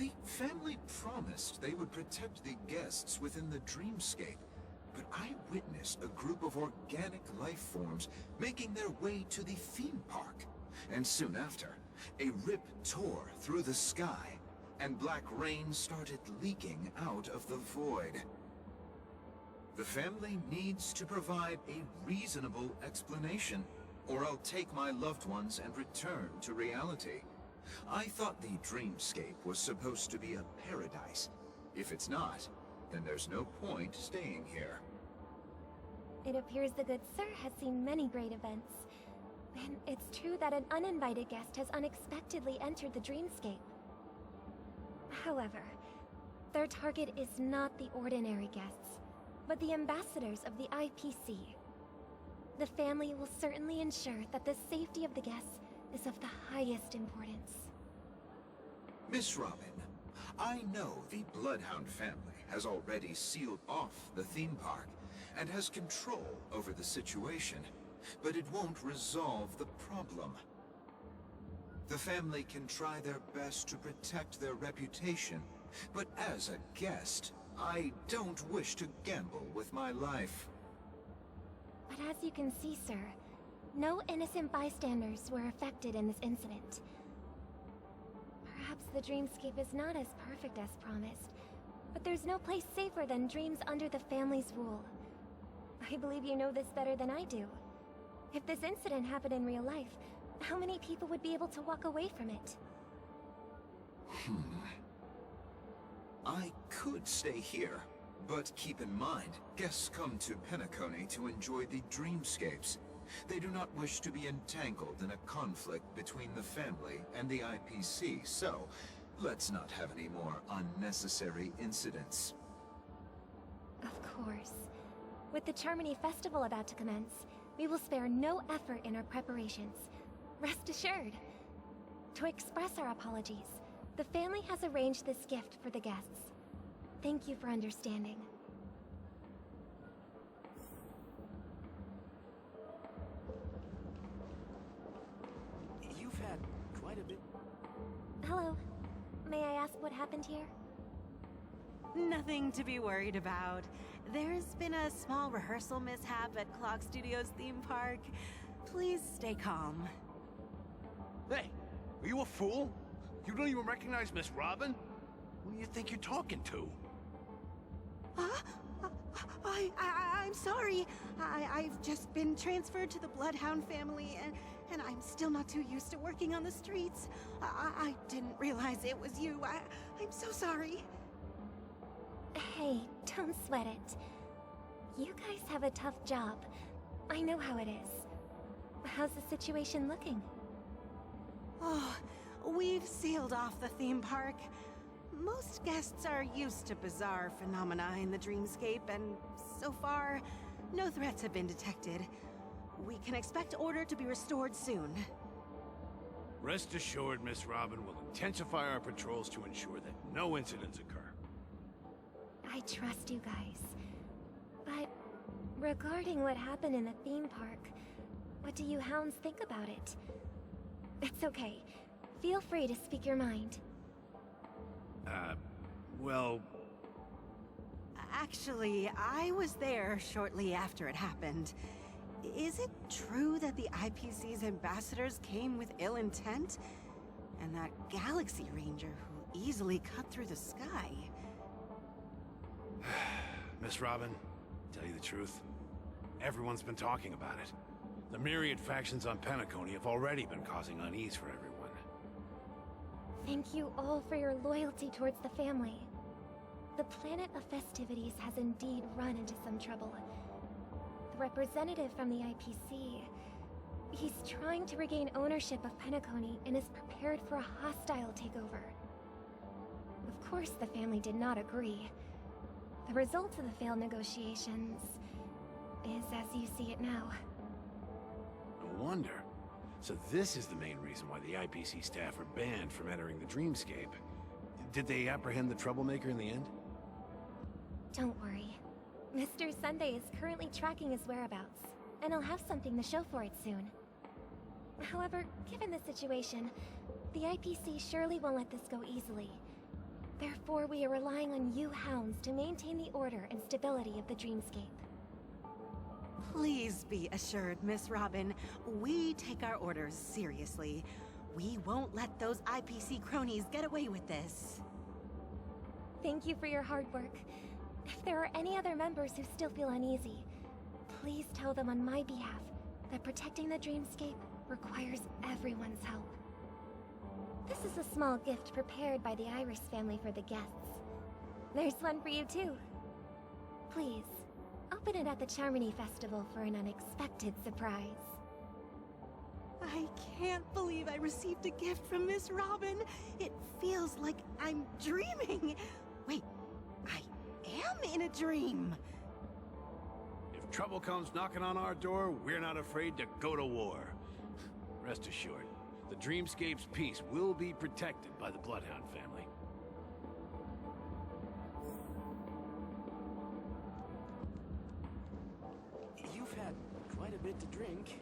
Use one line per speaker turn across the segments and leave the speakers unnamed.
The family promised they would protect the guests within the dreamscape, but I witnessed a group of organic life forms making their way to the theme park. And soon after, a rip tore through the sky, and black rain started leaking out of the void. The family needs to provide a reasonable explanation, or I'll take my loved ones and return to reality. I thought the dreamscape was supposed to be a paradise. If it's not, then there's no point staying here.
It appears the good sir has seen many great events. And it's true that an uninvited guest has unexpectedly entered the dreamscape. However, their target is not the ordinary guests, but the ambassadors of the IPC. The family will certainly ensure that the safety of the guests is of the highest importance.
Miss Robin, I know the Bloodhound family has already sealed off the theme park and has control over the situation, but it won't resolve the problem. The family can try their best to protect their reputation, but as a guest, I don't wish to gamble with my life.
But as you can see, sir, no innocent bystanders were affected in this incident. Perhaps the dreamscape is not as perfect as promised, but there's no place safer than dreams under the family's rule. I believe you know this better than I do. If this incident happened in real life, how many people would be able to walk away from it?
I could stay here, but keep in mind, guests come to Penacony to enjoy the dreamscapes. They do not wish to be entangled in a conflict between the family and the IPC, so let's not have any more unnecessary incidents.
Of course. With the Charmony Festival about to commence, we will spare no effort in our preparations. Rest assured. To express our apologies, the family has arranged this gift for the guests. Thank you for understanding.
You've had quite a bit...
Hello. May I ask what happened here?
Nothing to be worried about. There's been a small rehearsal mishap at Clock Studios theme park. Please stay calm.
Hey, are you a fool? You don't even recognize Miss Robin? Who do you think you're talking to?
I'm sorry. I've just been transferred to the Bloodhound family, and I'm still not too used to working on the streets. I didn't realize it was you. I'm so sorry.
Hey, don't sweat it. You guys have a tough job. I know how it is. How's the situation looking?
Oh, we've sealed off the theme park. Most guests are used to bizarre phenomena in the dreamscape, and so far, no threats have been detected. We can expect order to be restored soon.
Rest assured, Miss Robin will intensify our patrols to ensure that no incidents occur.
I trust you guys. But regarding what happened in the theme park, what do you hounds think about it? It's okay. Feel free to speak your mind.
Well...
Actually, I was there shortly after it happened. Is it true that the IPC's ambassadors came with ill intent? And that Galaxy Ranger who easily cut through the sky?
Miss Robin, tell you the truth, everyone's been talking about it. The myriad factions on Penacony have already been causing unease for everyone.
Thank you all for your loyalty towards the family. The planet of festivities has indeed run into some trouble. The representative from the IPC... he's trying to regain ownership of Penacony and is prepared for a hostile takeover. Of course, the family did not agree. The result of the failed negotiations is as you see it now.
No wonder. So this is the main reason why the IPC staff are banned from entering the dreamscape. Did they apprehend the troublemaker in the end?
Don't worry. Mr. Sunday is currently tracking his whereabouts, and I'll have something to show for it soon. However, given the situation, the IPC surely won't let this go easily. Therefore, we are relying on you hounds to maintain the order and stability of the dreamscape.
Please be assured, Miss Robin, we take our orders seriously. We won't let those IPC cronies get away with this.
Thank you for your hard work. If there are any other members who still feel uneasy, please tell them on my behalf that protecting the dreamscape requires everyone's help. This is a small gift prepared by the Iris family for the guests. There's one for you too. Please, open it at the Charmony Festival for an unexpected surprise.
I can't believe I received a gift from Miss Robin. It feels like I'm dreaming. Wait, I am in a dream.
If trouble comes knocking on our door, we're not afraid to go to war. Rest assured, the Dreamscape's peace will be protected by the Bloodhound family.
You've had quite a bit to drink.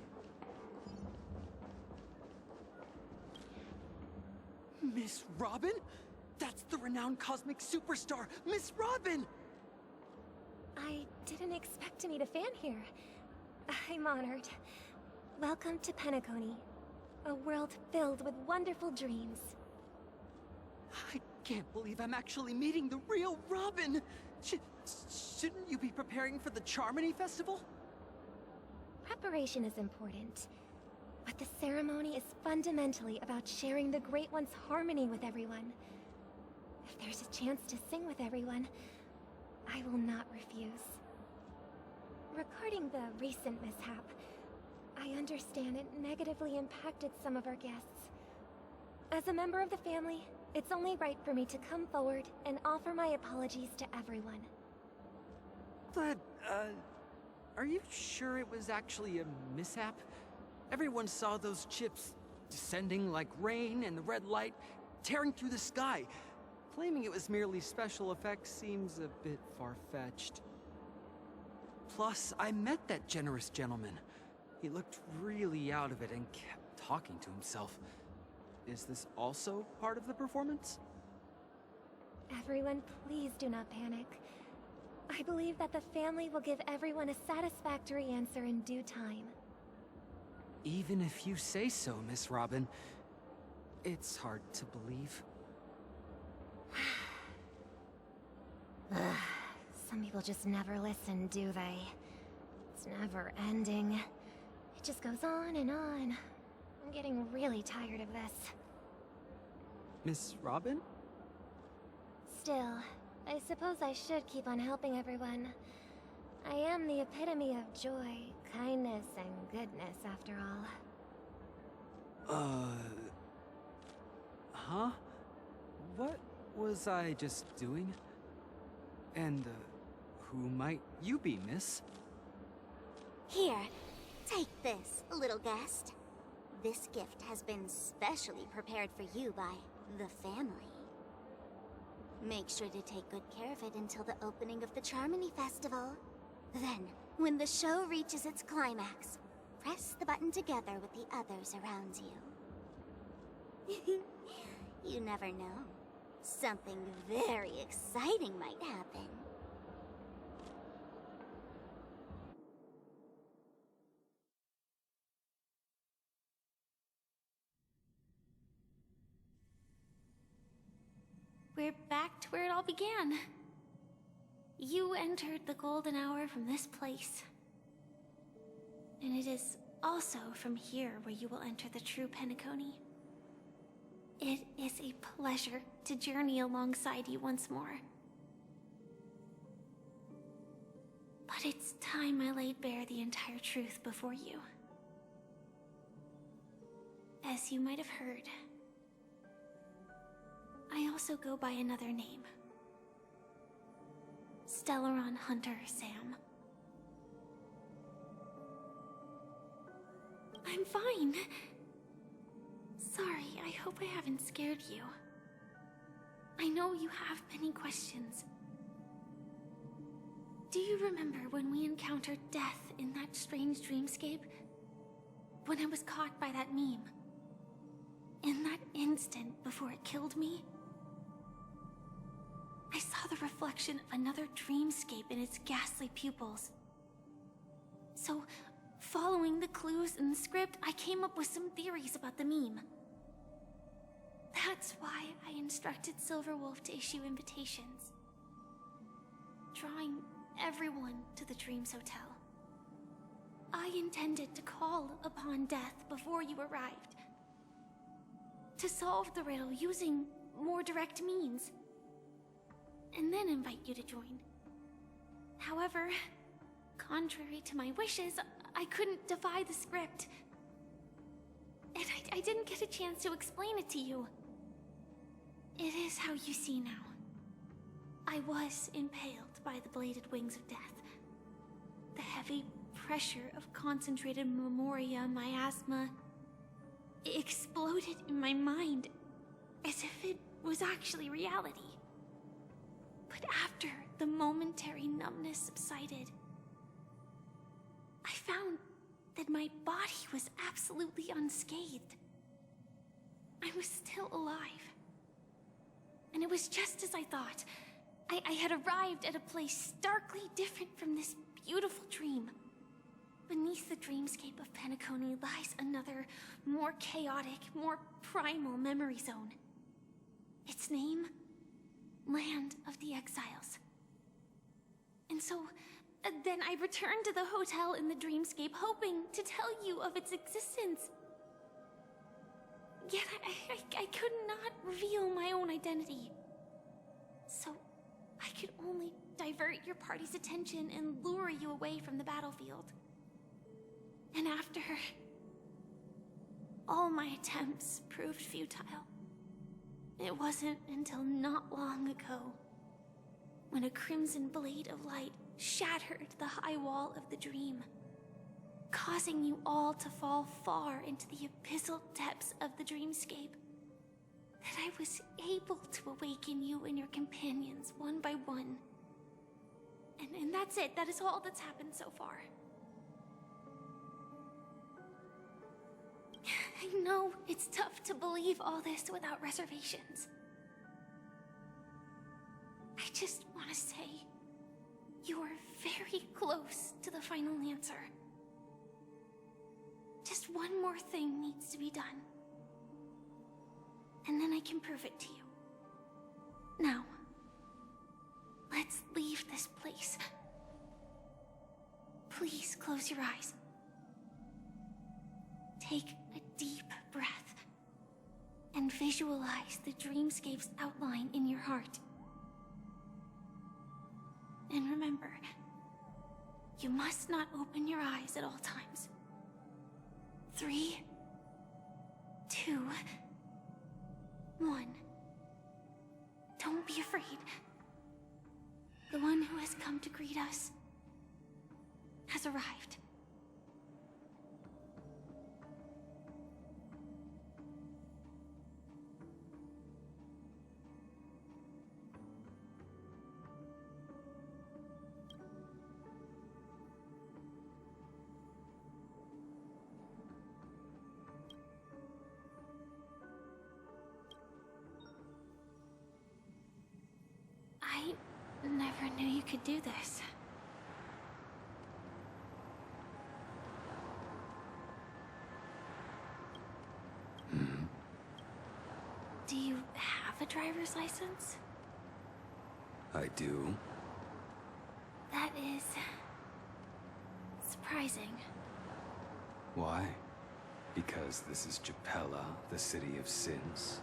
Miss Robin? That's the renowned cosmic superstar, Miss Robin!
I didn't expect to meet a fan here. I'm honored. Welcome to Penacony, a world filled with wonderful dreams.
I can't believe I'm actually meeting the real Robin! Shouldn't you be preparing for the Charmony Festival?
Preparation is important, but the ceremony is fundamentally about sharing the Great One's harmony with everyone. If there's a chance to sing with everyone, I will not refuse. Regarding the recent mishap, I understand it negatively impacted some of our guests. As a member of the family, it's only right for me to come forward and offer my apologies to everyone.
But, are you sure it was actually a mishap? Everyone saw those chips descending like rain and the red light tearing through the sky. Claiming it was merely special effects seems a bit far-fetched. Plus, I met that generous gentleman. He looked really out of it and kept talking to himself. Is this also part of the performance?
Everyone, please do not panic. I believe that the family will give everyone a satisfactory answer in due time.
Even if you say so, Miss Robin, it's hard to believe.
Some people just never listen, do they? It's never ending. It just goes on and on. I'm getting really tired of this.
Miss Robin?
Still, I suppose I should keep on helping everyone. I am the epitome of joy, kindness, and goodness, after all.
Huh? What was I just doing? And, who might you be, miss?
Here, take this, little guest. This gift has been specially prepared for you by the family. Make sure to take good care of it until the opening of the Charmony Festival. Then, when the show reaches its climax, press the button together with the others around you. You never know. Something very exciting might happen.
We're back to where it all began. You entered the golden hour from this place. And it is also from here where you will enter the true Penacony. It is a pleasure to journey alongside you once more. But it's time I laid bare the entire truth before you. As you might have heard, I also go by another name. Stellaron Hunter Sam. I'm fine. Sorry, I hope I haven't scared you. I know you have many questions. Do you remember when we encountered death in that strange dreamscape? When I was caught by that meme? In that instant before it killed me? I saw the reflection of another dreamscape in its ghastly pupils. So, following the clues in the script, I came up with some theories about the meme. That's why I instructed Silverwolf to issue invitations, drawing everyone to the Dreams Hotel. I intended to call upon death before you arrived, to solve the riddle using more direct means, and then invite you to join. However, contrary to my wishes, I couldn't defy the script. And I didn't get a chance to explain it to you. It is how you see now. I was impaled by the bladed wings of death. The heavy pressure of concentrated memoria miasma exploded in my mind as if it was actually reality. But after the momentary numbness subsided, I found that my body was absolutely unscathed. I was still alive. And it was just as I thought. I had arrived at a place starkly different from this beautiful dream. Beneath the dreamscape of Penacony lies another, more chaotic, more primal memory zone. Its name? Land of the Exiles. And so, then I returned to the hotel in the dreamscape, hoping to tell you of its existence. Yet I could not reveal my own identity. So, I could only divert your party's attention and lure you away from the battlefield. And after, all my attempts proved futile. It wasn't until not long ago, when a crimson blade of light shattered the high wall of the dream, causing you all to fall far into the abyssal depths of the dreamscape, that I was able to awaken you and your companions one by one. And that's it. That is all that's happened so far. I know it's tough to believe all this without reservations. I just want to say, you are very close to the final answer. Just one more thing needs to be done. And then I can prove it to you. Now, let's leave this place. Please close your eyes. Take a deep breath and visualize the dreamscape's outline in your heart. And remember, you must not open your eyes at all times. 3, 2, 1. Don't be afraid. The one who has come to greet us has arrived. I never knew you could do this. Do you have a driver's license?
I do.
That is surprising.
Why? Because this is Japella, the city of sins?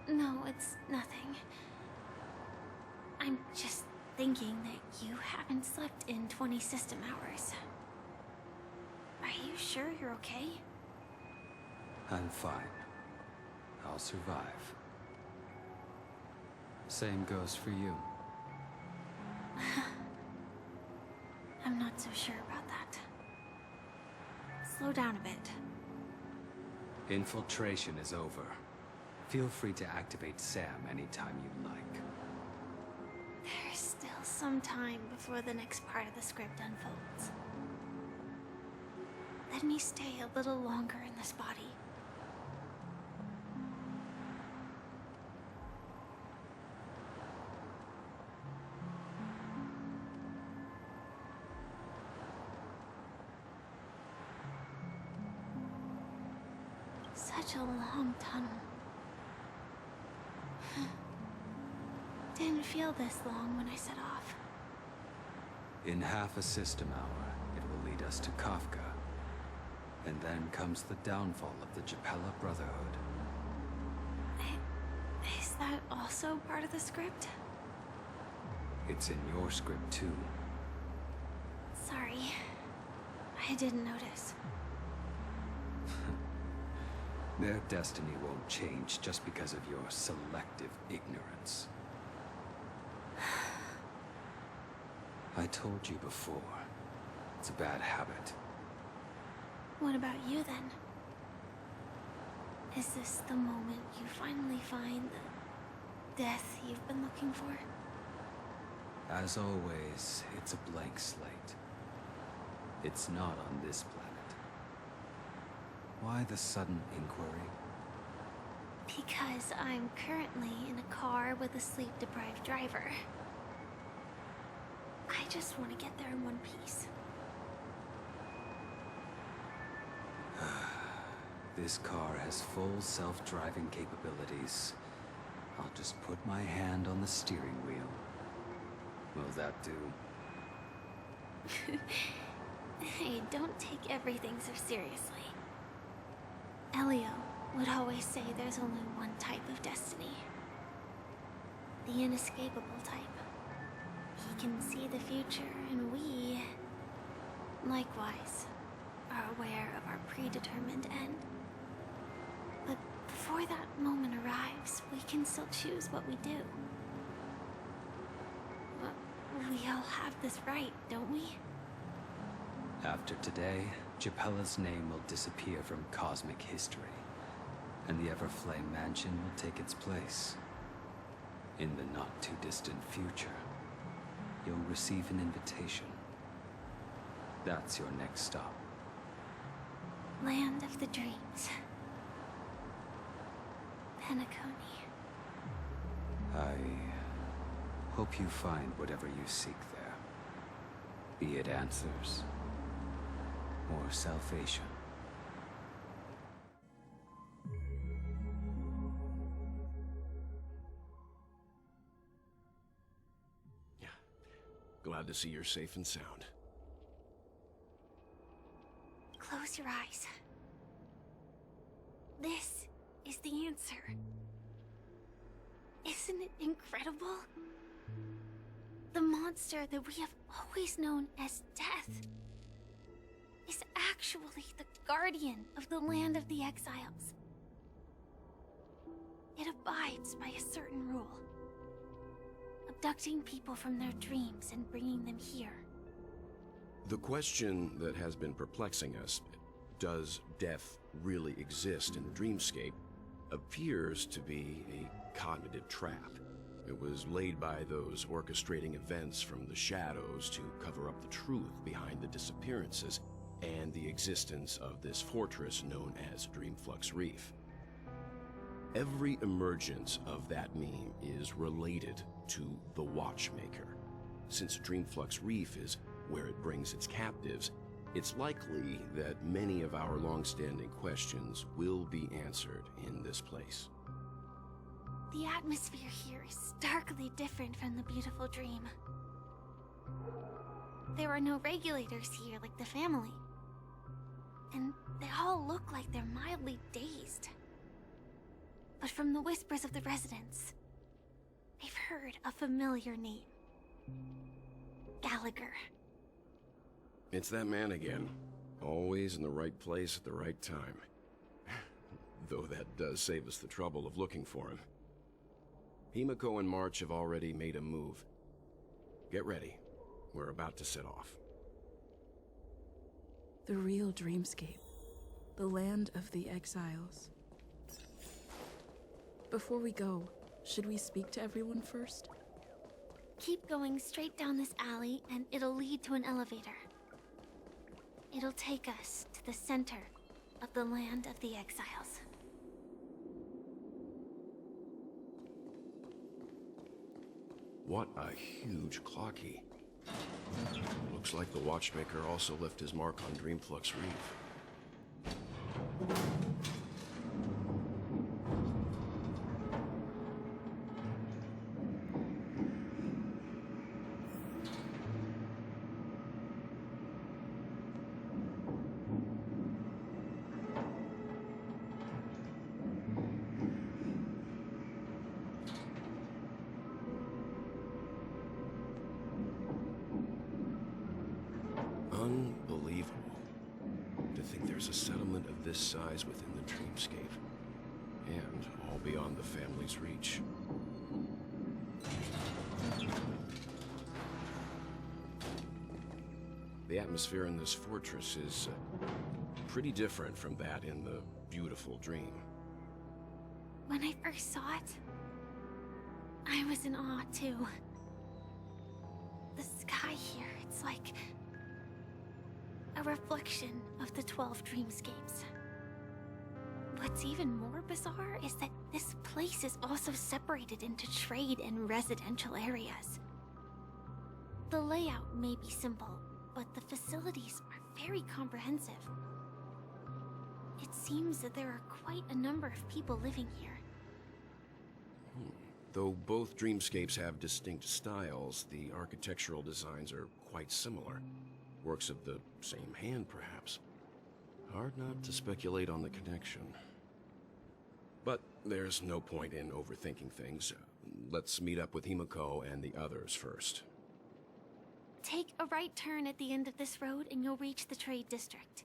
No, it's nothing. I'm just thinking that you haven't slept in 20 system hours. Are you sure you're okay?
I'm fine. I'll survive. Same goes for you.
I'm not so sure about that. Slow down a bit.
Infiltration is over. Feel free to activate Sam anytime you like.
There's still some time before the next part of the script unfolds. Let me stay a little longer in this body. such a long tunnel. Didn't feel this long when I set off.
In half a system hour, it will lead us to Kafka. And then comes the downfall of the Japella Brotherhood.
Is that also part of the script?
It's in your script too.
Sorry. I didn't notice.
Their destiny won't change just because of your selective ignorance. I told you before, it's a bad habit.
What about you then? Is this the moment you finally find the death you've been looking for?
As always, it's a blank slate. It's not on this planet. Why the sudden inquiry?
Because I'm currently in a car with a sleep-deprived driver. I just want to get there in one piece.
This car has full self-driving capabilities. I'll just put my hand on the steering wheel. Will that do?
Hey, don't take everything so seriously. Elio would always say there's only one type of destiny. The inescapable type. He can see the future, and we, likewise, are aware of our predetermined end. But before that moment arrives, we can still choose what we do. We all have this right, don't we?
After today, Japella's name will disappear from cosmic history, and the Everflame Mansion will take its place. In the not-too-distant future, you'll receive an invitation. That's your next stop.
Land of the Dreams. Penacony.
I hope you find whatever you seek there. Be it answers or salvation.
Yeah. Glad to see you're safe and sound.
Close your eyes. This is the answer. Isn't it incredible? The monster that we have always known as Death is actually the guardian of the land of the exiles. It abides by a certain rule. Abducting people from their dreams and bringing them here.
The question that has been perplexing us, does death really exist in the dreamscape, appears to be a cognitive trap. It was laid by those orchestrating events from the shadows to cover up the truth behind the disappearances and the existence of this fortress known as Dreamflux Reef. Every emergence of that meme is related to the Watchmaker. Since Dreamflux Reef is where it brings its captives, it's likely that many of our long-standing questions will be answered in this place.
The atmosphere here is starkly different from the beautiful dream. There are no regulators here like the family. And they all look like they're mildly dazed. But from the whispers of the residents, they've heard a familiar name. Gallagher.
It's that man again. Always in the right place at the right time. Though that does save us the trouble of looking for him. Himiko and March have already made a move. Get ready. We're about to set off.
The real dreamscape. The land of the exiles. Before we go, should we speak to everyone first?
Keep going straight down this alley and it'll lead to an elevator. It'll take us to the center of the land of the exiles.
What a huge clocky. Looks like the Watchmaker also left his mark on Dreamflux Reef. there's a settlement of this size within the dreamscape, and all beyond the family's reach. The atmosphere in this fortress is pretty different from that in the beautiful dream.
When I first saw it, I was in awe too. The sky here, it's like a reflection of the 12 dreamscapes. What's even more bizarre is that this place is also separated into trade and residential areas. The layout may be simple, but the facilities are very comprehensive. It seems that there are quite a number of people living here.
Though both dreamscapes have distinct styles, the architectural designs are quite similar. Works of the same hand, perhaps. Hard not to speculate on the connection. But there's no point in overthinking things. Let's meet up with Himiko and the others first.
Take a right turn at the end of this road and you'll reach the trade district.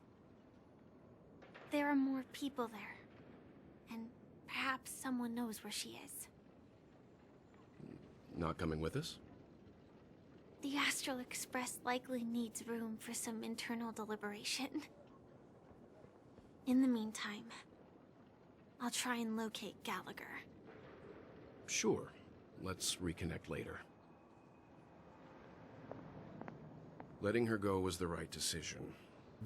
There are more people there. And perhaps someone knows where she is.
Not coming with us?
The Astral Express likely needs room for some internal deliberation. In the meantime, I'll try and locate Gallagher.
Sure. Let's reconnect later. Letting her go was the right decision.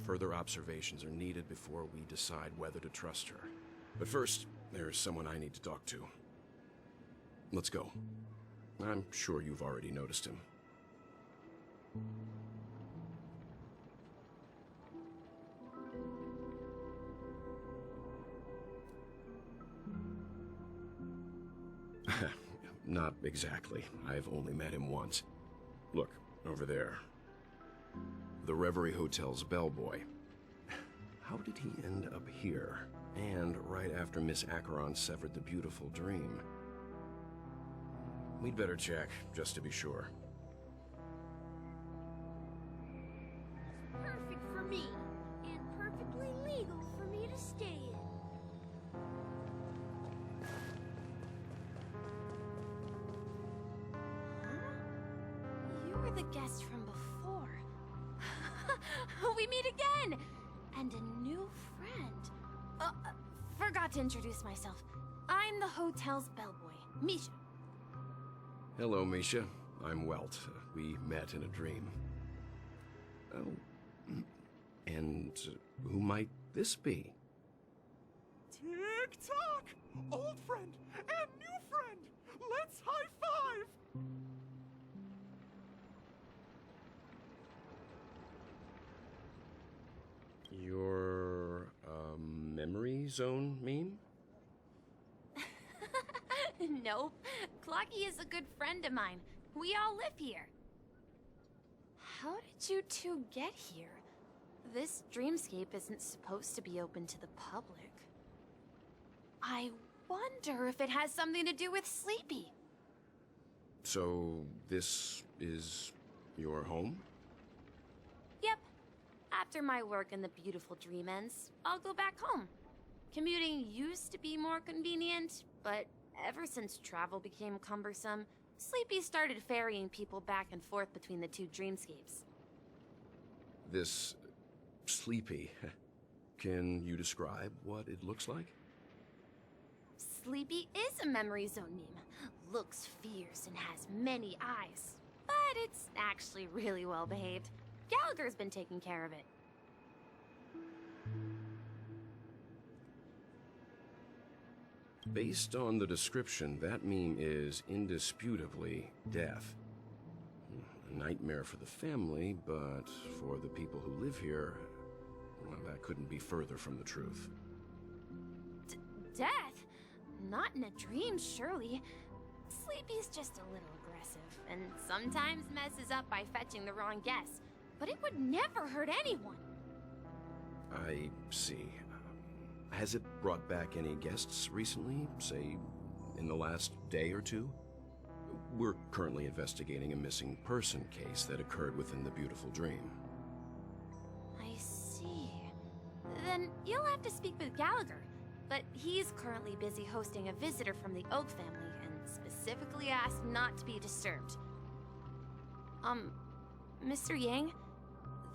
Further observations are needed before we decide whether to trust her. But first, there's someone I need to talk to. Let's go. I'm sure you've already noticed him. Not exactly. I've only met him once. Look, over there. The Reverie Hotel's bellboy. How did he end up here? And right after Miss Acheron severed the beautiful dream. We'd better check, just to be sure.
Perfect for me, and perfectly legal for me to stay in.
Huh? You were the guest from before. We meet again! And a new friend. Forgot to introduce myself. I'm the hotel's bellboy, Misha.
Hello, Misha. I'm Welt. We met in a dream. Oh. And who might this be?
Tick-tock! Old friend and new friend! Let's high-five!
Your, memory zone meme?
Nope. Clocky is a good friend of mine. We all live here. How did you two get here? This dreamscape isn't supposed to be open to the public. I wonder if it has something to do with Sleepy.
So, this is your home?
Yep. After my work in the beautiful dream ends, I'll go back home. Commuting used to be more convenient, but ever since travel became cumbersome, Sleepy started ferrying people back and forth between the two dreamscapes.
This Sleepy. Can you describe what it looks like?
Sleepy is a memory zone meme. Looks fierce and has many eyes. But it's actually really well behaved. Gallagher's been taking care of it.
Based on the description, that meme is indisputably death. A nightmare for the family, but for the people who live here, well, that couldn't be further from the truth.
Death? Not in a dream, surely. Sleepy's just a little aggressive, and sometimes messes up by fetching the wrong guess. But it would never hurt anyone.
I see. Has it brought back any guests recently, say, in the last day or two? We're currently investigating a missing person case that occurred within the beautiful dream.
I see.
Then you'll have to speak with Gallagher. But he's currently busy hosting a visitor from the Oak family and specifically asked not to be disturbed. Mr. Yang,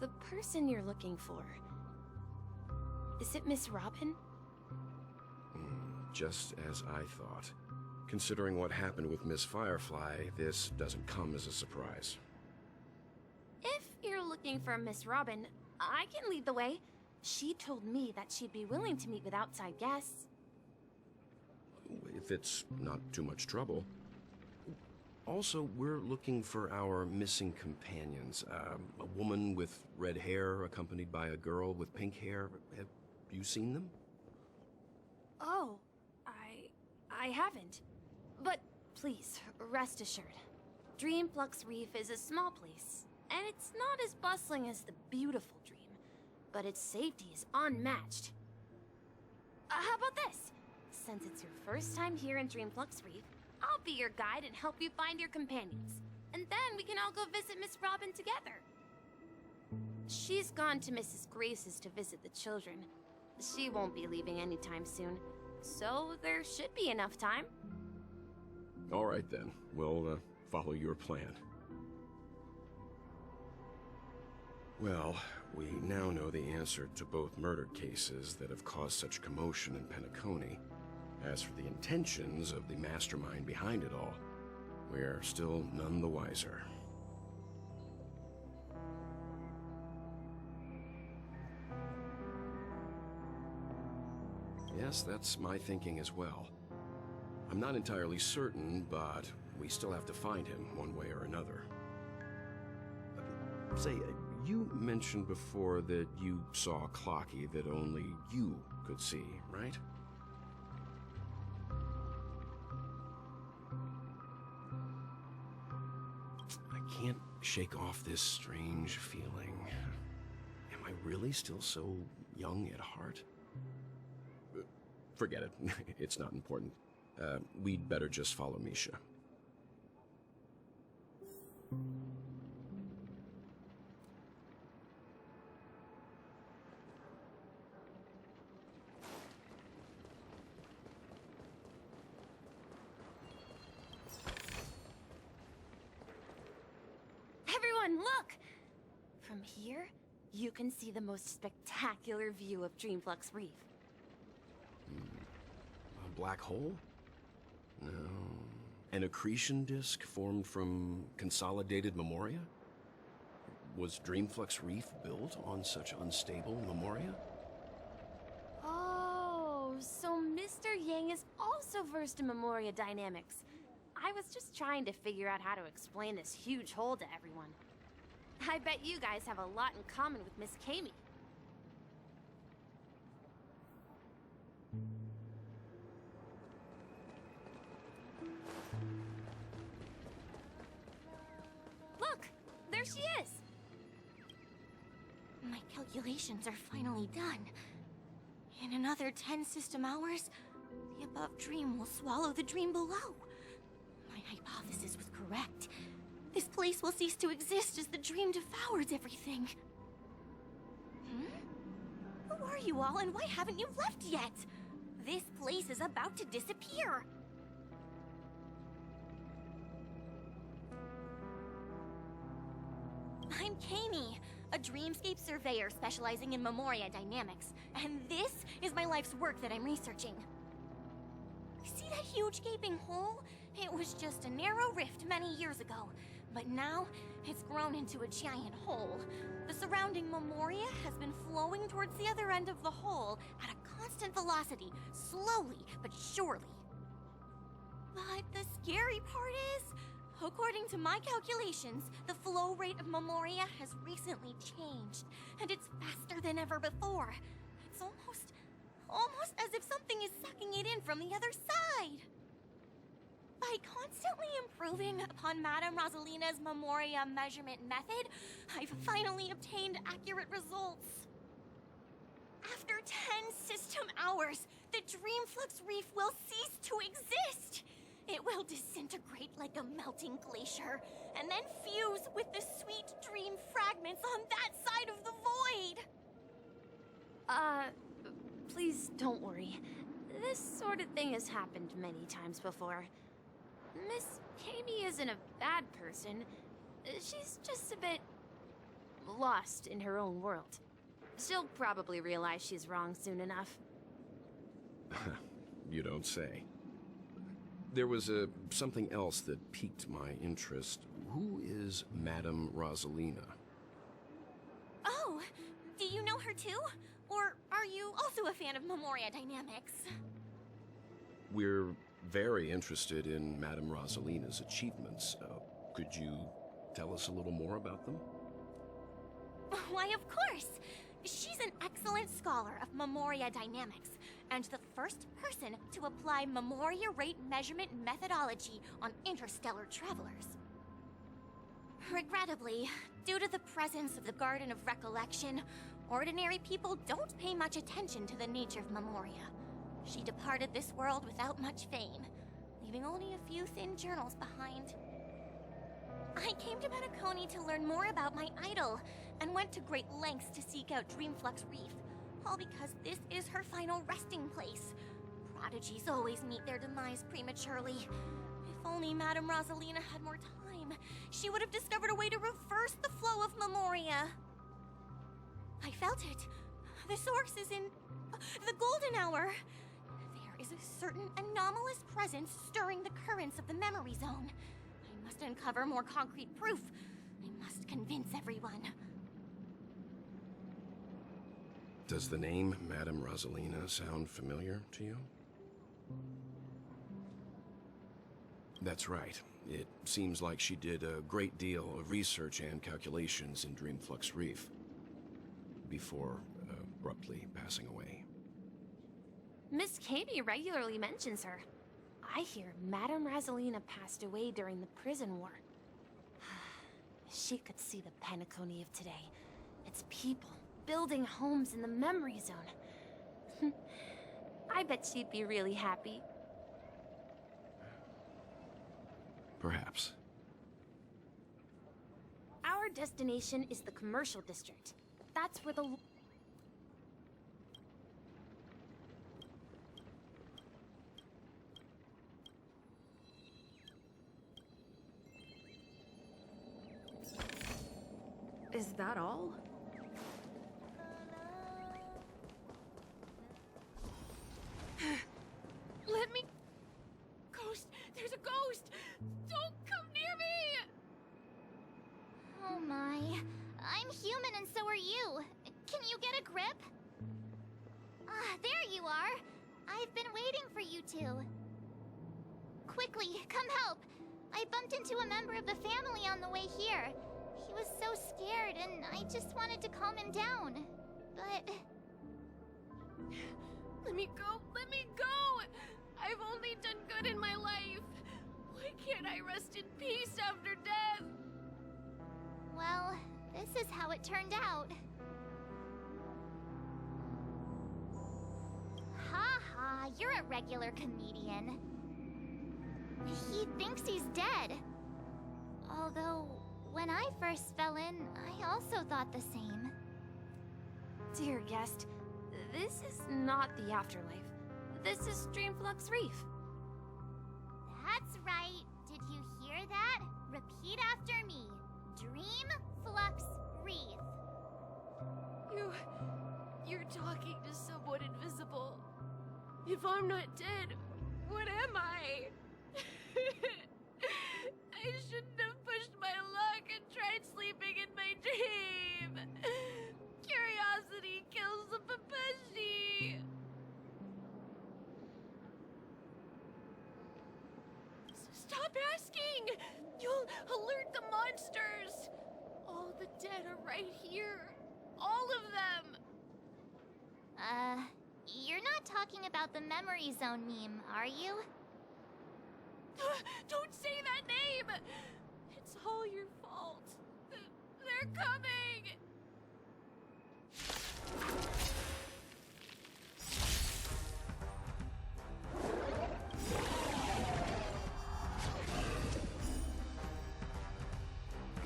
the person you're looking for, is it Miss Robin?
Just as I thought. Considering what happened with Miss Firefly, this doesn't come as a surprise.
If you're looking for Miss Robin, I can lead the way. She told me that she'd be willing to meet with outside guests.
If it's not too much trouble. Also, we're looking for our missing companions. A woman with red hair accompanied by a girl with pink hair. Have you seen them?
Oh, I haven't. But please, rest assured. Dreamflux Reef is a small place, and it's not as bustling as the beautiful Dream, but its safety is unmatched. How about this? Since it's your first time here in Dreamflux Reef, I'll be your guide and help you find your companions. And then we can all go visit Miss Robin together. She's gone to Mrs. Grace's to visit the children. She won't be leaving anytime soon, so there should be enough time.
All right then, we'll follow your plan. Well, we now know the answer to both murder cases that have caused such commotion in Penacony. As for the intentions of the mastermind behind it all, we are still none the wiser. Yes, that's my thinking as well. I'm not entirely certain, but we still have to find him one way or another. Say, you mentioned before that you saw a Clocky that only you could see, right? I can't shake off this strange feeling. Am I really still so young at heart? Forget it. It's not important. We'd better just follow Misha.
Everyone, look! From here, you can see the most spectacular view of Dreamflux Reef.
A black hole? No. An accretion disk formed from consolidated memoria? Was Dreamflux Reef built on such unstable memoria?
Oh, so Mr. Yang is also versed in memoria dynamics. I was just trying to figure out how to explain this huge hole to everyone. I bet you guys have a lot in common with Miss Kami. Look! There she is!
My calculations are finally done. In another 10 system hours, the above dream will swallow the dream below. My hypothesis was correct. This place will cease to exist as the dream devours everything. Who are you all, and why haven't you left yet? This place is about to disappear. I'm Kami, a dreamscape surveyor specializing in memoria dynamics, and this is my life's work that I'm researching. See that huge gaping hole? It was just a narrow rift many years ago, but now it's grown into a giant hole. The surrounding memoria has been flowing towards the other end of the hole at a constant velocity, slowly but surely. But the scary part is, according to my calculations, the flow rate of memoria has recently changed, and it's faster than ever before. It's almost as if something is sucking it in from the other side. By constantly improving upon Madame Rosalina's memoria measurement method, I've finally obtained accurate results. After 10 system hours, the Dreamflux Reef will cease to exist. It will disintegrate like a melting glacier, and then fuse with the sweet dream fragments on that side of the void.
please don't worry. This sort of thing has happened many times before. Miss Kami isn't a bad person. She's just a bit lost in her own world. She'll probably realize she's wrong soon enough.
You don't say. There was something else that piqued my interest. Who is Madame Rosalina?
Oh, do you know her too? Or are you also a fan of Memoria Dynamics?
We're very interested in Madame Rosalina's achievements. Could you tell us a little more about them?
Why, of course! She's an excellent scholar of Memoria Dynamics, and the first person to apply Memoria rate measurement methodology on interstellar travelers. Regrettably, due to the presence of the Garden of Recollection, ordinary people don't pay much attention to the nature of Memoria. She departed this world without much fame, leaving only a few thin journals behind. I came to Penacony to learn more about my idol, and went to great lengths to seek out Dreamflux Reef, all because this is her final resting place. Prodigies always meet their demise prematurely. If only Madame Rosalina had more time, she would have discovered a way to reverse the flow of Memoria. I felt it. The source is in the Golden Hour. There is a certain anomalous presence stirring the currents of the memory zone. I must uncover more concrete proof. I must convince everyone.
Does the name Madame Rosalina sound familiar to you? That's right. It seems like she did a great deal of research and calculations in Dreamflux Reef before abruptly passing away.
Miss Kami regularly mentions her. I hear Madame Rosalina passed away during the prison war. She could see the Penacony of today. Its people building homes in the memory zone. I bet she'd be really happy.
Perhaps.
Our destination is the commercial district. That's where the...
Is that all?
Let me... Ghost! There's a ghost! Don't come near me!
Oh my. I'm human and so are you. Can you get a grip? Ah, there you are. I've been waiting for you two. Quickly, come help. I bumped into a member of the family on the way here. He was so scared and I just wanted to calm him down. But...
Let me go! Let me go! I've only done good in my life. Why can't I rest in peace after death?
well, this is how it turned out. Ha ha, you're a regular comedian. He thinks he's dead. Although, when I first fell in, I also thought the same.
Dear guest, this is not the afterlife. This is Dreamflux Reef.
That's right. Did you hear that? Repeat after me. Dreamflux Reef.
You're talking to someone invisible. If I'm not dead, what am I? I shouldn't have pushed my luck and tried sleeping in my dream. Curiosity kills the Papeshi. Stop asking! You'll alert the monsters! All the dead are right here. All of them!
You're not talking about the memory zone meme, are you?
Don't say that name! It's all your fault. They're coming!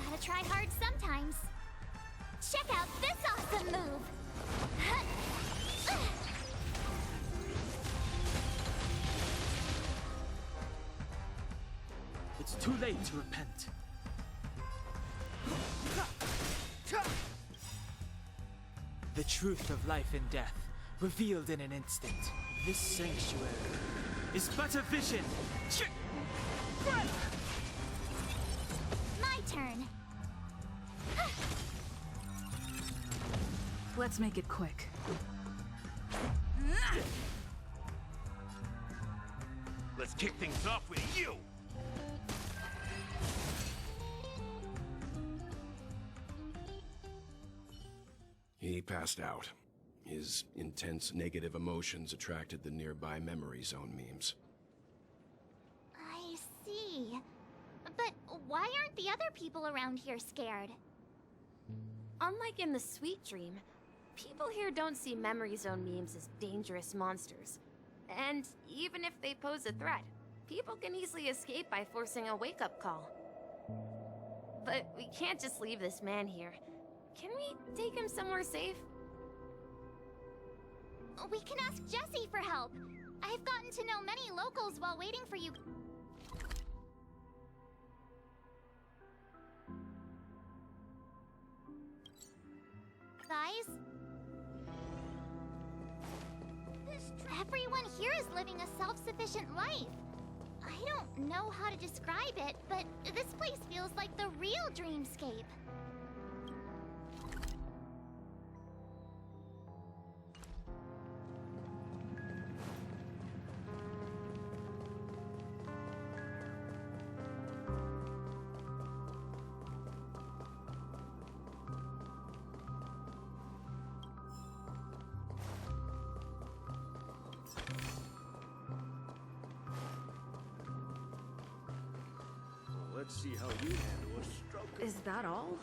Gotta try hard sometimes. Check out this awesome move!
It's too late to repent. The truth of life and death, revealed in an instant. This sanctuary is but a vision.
My turn.
Let's make it quick.
Let's kick things off with you!
He passed out. His intense negative emotions attracted the nearby memory zone memes.
I see. But why aren't the other people around here scared?
Unlike in the Sweet Dream, people here don't see memory zone memes as dangerous monsters. And even if they pose a threat, people can easily escape by forcing a wake-up call. But we can't just leave this man here. Can we take him somewhere safe?
We can ask Jessie for help. I've gotten to know many locals while waiting for you. Guys? Everyone here is living a self-sufficient life. I don't know how to describe it, but this place feels like the real dreamscape.
Let's see how you handle a stroke.
Is that all?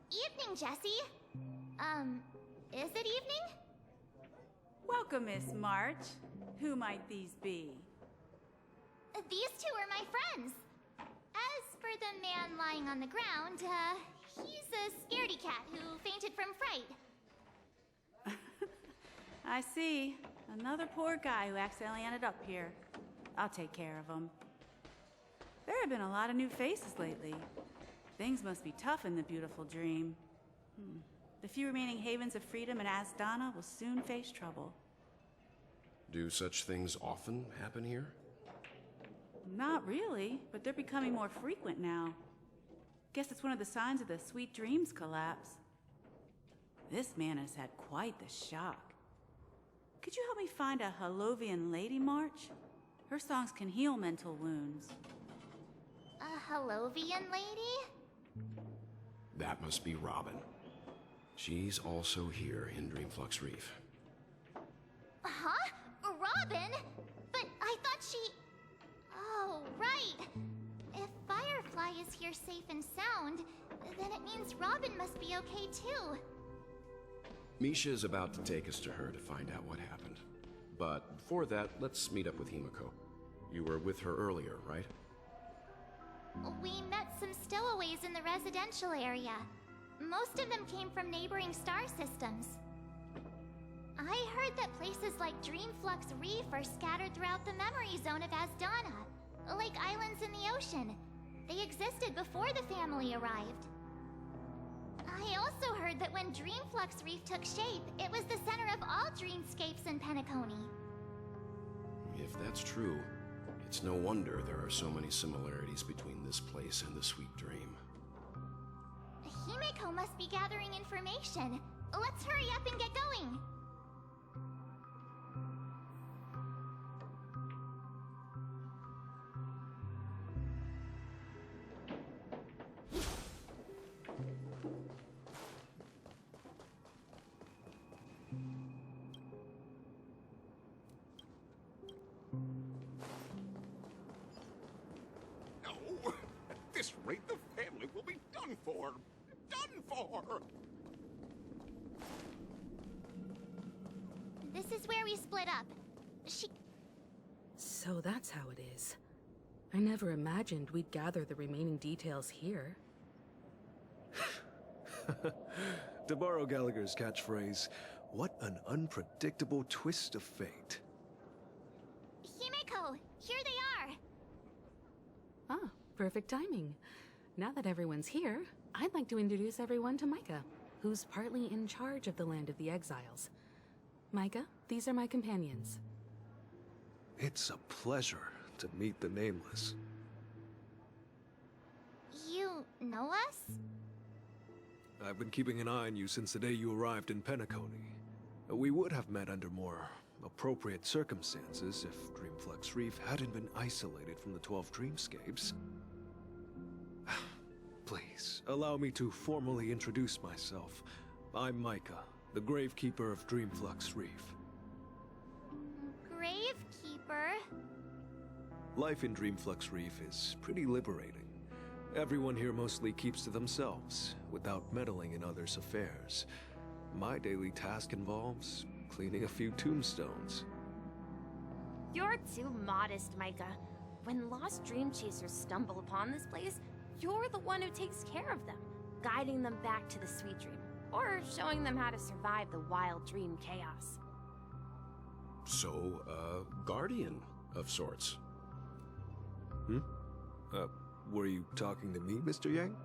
Evening, Jessie. Is it evening?
Welcome, Miss March. Who might these be?
These two are my friends. As for the man lying on the ground, he's a scaredy cat who fainted from fright.
I see. Another poor guy who accidentally ended up here. I'll take care of him. There have been a lot of new faces lately. Things must be tough in the beautiful dream. The few remaining havens of freedom in Asdana will soon face trouble.
Do such things often happen here?
Not really, but they're becoming more frequent now. Guess it's one of the signs of the Sweet Dreams collapse. This man has had quite the shock. Could you help me find a Halovian lady, March? Her songs can heal mental wounds.
A Halovian lady?
That must be Robin. She's also here in Dreamflux Reef.
Huh? Robin? But I thought she... Oh, right. If Firefly is here safe and sound, then it means Robin must be okay too.
Misha is about to take us to her to find out what happened. But before that, let's meet up with Himiko. You were with her earlier, right?
We met some stowaways in the residential area. Most of them came from neighboring star systems. I heard that places like Dreamflux Reef are scattered throughout the memory zone of Asdana, like islands in the ocean. They existed before the family arrived. I also heard that when Dreamflux Reef took shape, it was the center of all dreamscapes in Penacony.
If that's true, it's no wonder there are so many similarities between this place and the Sweet Dream.
Himiko must be gathering information. Let's hurry up and get going.
No! At this rate, the family will be done for! Done for!
This is where we split up.
So that's how it is. I never imagined we'd gather the remaining details here.
To borrow Gallagher's catchphrase, what an unpredictable twist of fate.
go! Here they are!
Ah, perfect timing. Now that everyone's here, I'd like to introduce everyone to Micah, who's partly in charge of the Land of the Exiles. Micah, these are my companions.
It's a pleasure to meet the Nameless.
You know us?
I've been keeping an eye on you since the day you arrived in Penacony. We would have met under more appropriate circumstances if Dreamflux Reef hadn't been isolated from the 12 Dreamscapes. Please, allow me to formally introduce myself. I'm Micah, the Gravekeeper of Dreamflux Reef.
Gravekeeper?
Life in Dreamflux Reef is pretty liberating. Everyone here mostly keeps to themselves, without meddling in others' affairs. My daily task involves cleaning a few tombstones.
You're too modest, Micah. When lost dream chasers stumble upon this place, you're the one who takes care of them, guiding them back to the sweet dream, or showing them how to survive the wild dream chaos.
So, a guardian of sorts.
Were you talking to me, Mr. Yang?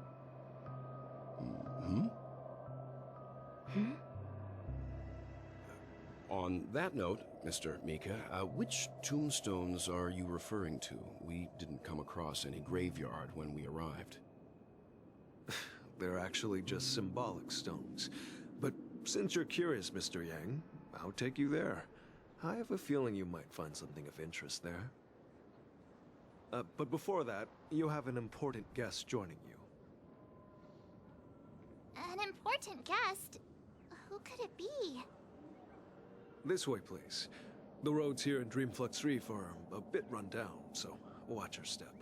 On that note, Mr. Mika, which tombstones are you referring to? We didn't come across any graveyard when we arrived.
They're actually just symbolic stones. But since you're curious, Mr. Yang, I'll take you there. I have a feeling you might find something of interest there. But before that, you have an important guest joining you.
An important guest? Who could it be?
This way, please. The roads here in Dreamflux Reef are a bit run down, so watch your step.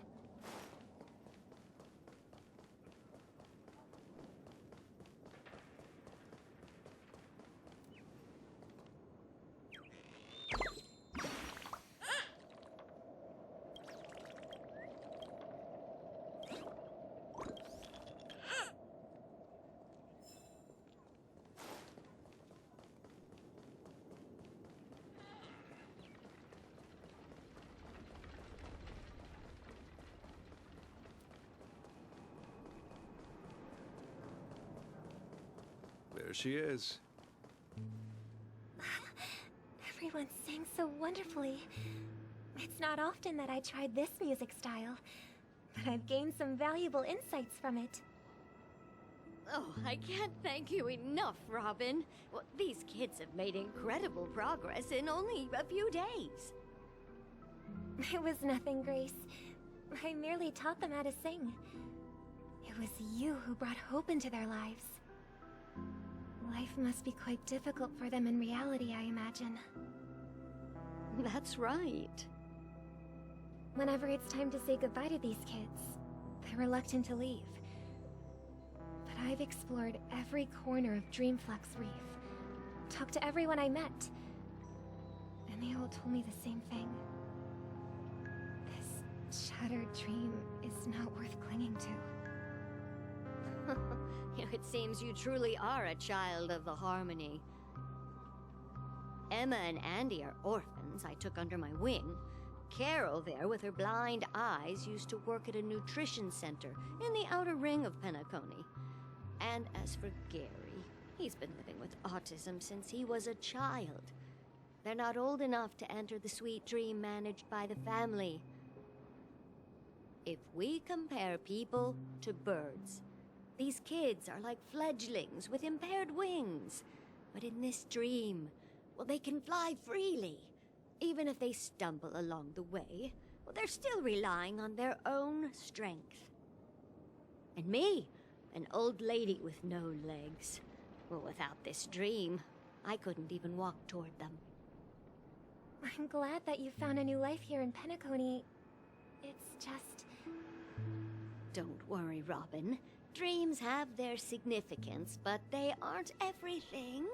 There she is.
Everyone sang so wonderfully. It's not often that I tried this music style, but I've gained some valuable insights from it.
Oh, I can't thank you enough, Robin. Well, these kids have made incredible progress in only a few days.
It was nothing, Grace. I merely taught them how to sing. It was you who brought hope into their lives. Life must be quite difficult for them in reality, I imagine.
That's right.
Whenever it's time to say goodbye to these kids, they're reluctant to leave. But I've explored every corner of Dreamflux Reef, talked to everyone I met, and they all told me the same thing. This shattered dream is not worth clinging to.
It seems you truly are a child of the Harmony. Emma and Andy are orphans I took under my wing. Carol there, with her blind eyes, used to work at a nutrition center in the outer ring of Penacony. And as for Gary, he's been living with autism since he was a child. They're not old enough to enter the sweet dream managed by the family. If we compare people to birds, these kids are like fledglings with impaired wings. But in this dream, well, they can fly freely. Even if they stumble along the way, well, they're still relying on their own strength. And me, an old lady with no legs. Well, without this dream, I couldn't even walk toward them.
I'm glad that you found a new life here in Penacony. It's just...
Don't worry, Robin. Dreams have their significance, but they aren't everything.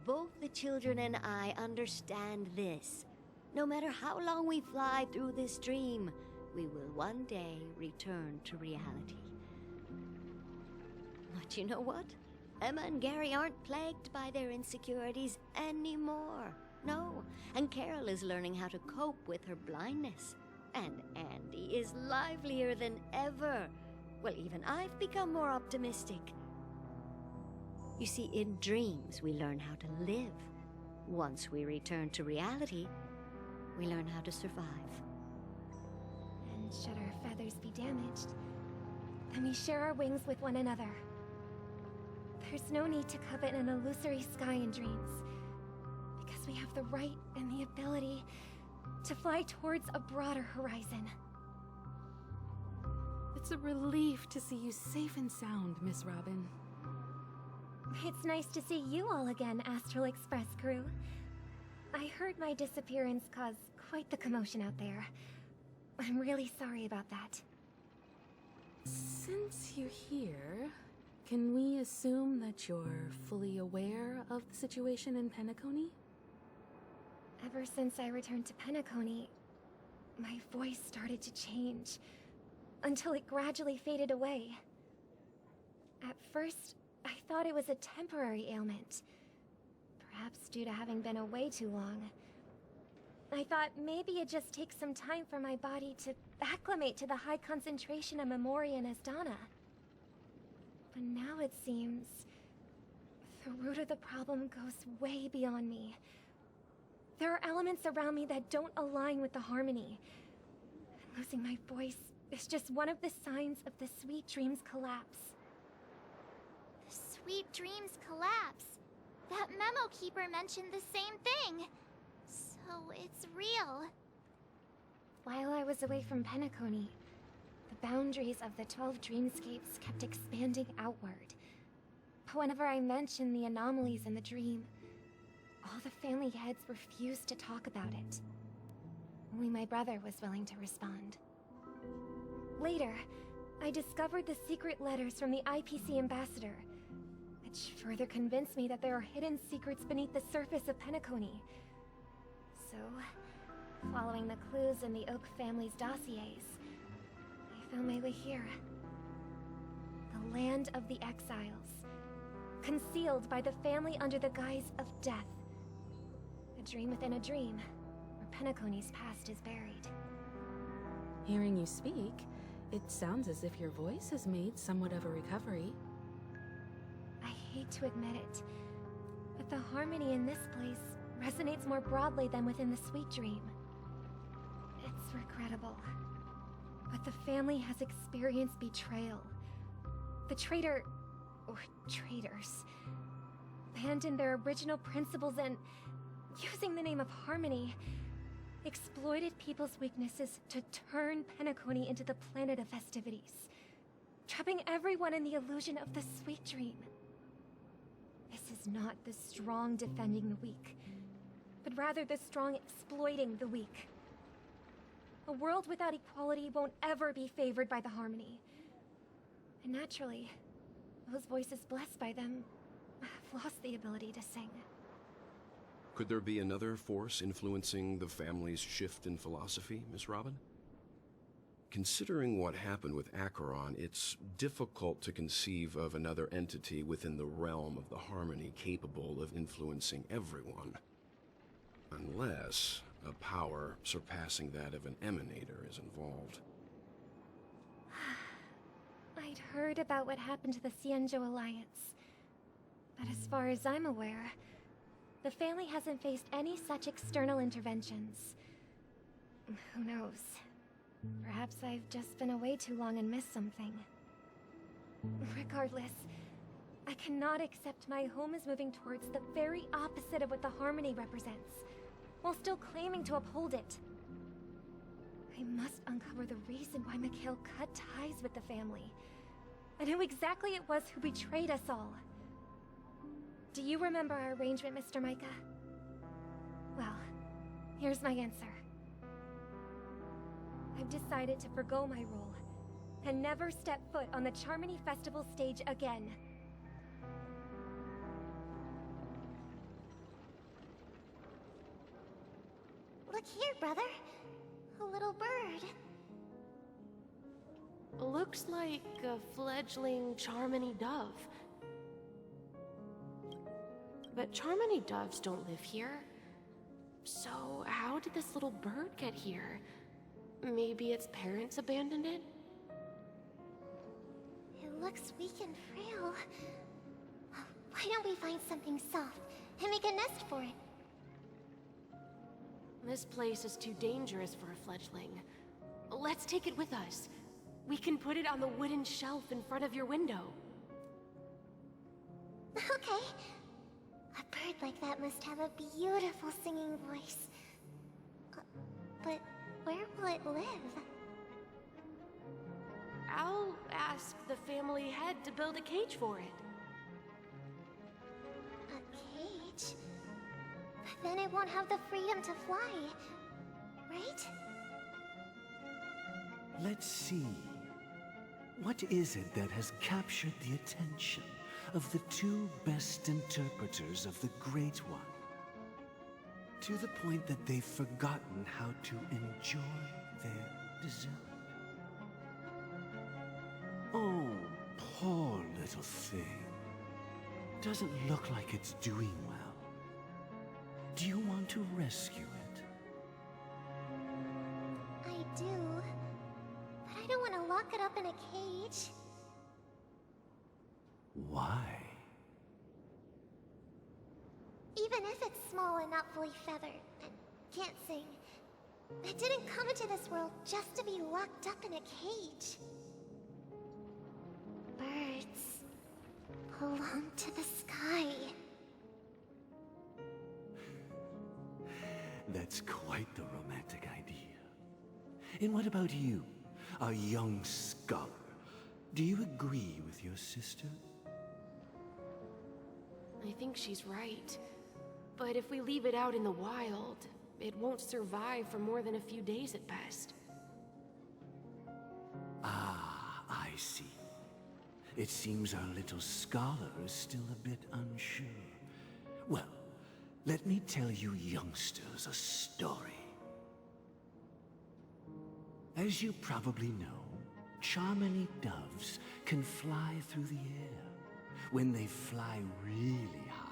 Both the children and I understand this. No matter how long we fly through this dream, we will one day return to reality. But you know what? Emma and Gary aren't plagued by their insecurities anymore. No, and Carol is learning how to cope with her blindness. And Andy is livelier than ever. Well, even I've become more optimistic. You see, in dreams, we learn how to live. Once we return to reality, we learn how to survive.
And should our feathers be damaged, then we share our wings with one another. There's no need to covet an illusory sky in dreams, because we have the right and the ability to fly towards a broader horizon.
It's a relief to see you safe and sound, Miss Robin.
It's nice to see you all again, Astral Express crew. I heard my disappearance caused quite the commotion out there. I'm really sorry about that.
Since you're here, can we assume that you're fully aware of the situation in Penacony?
Ever since I returned to Penacony, my voice started to change, until it gradually faded away. At first, I thought it was a temporary ailment, perhaps due to having been away too long. I thought maybe it just takes some time for my body to acclimate to the high concentration of Memoria and Asdana. But now it seems the root of the problem goes way beyond me. There are elements around me that don't align with the harmony. And losing my voice is just one of the signs of the Sweet Dreams collapse.
The Sweet Dreams collapse. That memo keeper mentioned the same thing. So it's real.
While I was away from Penacony, the boundaries of the 12 dreamscapes kept expanding outward. But whenever I mentioned the anomalies in the dream, all the family heads refused to talk about it. Only my brother was willing to respond. Later, I discovered the secret letters from the IPC ambassador, which further convinced me that there are hidden secrets beneath the surface of Penacony. So, following the clues in the Oak family's dossiers, I found my way here. The land of the exiles, concealed by the family under the guise of death. A dream within a dream, where Penacony's past is buried.
Hearing you speak, it sounds as if your voice has made somewhat of a recovery.
I hate to admit it, but the harmony in this place resonates more broadly than within the Sweet Dream. It's regrettable, but the family has experienced betrayal. The traitor, or traitors, abandoned their original principles and, using the name of harmony, exploited people's weaknesses to turn Penacony into the planet of festivities, trapping everyone in the illusion of the Sweet Dream. This is not the strong defending the weak, but rather the strong exploiting the weak. A world without equality won't ever be favored by the harmony. And naturally, those voices blessed by them have lost the ability to sing.
Could there be another force influencing the family's shift in philosophy, Miss Robin? Considering what happened with Acheron, it's difficult to conceive of another entity within the realm of the harmony capable of influencing everyone. Unless a power surpassing that of an emanator is involved.
I'd heard about what happened to the Cienjo Alliance, but as far as I'm aware, the family hasn't faced any such external interventions. Who knows? Perhaps I've just been away too long and missed something. Regardless, I cannot accept my home is moving towards the very opposite of what the harmony represents, while still claiming to uphold it. I must uncover the reason why Mikhail cut ties with the family, and who exactly it was who betrayed us all. Do you remember our arrangement, Mr. Micah? Well, here's my answer. I've decided to forgo my role, and never step foot on the Charmony Festival stage again.
Look here, brother. A little bird.
Looks like a fledgling Charmony dove. But Charmony doves don't live here. So, how did this little bird get here? Maybe its parents abandoned it?
It looks weak and frail. Why don't we find something soft and make a nest for it?
This place is too dangerous for a fledgling. Let's take it with us. We can put it on the wooden shelf in front of your window.
Okay. A bird like that must have a beautiful singing voice. But where will it live?
I'll ask the family head to build a cage for it.
A cage? But then it won't have the freedom to fly, right?
Let's see. What is it that has captured the attention of the two best interpreters of the Great One? To the point that they've forgotten how to enjoy their dessert. Oh, poor little thing. Doesn't look like it's doing well. Do you want to rescue it?
I do. But I don't want to lock it up in a cage.
Why?
Even if it's small and not fully feathered, and can't sing, it didn't come into this world just to be locked up in a cage. Birds belong to the sky.
That's quite the romantic idea. And what about you, a young scholar? Do you agree with your sister?
I think she's right. But if we leave it out in the wild, it won't survive for more than a few days at best.
Ah, I see. It seems our little scholar is still a bit unsure. Well, let me tell you youngsters a story. As you probably know, Charmony doves can fly through the air. When they fly really high,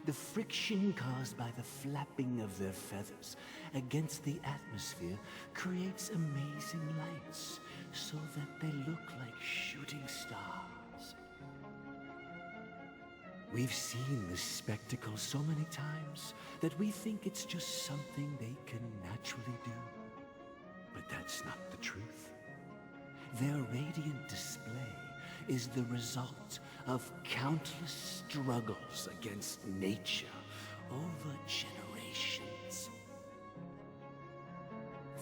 the friction caused by the flapping of their feathers against the atmosphere creates amazing lights, so that they look like shooting stars. We've seen this spectacle so many times that we think it's just something they can naturally do. But that's not the truth. Their radiant display is the result of countless struggles against nature over generations.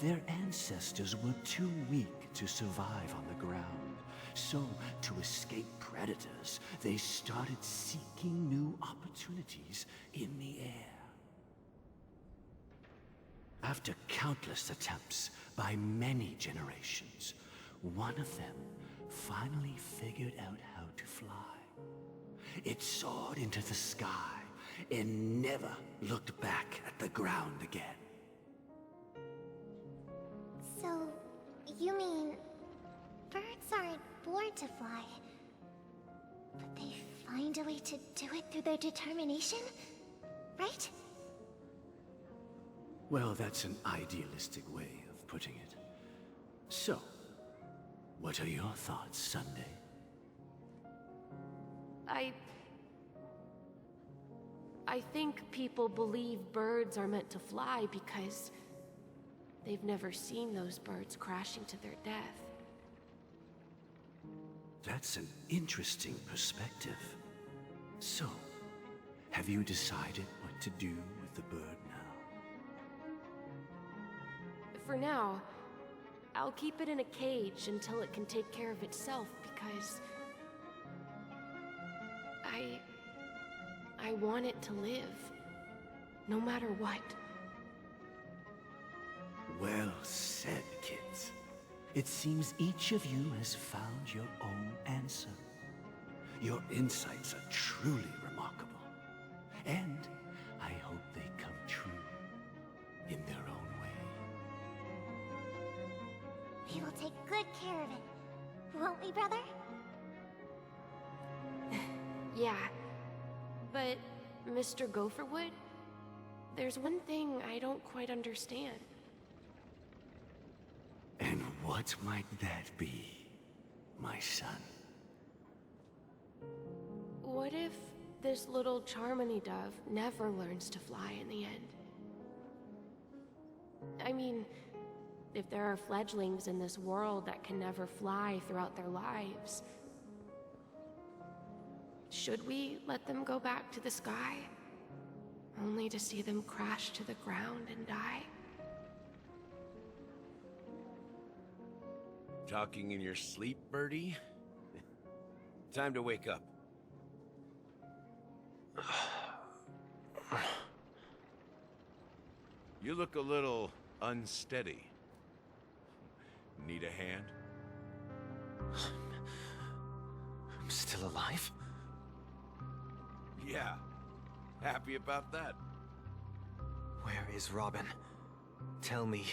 Their ancestors were too weak to survive on the ground, so to escape predators, they started seeking new opportunities in the air. After countless attempts by many generations, one of them finally figured out how to fly. It soared into the sky and never looked back at the ground again.
So, you mean birds aren't born to fly, but they find a way to do it through their determination, right?
Well, that's an idealistic way of putting it. So, what are your thoughts, Sunday?
I think people believe birds are meant to fly because they've never seen those birds crashing to their death.
That's an interesting perspective. So, have you decided what to do with the bird now?
For now, I'll keep it in a cage until it can take care of itself because I want it to live, no matter what.
Well said, kids. It seems each of you has found your own answer. Your insights are truly remarkable. And I hope they come true in their own way.
We will take good care of it, won't we, brother?
Yeah, but Mr. Gopherwood, there's one thing I don't quite understand.
And what might that be, my son?
What if this little Charmony dove never learns to fly in the end? I mean, if there are fledglings in this world that can never fly throughout their lives, should we let them go back to the sky, only to see them crash to the ground and die?
Talking in your sleep, birdie? Time to wake up. You look a little unsteady. Need a hand?
I'm still alive?
Yeah. Happy about that.
Where is Robin? Tell me.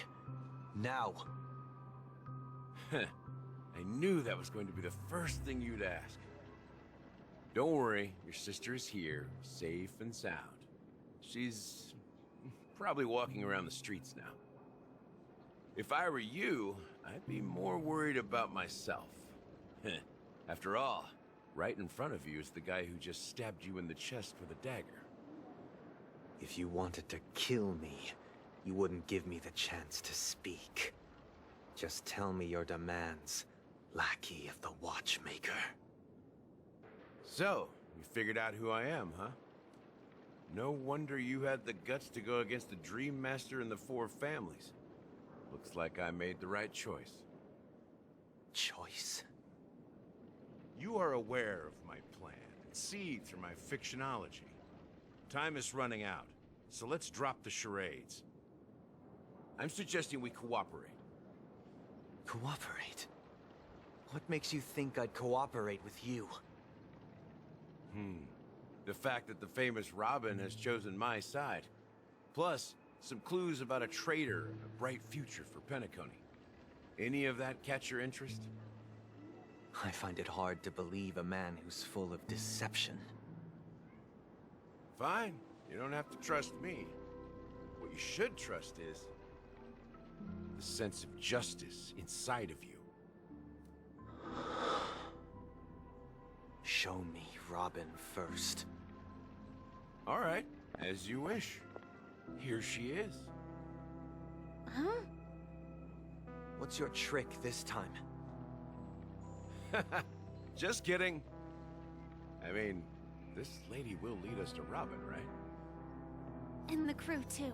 Now.
I knew that was going to be the first thing you'd ask. Don't worry, your sister is here, safe and sound. She's probably walking around the streets now. If I were you, I'd be more worried about myself. After all, right in front of you is the guy who just stabbed you in the chest with a dagger.
If you wanted to kill me, you wouldn't give me the chance to speak. Just tell me your demands, lackey of the Watchmaker.
So, you figured out who I am, huh? No wonder you had the guts to go against the Dream Master and the Four Families. Looks like I made the right choice.
Choice?
You are aware of my plan and see through my fictionology. Time is running out, so let's drop the charades. I'm suggesting we cooperate.
Cooperate? What makes you think I'd cooperate with you?
The fact that the famous Robin has chosen my side. Plus, some clues about a traitor and a bright future for Penacony. Any of that catch your interest?
I find it hard to believe a man who's full of deception.
Fine, you don't have to trust me. What you should trust is the sense of justice inside of you.
Show me Robin first.
All right, as you wish. Here she is.
Huh? What's your trick this time?
Just kidding. I mean, this lady will lead us to Robin, right?
And the crew, too.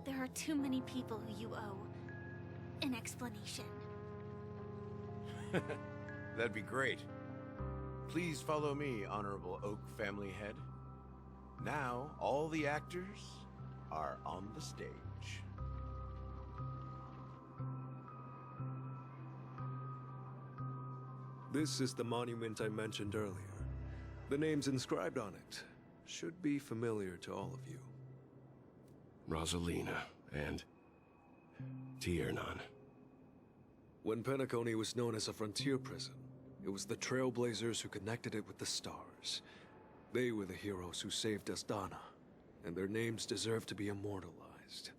There are too many people who you owe an explanation.
That'd be great. Please follow me, Honorable Oak Family Head. Now, all the actors are on the stage.
This is the monument I mentioned earlier. The names inscribed on it should be familiar to all of you.
Rosalina and Tiernan.
When Penacony was known as a frontier prison, it was the Trailblazers who connected it with the stars. They were the heroes who saved Asdana, and their names deserve to be immortalized,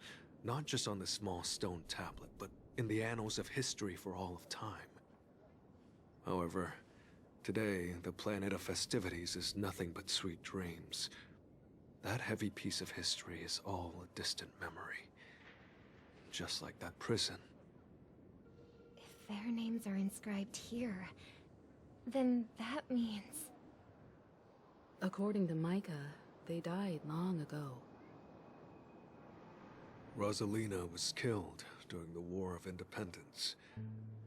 not just on this small stone tablet, but in the annals of history for all of time. However, today, the planet of festivities is nothing but sweet dreams. That heavy piece of history is all a distant memory. Just like that prison.
If their names are inscribed here, then that means...
According to Micah, they died long ago.
Rosalina was killed during the War of Independence.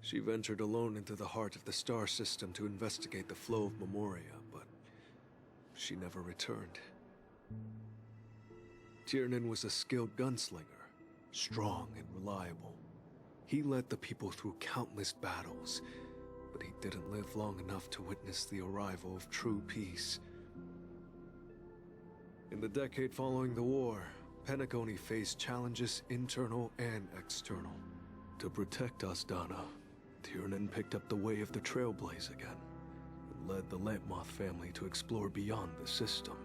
She ventured alone into the heart of the star system to investigate the flow of Memoria, but she never returned. Tiernan was a skilled gunslinger, strong and reliable. He led the people through countless battles, but he didn't live long enough to witness the arrival of true peace. In the decade following the war, Penacony faced challenges internal and external. To protect Asdana, Tiernan picked up the way of the Trailblaze again, and led the Letmoth family to explore beyond the system,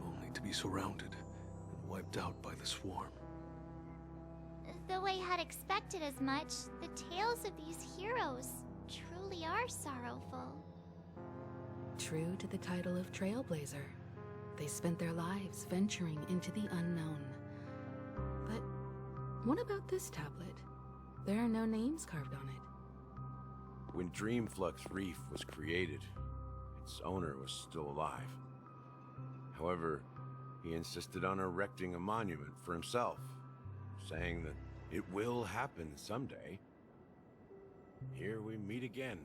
only to be surrounded and wiped out by the swarm.
Though I had expected as much, the tales of these heroes truly are sorrowful.
True to the title of Trailblazer, they spent their lives venturing into the unknown. But what about this tablet? There are no names carved on it.
When Dreamflux Reef was created, its owner was still alive. However, he insisted on erecting a monument for himself, saying that it will happen someday. Here we meet again.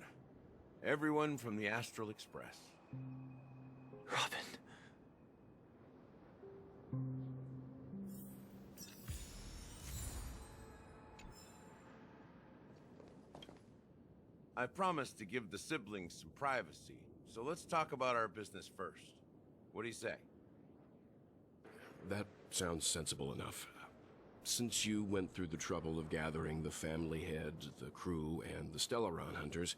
Everyone from the Astral Express.
Robin.
I promised to give the siblings some privacy, so let's talk about our business first. What do you say?
That sounds sensible enough. Since you went through the trouble of gathering the family head, the crew, and the Stellaron hunters,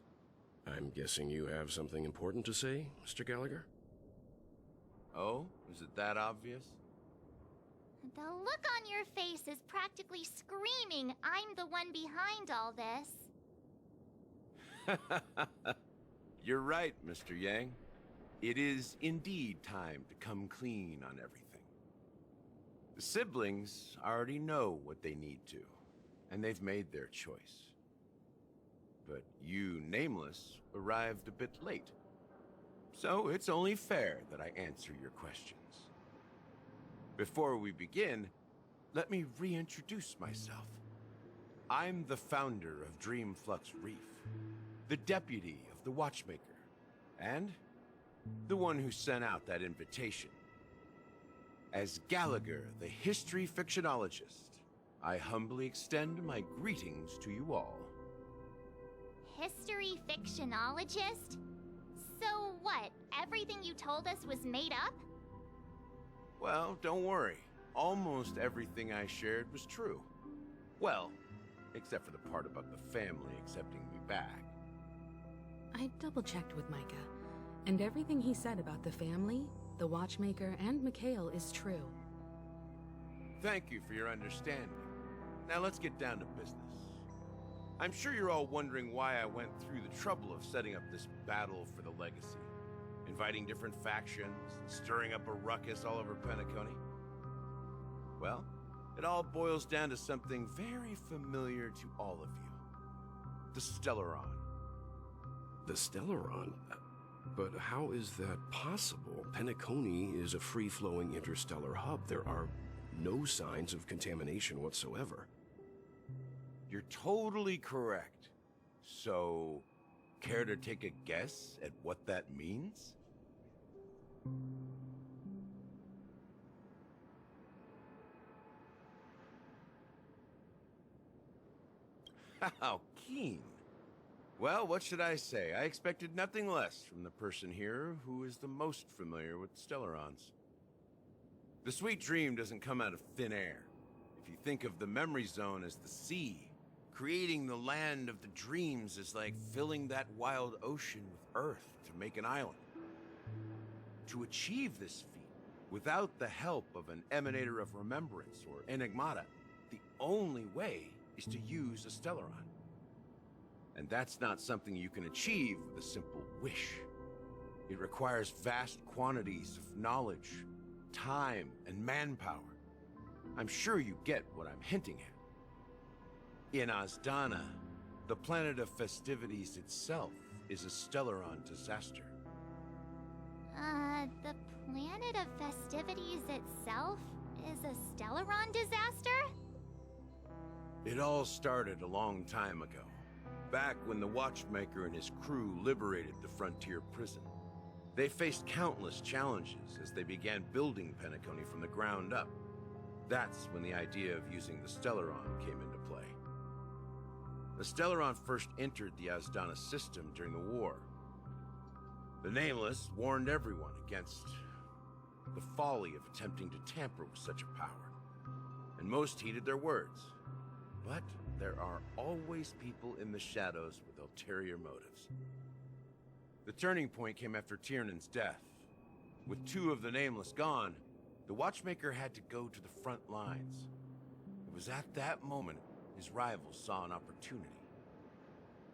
I'm guessing you have something important to say, Mr. Gallagher?
Oh? Is it that obvious?
The look on your face is practically screaming, I'm the one behind all this.
You're right, Mr. Yang. It is indeed time to come clean on everything. The siblings already know what they need to, and they've made their choice. But you, Nameless, arrived a bit late. So it's only fair that I answer your questions. Before we begin, let me reintroduce myself. I'm the founder of Dreamflux Reef, the deputy of the Watchmaker, and the one who sent out that invitation. As Gallagher, the history fictionologist, I humbly extend my greetings to you all.
History fictionologist? So what, everything you told us was made up?
Well, don't worry. Almost everything I shared was true. Well, except for the part about the family accepting me back.
I double-checked with Micah, and everything he said about the family, the Watchmaker, and Mikhail is true.
Thank you for your understanding. Now let's get down to business. I'm sure you're all wondering why I went through the trouble of setting up this battle for the legacy, inviting different factions, stirring up a ruckus all over Penacony. Well, it all boils down to something very familiar to all of you. The Stellaron.
The Stellaron? But how is that possible? Penacony is a free-flowing interstellar hub. There are no signs of contamination whatsoever.
You're totally correct. So, care to take a guess at what that means? How keen. Well, what should I say? I expected nothing less from the person here who is the most familiar with Stellarons. The sweet dream doesn't come out of thin air. If you think of the memory zone as the sea, creating the land of the dreams is like filling that wild ocean with earth to make an island. To achieve this feat, without the help of an emanator of remembrance or enigmata, the only way is to use a Stellaron. And that's not something you can achieve with a simple wish. It requires vast quantities of knowledge, time, and manpower. I'm sure you get what I'm hinting at. In Azdana, the planet of festivities itself is a Stellaron disaster.
The planet of festivities itself is a Stellaron disaster?
It all started a long time ago. Back when the Watchmaker and his crew liberated the frontier prison. They faced countless challenges as they began building Penacony from the ground up. That's when the idea of using the Stellaron came into play. The Stellaron first entered the Azdana system during the war. The Nameless warned everyone against the folly of attempting to tamper with such a power, and most heeded their words. But there are always people in the shadows with ulterior motives. The turning point came after Tiernan's death. With two of the Nameless gone, the Watchmaker had to go to the front lines. It was at that moment his rivals saw an opportunity.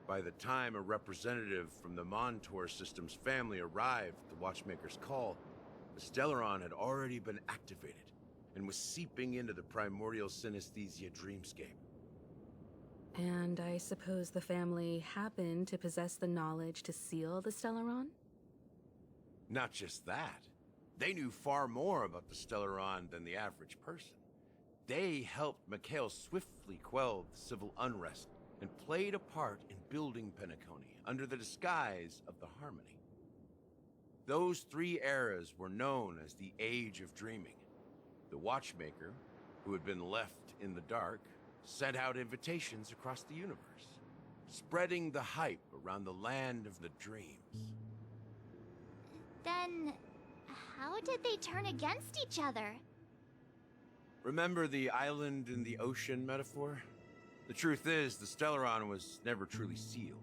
By the time a representative from the Montour Systems family arrived at the Watchmaker's call, the Stellaron had already been activated and was seeping into the primordial synesthesia dreamscape.
And I suppose the family happened to possess the knowledge to seal the Stellaron?
Not just that. They knew far more about the Stellaron than the average person. They helped Mikhail swiftly quell the civil unrest and played a part in building Penacony under the disguise of the Harmony. Those 3 eras were known as the Age of Dreaming. The Watchmaker, who had been left in the dark, sent out invitations across the universe, spreading the hype around the land of the dreams.
Then, how did they turn against each other?
Remember the island in the ocean metaphor? The truth is, the Stellaron was never truly sealed.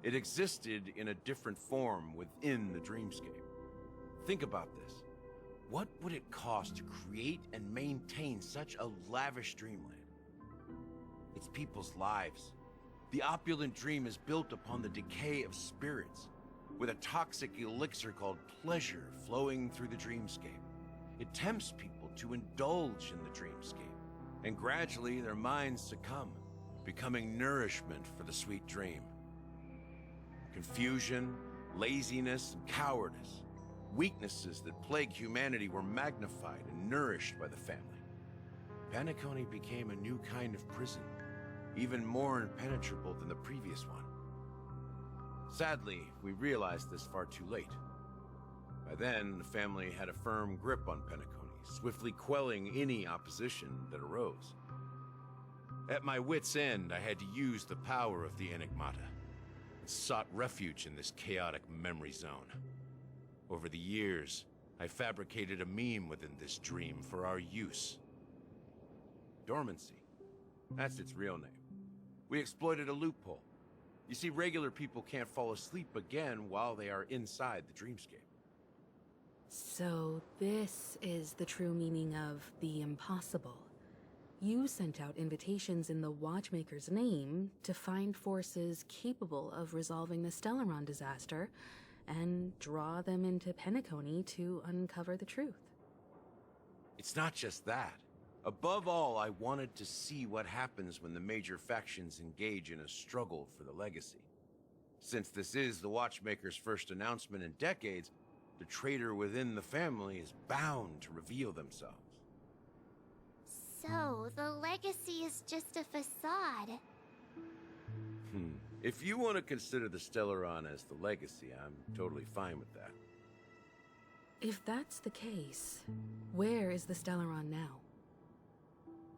It existed in a different form within the dreamscape. Think about this. What would it cost to create and maintain such a lavish dreamland? It's people's lives. The opulent dream is built upon the decay of spirits, with a toxic elixir called pleasure flowing through the dreamscape. It tempts people to indulge in the dreamscape, and gradually their minds succumb, becoming nourishment for the sweet dream. Confusion, laziness, and cowardice, weaknesses that plague humanity, were magnified and nourished by the family. Penacony became a new kind of prison, even more impenetrable than the previous one. Sadly, we realized this far too late. By then, the family had a firm grip on Penacony, swiftly quelling any opposition that arose. At my wit's end, I had to use the power of the Enigmata, and sought refuge in this chaotic memory zone. Over the years, I fabricated a meme within this dream for our use. Dormancy. That's its real name. We exploited a loophole. You see, regular people can't fall asleep again while they are inside the dreamscape.
So this is the true meaning of the impossible. You sent out invitations in the Watchmaker's name to find forces capable of resolving the Stellaron disaster and draw them into Penacony to uncover the truth.
It's not just that. Above all, I wanted to see what happens when the major factions engage in a struggle for the legacy. Since this is the Watchmaker's first announcement in decades, the traitor within the family is bound to reveal themselves.
So, the legacy is just a facade.
If you want to consider the Stellaron as the legacy, I'm totally fine with that.
If that's the case, where is the Stellaron now?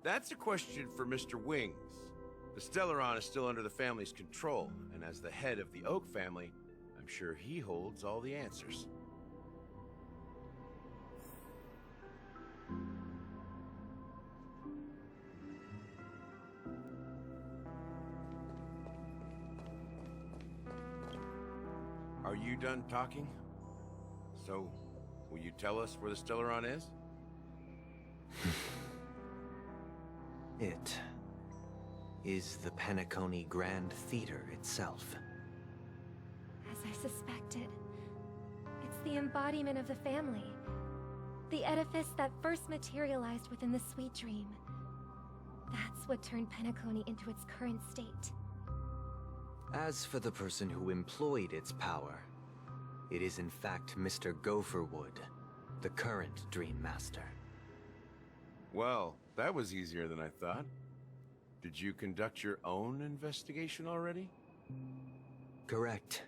That's a question for Mr. Wings. The Stellaron is still under the family's control, and as the head of the Oak family, I'm sure he holds all the answers. Are you done talking? So, will you tell us where the Stellaron is?
It is the Penacony Grand Theater itself.
As I suspected, it's the embodiment of the family. The edifice that first materialized within the Sweet Dream. That's what turned Penacony into its current state.
As for the person who employed its power, it is in fact Mr. Gopherwood, the current Dream Master.
Well, that was easier than I thought. Did you conduct your own investigation already?
Correct.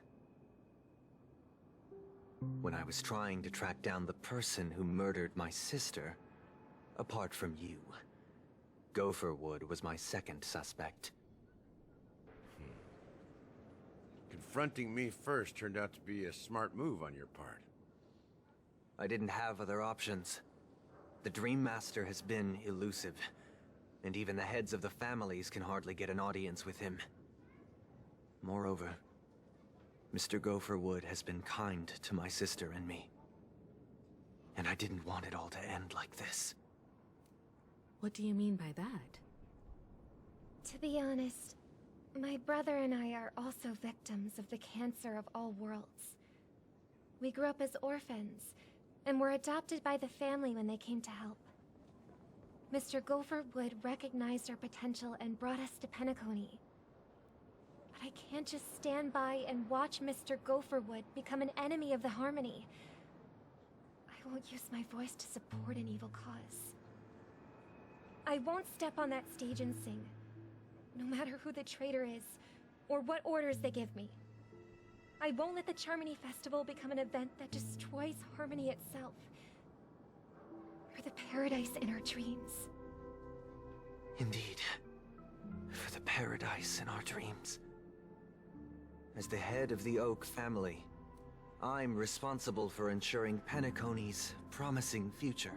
When I was trying to track down the person who murdered my sister, apart from you, Gopherwood was my second suspect.
Confronting me first turned out to be a smart move on your part.
I didn't have other options. The Dream Master has been elusive, and even the heads of the families can hardly get an audience with him. Moreover, Mr. Gopherwood has been kind to my sister and me. and I didn't want it all to end like this.
What do you mean by that?
To be honest, my brother and I are also victims of the cancer of all worlds. We grew up as orphans, and were adopted by the family when they came to help. Mr. Gopherwood recognized our potential and brought us to Penacony. But I can't just stand by and watch Mr. Gopherwood become an enemy of the Harmony. I won't use my voice to support an evil cause. I won't step on that stage and sing, no matter who the traitor is, or what orders they give me. I won't let the Charmony Festival become an event that destroys Harmony itself, or the paradise in our dreams.
Indeed. For the paradise in our dreams. As the head of the Oak family, I'm responsible for ensuring Penacony's promising future.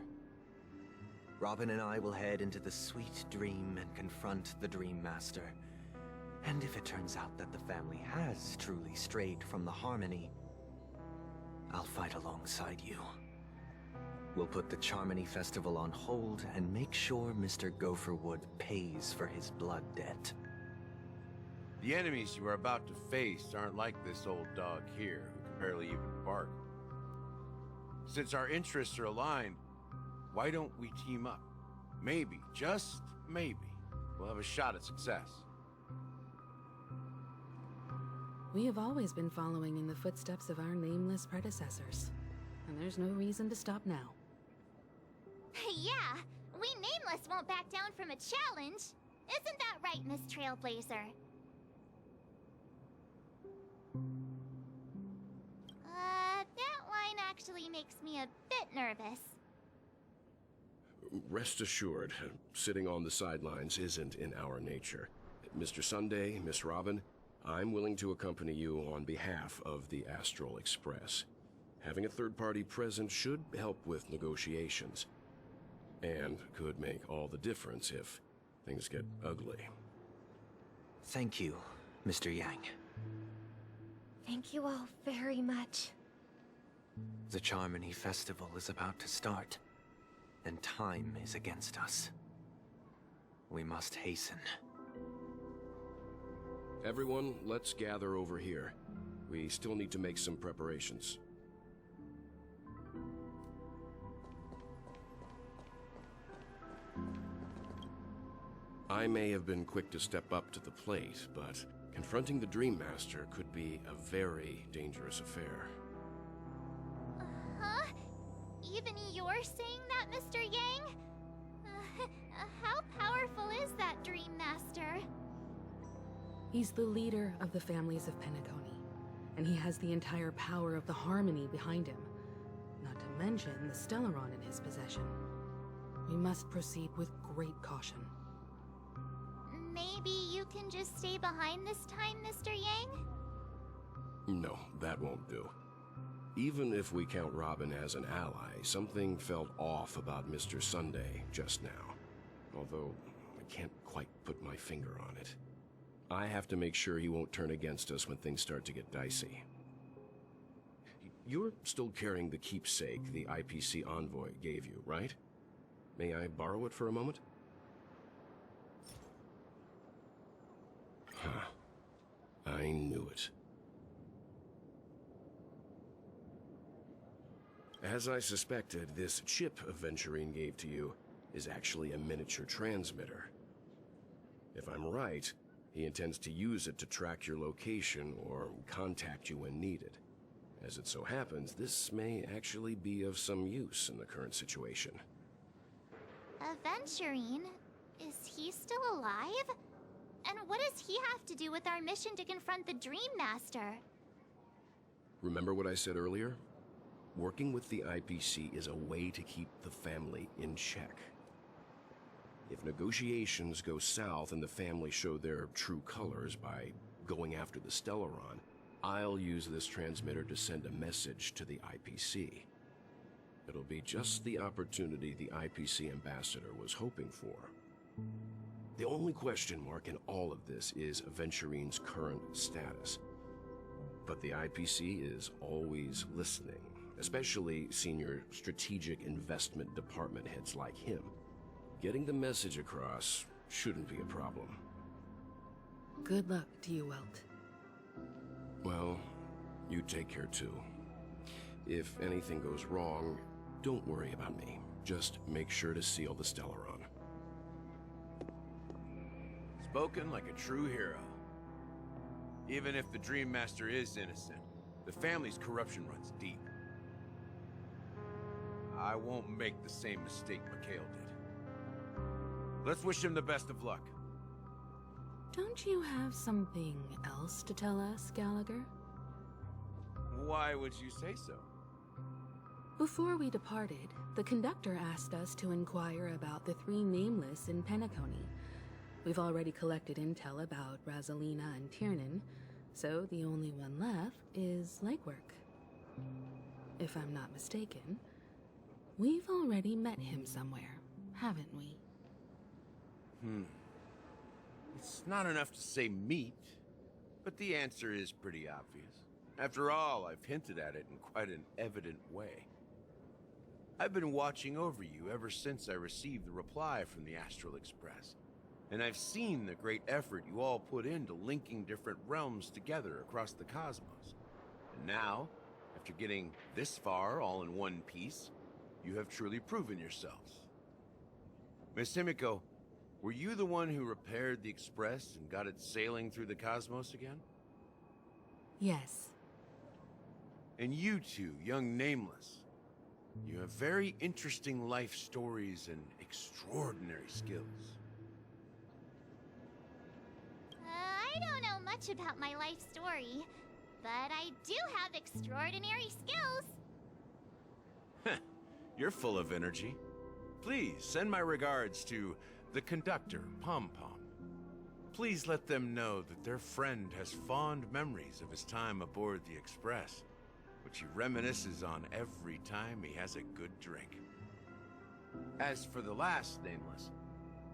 Robin and I will head into the Sweet Dream and confront the Dream Master. And if it turns out that the family has truly strayed from the Harmony, I'll fight alongside you. We'll put the Charmony Festival on hold and make sure Mr. Gopherwood pays for his blood debt.
The enemies you are about to face aren't like this old dog here, who can barely even bark. Since our interests are aligned, why don't we team up? Maybe, just maybe, we'll have a shot at success.
We have always been following in the footsteps of our nameless predecessors, and there's no reason to stop now.
Yeah, we Nameless won't back down from a challenge. Isn't that right, Miss Trailblazer? That line actually makes me a bit nervous.
Rest assured, sitting on the sidelines isn't in our nature. Mr. Sunday, Miss Robin, I'm willing to accompany you on behalf of the Astral Express. Having a third party present should help with negotiations, and could make all the difference if things get ugly.
Thank you, Mr. Yang.
Thank you all very much.
The Charmony Festival is about to start, and time is against us. We must hasten.
Everyone, let's gather over here. We still need to make some preparations. I may have been quick to step up to the plate, but confronting the Dream Master could be a very dangerous affair.
Huh? Even you're saying that, Mr. Yang? How powerful is that Dream Master?
He's the leader of the families of Penacony, and he has the entire power of the Harmony behind him, not to mention the Stellaron in his possession. We must proceed with great caution.
Maybe you can just stay behind this time, Mr. Yang?
No, that won't do. Even if we count Robin as an ally, something felt off about Mr. Sunday just now. Although, I can't quite put my finger on it. I have to make sure he won't turn against us when things start to get dicey. You're still carrying the keepsake the IPC envoy gave you, right? May I borrow it for a moment? Huh. I knew it. As I suspected, this chip Aventurine gave to you is actually a miniature transmitter. If I'm right, he intends to use it to track your location or contact you when needed. As it so happens, this may actually be of some use in the current situation.
Aventurine? Is he still alive? And what does he have to do with our mission to confront the Dream Master?
Remember what I said earlier? Working with the IPC is a way to keep the family in check. If negotiations go south and the family show their true colors by going after the Stellaron, I'll use this transmitter to send a message to the IPC. It'll be just the opportunity the IPC ambassador was hoping for. The only question mark in all of this is Aventurine's current status. But the IPC is always listening, especially senior strategic investment department heads like him. Getting the message across shouldn't be a problem.
Good luck to you, Welt.
Well, you take care too. If anything goes wrong, don't worry about me. Just make sure to seal the Stellaron.
Spoken like a true hero. Even if the Dream Master is innocent, the family's corruption runs deep. I won't make the same mistake Mikhail did. Let's wish him the best of luck.
Don't you have something else to tell us, Gallagher?
Why would you say so?
Before we departed, the conductor asked us to inquire about the 3 nameless in Penacony. We've already collected intel about Rosalina and Tiernan, so the only one left is legwork. If I'm not mistaken, we've already met him somewhere, haven't we?
It's not enough to say meet, but the answer is pretty obvious. After all, I've hinted at it in quite an evident way. I've been watching over you ever since I received the reply from the Astral Express, and I've seen the great effort you all put into linking different realms together across the cosmos. And now, after getting this far all in one piece, you have truly proven yourselves. Miss Himiko, were you the one who repaired the Express and got it sailing through the cosmos again?
Yes.
And you two, young Nameless, you have very interesting life stories and extraordinary skills.
I don't know much about my life story, but I do have extraordinary skills.
You're full of energy. Please send my regards to the conductor, Pom Pom. Please let them know that their friend has fond memories of his time aboard the Express, which he reminisces on every time he has a good drink. As for the last Nameless,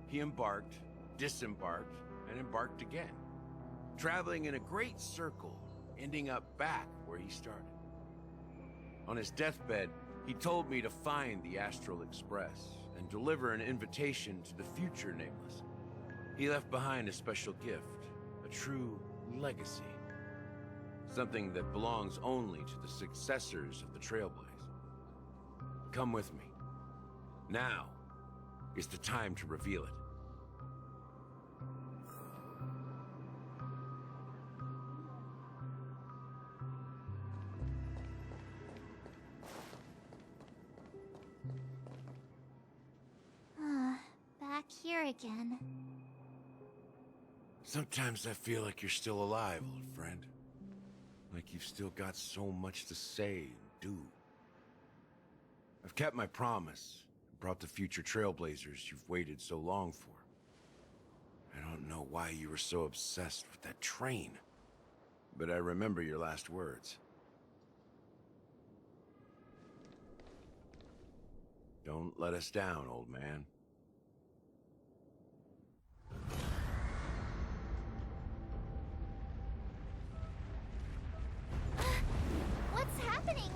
he embarked, disembarked, and embarked again, traveling in a great circle, ending up back where he started. On his deathbed, he told me to find the Astral Express and deliver an invitation to the future Nameless. He left behind a special gift, a true legacy. Something that belongs only to the successors of the Trailblaze. Come with me. Now is the time to reveal it.
Back here again.
Sometimes I feel like you're still alive, old friend. Like you've still got so much to say and do. I've kept my promise and brought the future Trailblazers you've waited so long for. I don't know why you were so obsessed with that train, but I remember your last words. Don't let us down, old man.
What's happening?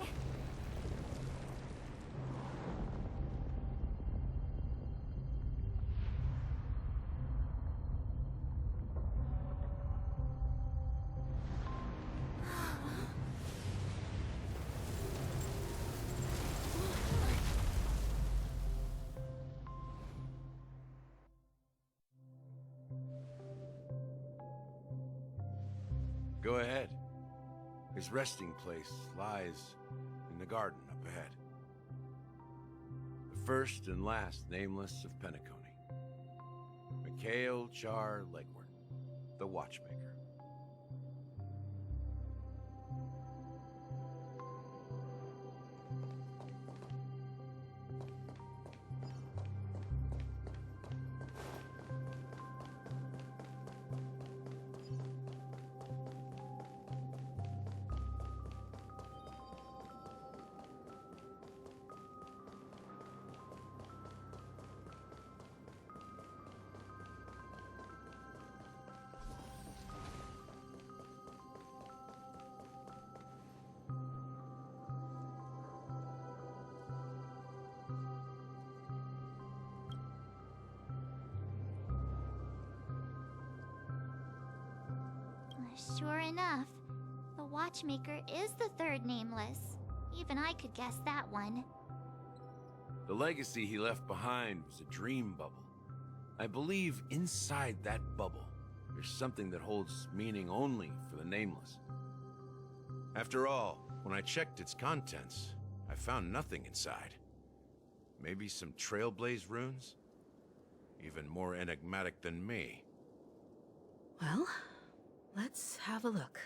Go ahead. His resting place lies in the garden up ahead. The first and last Nameless of Penacony. Mikhail Char Legward, the Watchmaker.
Sure enough, the watchmaker is the third nameless. Even I could guess that one.
The legacy he left behind was a dream bubble. I believe inside that bubble, there's something that holds meaning only for the nameless. After all, when I checked its contents, I found nothing inside. Maybe some Trailblaze runes? Even more enigmatic than me.
Well, let's have a look.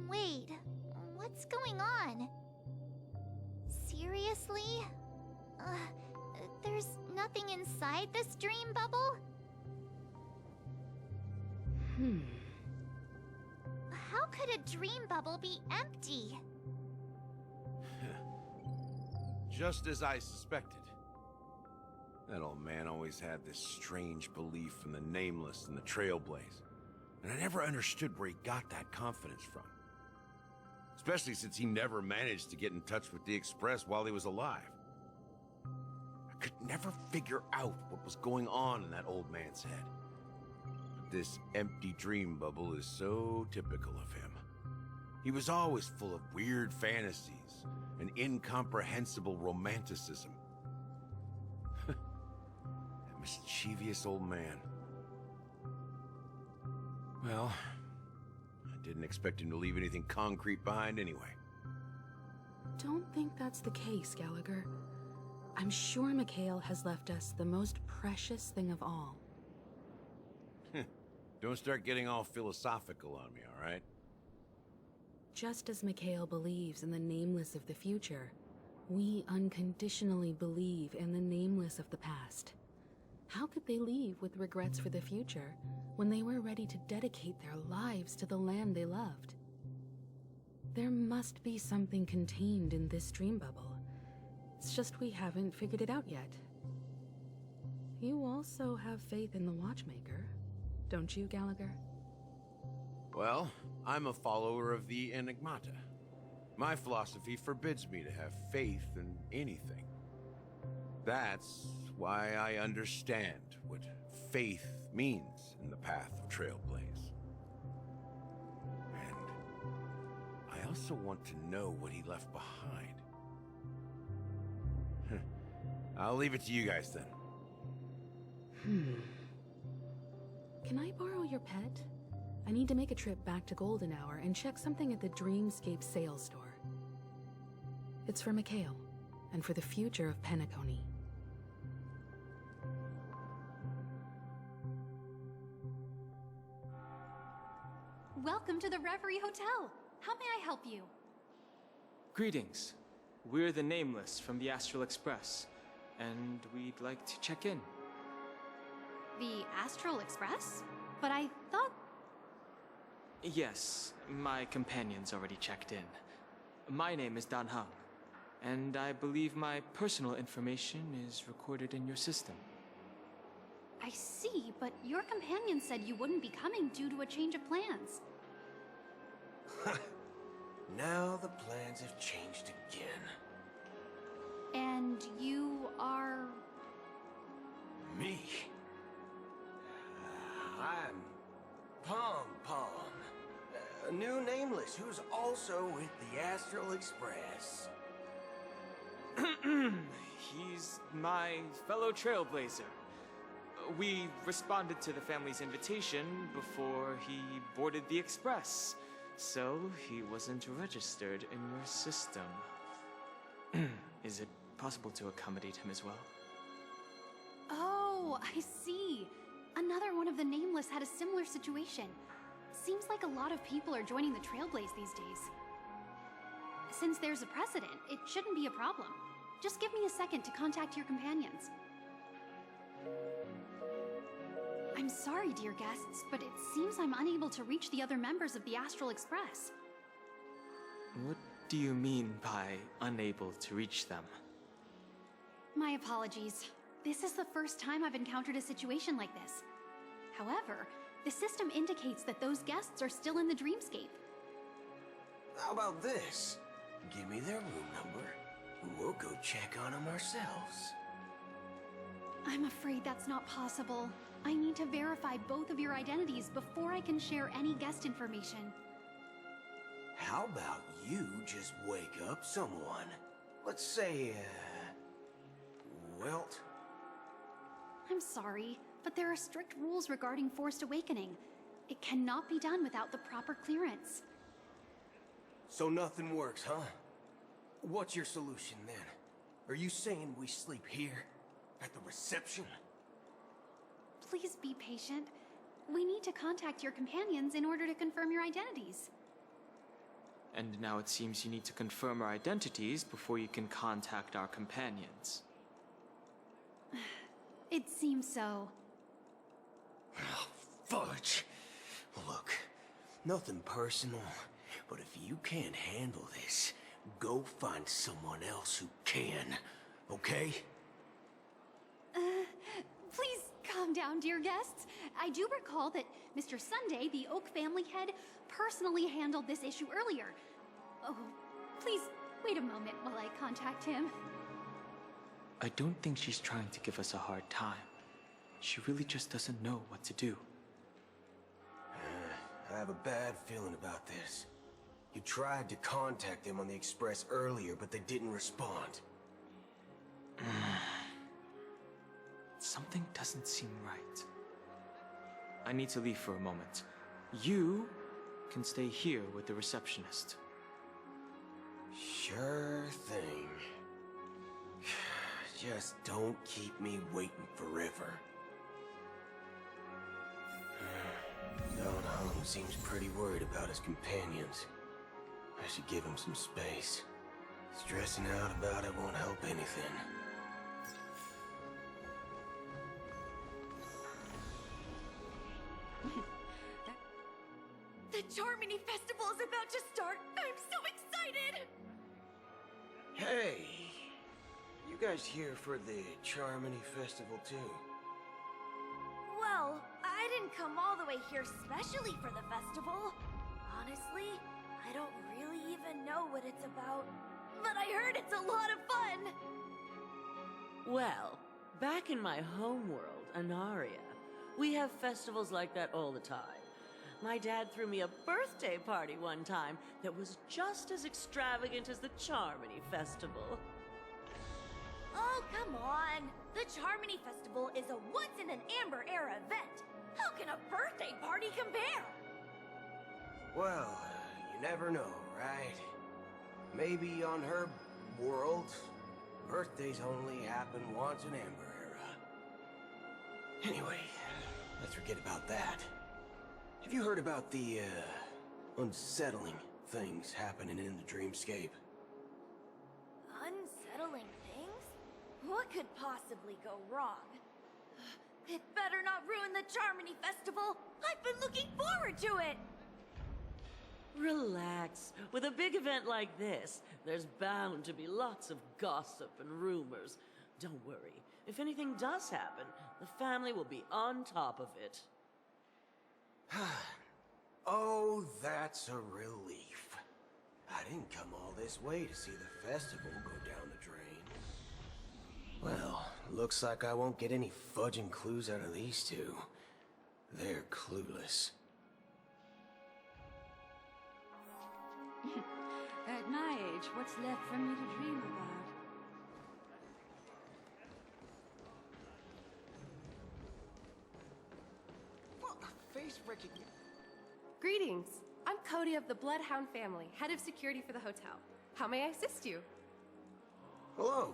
Wait, what's going on? Seriously? There's nothing inside this dream bubble? How could a dream bubble be empty?
Just as I suspected. That old man always had this strange belief in the nameless and the Trailblaze. And I never understood where he got that confidence from. Especially since he never managed to get in touch with the Express while he was alive. I could never figure out what was going on in that old man's head. But this empty dream bubble is so typical of him. He was always full of weird fantasies and incomprehensible romanticism. That mischievous old man. Well, I didn't expect him to leave anything concrete behind anyway.
Don't think that's the case, Gallagher. I'm sure Mikhail has left us the most precious thing of all.
Don't start getting all philosophical on me, all right?
Just as Mikhail believes in the nameless of the future, we unconditionally believe in the nameless of the past. How could they leave with regrets for the future when they were ready to dedicate their lives to the land they loved? There must be something contained in this dream bubble. It's just we haven't figured it out yet. You also have faith in the Watchmaker, don't you, Gallagher?
Well, I'm a follower of the Enigmata. My philosophy forbids me to have faith in anything. That's why I understand what faith means in the path of Trailblaze. And I also want to know what he left behind. I'll leave it to you guys then.
Can I borrow your pet? I need to make a trip back to Golden Hour and check something at the Dreamscape sales store. It's for Mikhail, and for the future of Penacony.
Welcome to the Reverie Hotel. How may I help you?
Greetings. We're the Nameless from the Astral Express, and we'd like to check in.
The Astral Express? But I thought...
Yes, my companion's already checked in. My name is Dan Heng, and I believe my personal information is recorded in your system.
I see, but your companion said you wouldn't be coming due to a change of plans.
Now the plans have changed again.
And you are...
Me? I'm Pom Pom, a new Nameless who's also with the Astral Express.
He's my fellow Trailblazer. We responded to the family's invitation before he boarded the Express, so he wasn't registered in your system. Is it possible to accommodate him as well?
Oh, I see. Another one of the Nameless had a similar situation. Seems like a lot of people are joining the Trailblaze these days. Since there's a precedent, it shouldn't be a problem. Just give me a second to contact your companions. I'm sorry, dear guests, but it seems I'm unable to reach the other members of the Astral Express.
What do you mean by unable to reach them?
My apologies. This is the first time I've encountered a situation like this. However, the system indicates that those guests are still in the dreamscape.
How about this? Give me their room number, and we'll go check on them ourselves.
I'm afraid that's not possible. I need to verify both of your identities before I can share any guest information.
How about you just wake up someone? Let's say, Welt?
I'm sorry, but there are strict rules regarding forced awakening. It cannot be done without the proper clearance.
So nothing works, huh? What's your solution then? Are you saying we sleep here? At the reception?
Please be patient. We need to contact your companions in order to confirm your identities.
And now it seems you need to confirm our identities before you can contact our companions.
It seems so.
Oh, fudge! Look, nothing personal, but if you can't handle this, go find someone else who can, okay?
Please calm down, dear guests. I do recall that Mr. Sunday, the Oak family head, personally handled this issue earlier. Oh, please wait a moment while I contact him.
I don't think she's trying to give us a hard time. She really just doesn't know what to do.
I have a bad feeling about this. You tried to contact them on the Express earlier, but they didn't respond.
Something doesn't seem right. I need to leave for a moment. You can stay here with the receptionist.
Sure thing. Just don't keep me waiting forever. Don Hung seems pretty worried about his companions. I should give him some space. Stressing out about it won't help anything.
The Charmony Festival is about to start! I'm so excited!
Hey! You guys here for the Charmony Festival too?
Well, I didn't come all the way here specially for the festival. Honestly, I don't really even know what it's about. But I heard it's a lot of fun!
Well, back in my homeworld, Anaria, we have festivals like that all the time. My dad threw me a birthday party one time that was just as extravagant as the Charmony Festival.
Oh, come on! The Charmony Festival is a once-in-an-Amber-era event! How can a birthday party compare?
Well, you never know, right? Maybe on her world, birthdays only happen once in Amber Era. Anyway, let's forget about that. Have you heard about the, unsettling things happening in the dreamscape?
Unsettling things? What could possibly go wrong? It better not ruin the Charmony Festival! I've been looking forward to it!
Relax. With a big event like this, there's bound to be lots of gossip and rumors. Don't worry. If anything does happen, the family will be on top of it.
Oh, that's a relief. I didn't come all this way to see the festival go down the drain. Well, looks like I won't get any fudging clues out of these two. They're clueless.
At my age, what's left for me to dream about?
Face recognition.
Greetings. I'm Cody of the Bloodhound family, head of security for the hotel. How may I assist you?
Hello.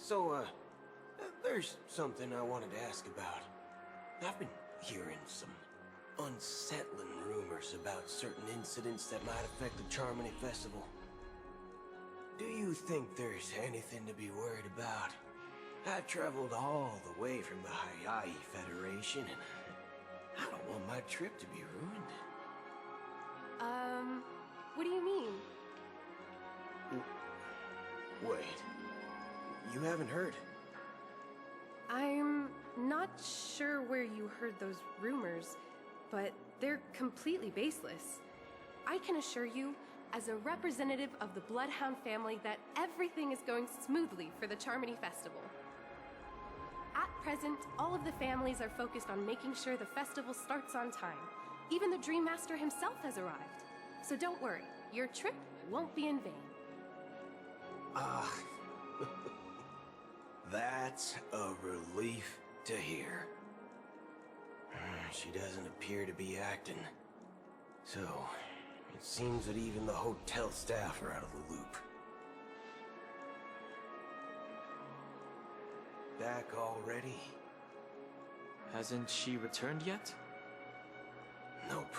So, There's something I wanted to ask about. I've been hearing some unsettling rumors about certain incidents that might affect the Charmony Festival. Do you think there's anything to be worried about? I traveled all the way from the Hayai Federation, and I don't want my trip to be ruined.
What do you mean?
Wait, you haven't heard?
I'm not sure where you heard those rumors, but they're completely baseless. I can assure you, as a representative of the Bloodhound family, that everything is going smoothly for the Charmony Festival. At present, all of the families are focused on making sure the festival starts on time. Even the Dream Master himself has arrived. So don't worry, your trip won't be in vain.
Ah, that's a relief to hear. She doesn't appear to be acting. So, it seems that even the hotel staff are out of the loop. Back already?
Hasn't she returned yet?
Nope.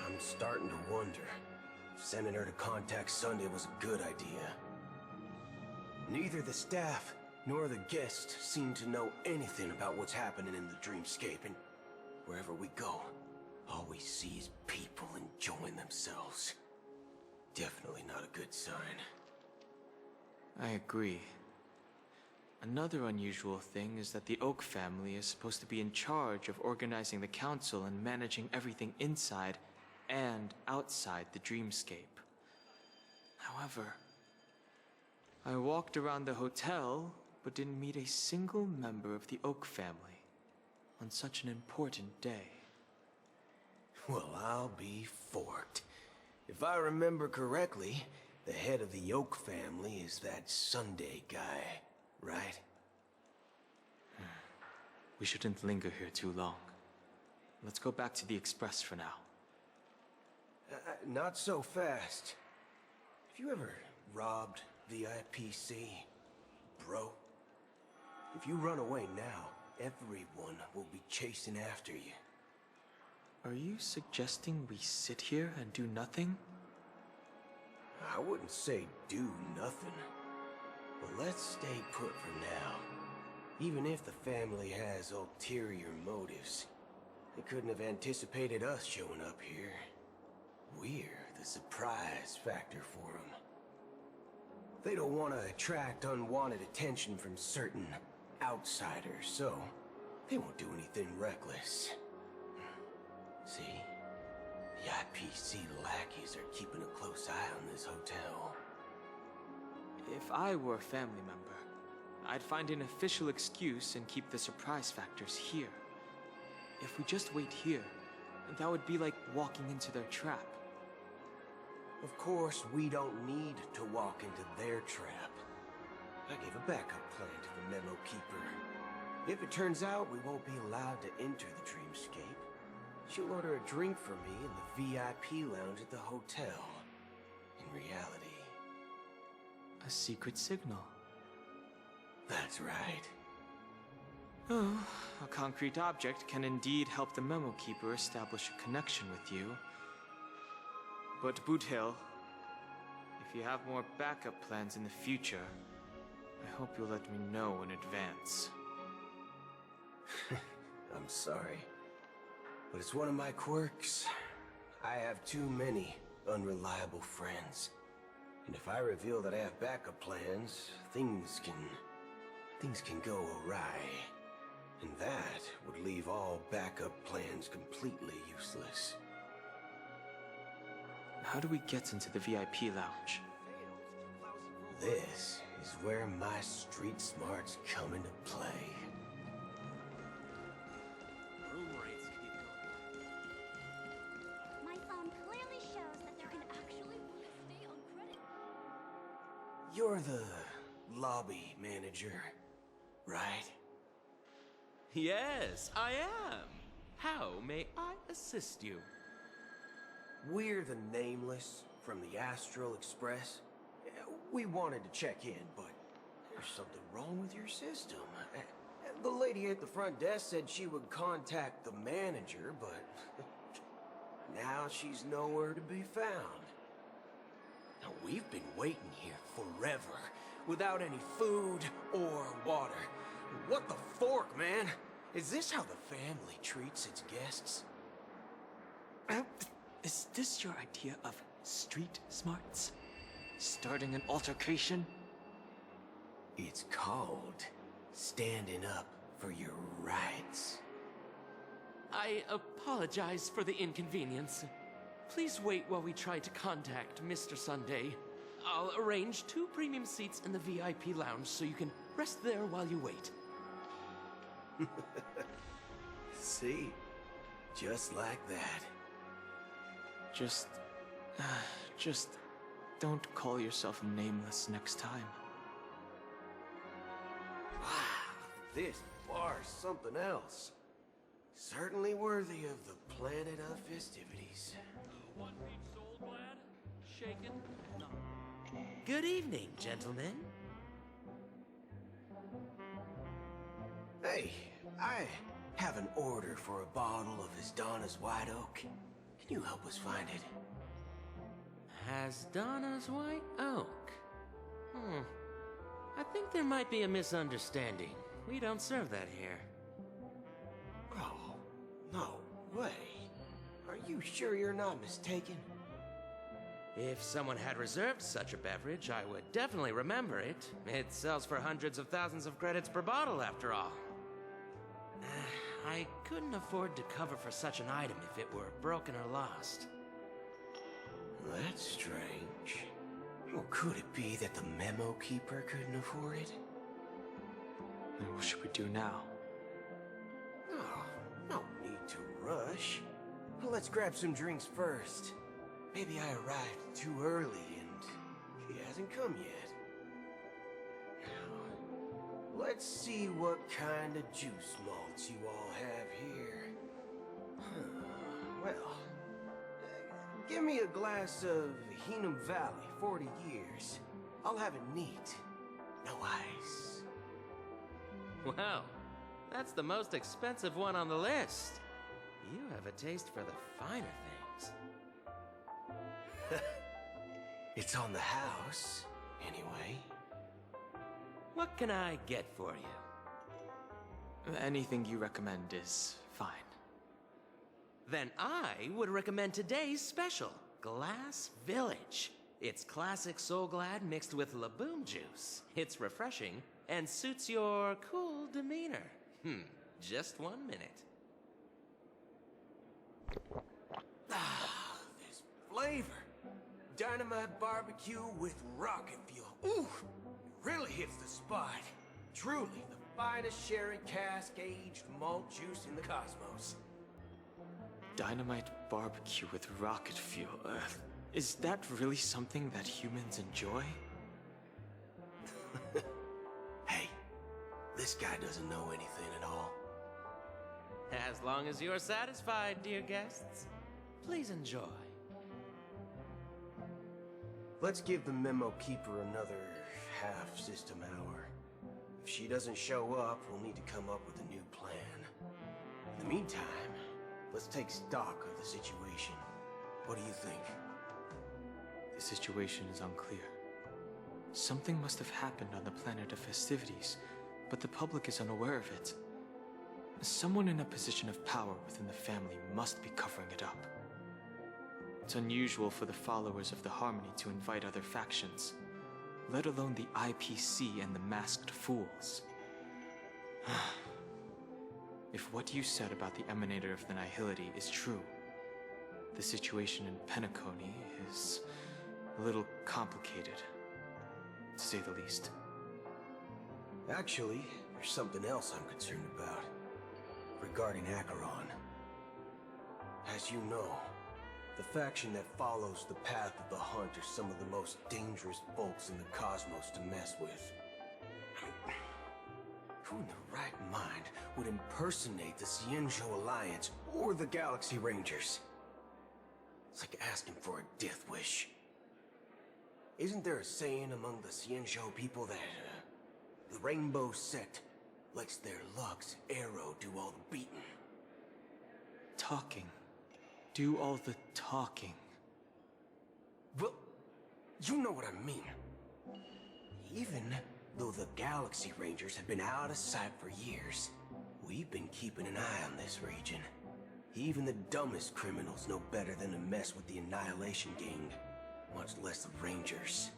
I'm starting to wonder if sending her to contact Sunday was a good idea. Neither the staff nor the guests seem to know anything about what's happening in the dreamscape, and wherever we go, all we see is people enjoying themselves. Definitely not a good sign.
I agree. Another unusual thing is that the Oak family is supposed to be in charge of organizing the council and managing everything inside and outside the dreamscape. However, I walked around the hotel but didn't meet a single member of the Oak family on such an important day.
Well, I'll be forked. If I remember correctly, the head of the Oak family is that Sunday guy, right?
We shouldn't linger here too long. Let's go back to the Express for now.
Not so fast. Have you ever robbed the IPC, bro? If you run away now, everyone will be chasing after you.
Are you suggesting we sit here and do nothing?
I wouldn't say do nothing. But let's stay put for now. Even if the family has ulterior motives, they couldn't have anticipated us showing up here. We're the surprise factor for them. They don't want to attract unwanted attention from certain outsiders, so they won't do anything reckless. See? The IPC lackeys are keeping a close eye on this hotel.
If I were a family member, I'd find an official excuse and keep the surprise factors here. If we just wait here, that would be like walking into their trap.
Of course, we don't need to walk into their trap. I gave a backup plan to the memo keeper. If it turns out we won't be allowed to enter the dreamscape, she'll order a drink for me in the VIP lounge at the hotel. In reality...
a secret signal.
That's right.
Oh, a concrete object can indeed help the memo keeper establish a connection with you. But Boothill, if you have more backup plans in the future, I hope you'll let me know in advance.
I'm sorry, but it's one of my quirks. I have too many unreliable friends. And if I reveal that I have backup plans, things can go awry. And that would leave all backup plans completely useless.
How do we get into the VIP lounge?
This is where my street smarts come into play.
My phone clearly shows that there can actually be a stay on credit.
You're the lobby manager, right?
Yes, I am. How may I assist you?
We're the Nameless from the Astral Express. We wanted to check in, but There's something wrong with your system. The lady at the front desk said she would contact the manager, but now she's nowhere to be found. Now, we've been waiting here forever, without any food or water. What the fork, man? Is this how the family treats its guests?
Is this your idea of street smarts? Starting an altercation?
It's called standing up for your rights.
I apologize for the inconvenience. Please wait while we try to contact Mr. Sunday. I'll arrange 2 premium seats in the VIP lounge so you can rest there while you wait.
See? Just like that.
Just don't call yourself nameless next time.
Wow, this bar's something else. Certainly worthy of the planet of festivities.
One peach soul glad? Shaken? No. Good evening, gentlemen.
Hey, I have an order for a bottle of Donna's White Oak. Can you help us find it?
Has Donna's White Oak? I think there might be a misunderstanding. We don't serve that here.
Oh, no way. Are you sure you're not mistaken?
If someone had reserved such a beverage, I would definitely remember it. It sells for hundreds of thousands of credits per bottle, after all. I couldn't afford to cover for such an item if it were broken or lost.
That's strange. Well, could it be that the memo keeper couldn't afford it?
Then what should we do now?
Oh, no need to rush. Well, let's grab some drinks first. Maybe I arrived too early and he hasn't come yet. Now, let's see what kind of juice malts you all have here. Well, give me a glass of Hingham Valley, 40 years. I'll have it neat. No ice.
Wow, that's the most expensive one on the list. You have a taste for the finer things.
It's on the house, anyway.
What can I get for you?
Anything you recommend is fine.
Then I would recommend today's special, Glass Village. It's classic Soul Glad mixed with Laboom juice. It's refreshing and suits your cool demeanor. Just 1 minute.
Ah, this flavor. Dynamite barbecue with rocket fuel. Ooh, it really hits the spot. Truly the finest sherry cask-aged malt juice in the cosmos.
Dynamite barbecue with rocket fuel. Is that really something that humans enjoy?
Hey, this guy doesn't know anything at all.
As long as you're satisfied, dear guests, please enjoy.
Let's give the memo keeper another half-system hour. If she doesn't show up, we'll need to come up with a new plan. In the meantime, let's take stock of the situation. What do you think?
The situation is unclear. Something must have happened on the planet of festivities, but the public is unaware of it. Someone in a position of power within the family must be covering it up. It's unusual for the followers of the Harmony to invite other factions, let alone the IPC and the Masked Fools. If what you said about the Emanator of the Nihility is true, the situation in Penacony is a little complicated, to say the least.
Actually, there's something else I'm concerned about. Regarding Acheron. As you know, the faction that follows the path of the Hunt are some of the most dangerous folks in the cosmos to mess with. Who in their right mind would impersonate the Xianzhou Alliance or the Galaxy Rangers? It's like asking for a death wish. Isn't there a saying among the Xianzhou people that The Rainbow Sect lets their lugs arrow do all the beating.
Talking. Do all the talking.
Well, you know what I mean. Even though the Galaxy Rangers have been out of sight for years, we've been keeping an eye on this region. Even the dumbest criminals know better than to mess with the Annihilation Gang, much less the Rangers.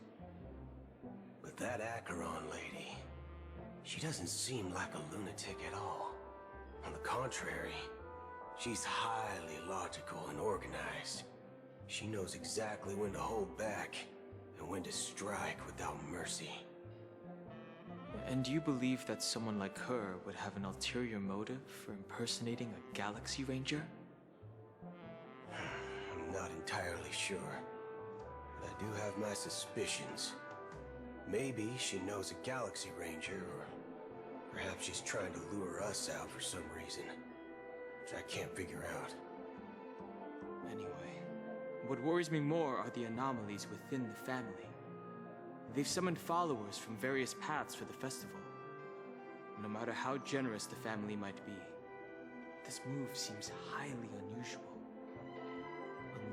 But that Acheron lady, she doesn't seem like a lunatic at all. On the contrary, she's highly logical and organized. She knows exactly when to hold back and when to strike without mercy.
And you believe that someone like her would have an ulterior motive for impersonating a Galaxy Ranger?
I'm not entirely sure, but I do have my suspicions. Maybe she knows a Galaxy Ranger, or perhaps she's trying to lure us out for some reason, which I can't figure out.
Anyway, what worries me more are the anomalies within the family. They've summoned followers from various paths for the festival. No matter how generous the family might be, this move seems highly unusual.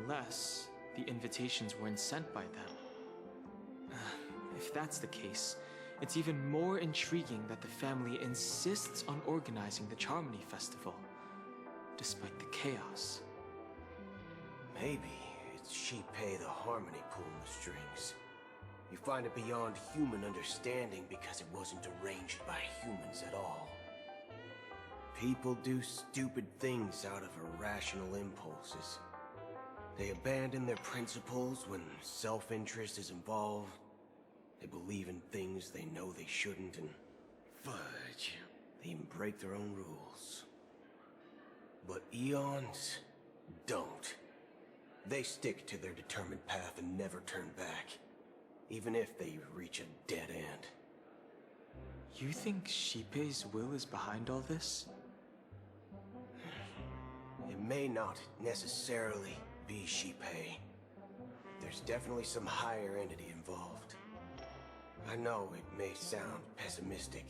Unless the invitations weren't sent by them. If that's the case, it's even more intriguing that the family insists on organizing the Charmony Festival, despite the chaos.
Maybe it's Shipei the Harmony pulling the strings. You find it beyond human understanding because it wasn't arranged by humans at all. People do stupid things out of irrational impulses. They abandon their principles when self-interest is involved. They believe in things they know they shouldn't, and fudge, they even break their own rules. But Eons don't. They stick to their determined path and never turn back, even if they reach a dead end.
You think Shipei's will is behind all this?
It may not necessarily be Shipei. There's definitely some higher entity involved. I know it may sound pessimistic,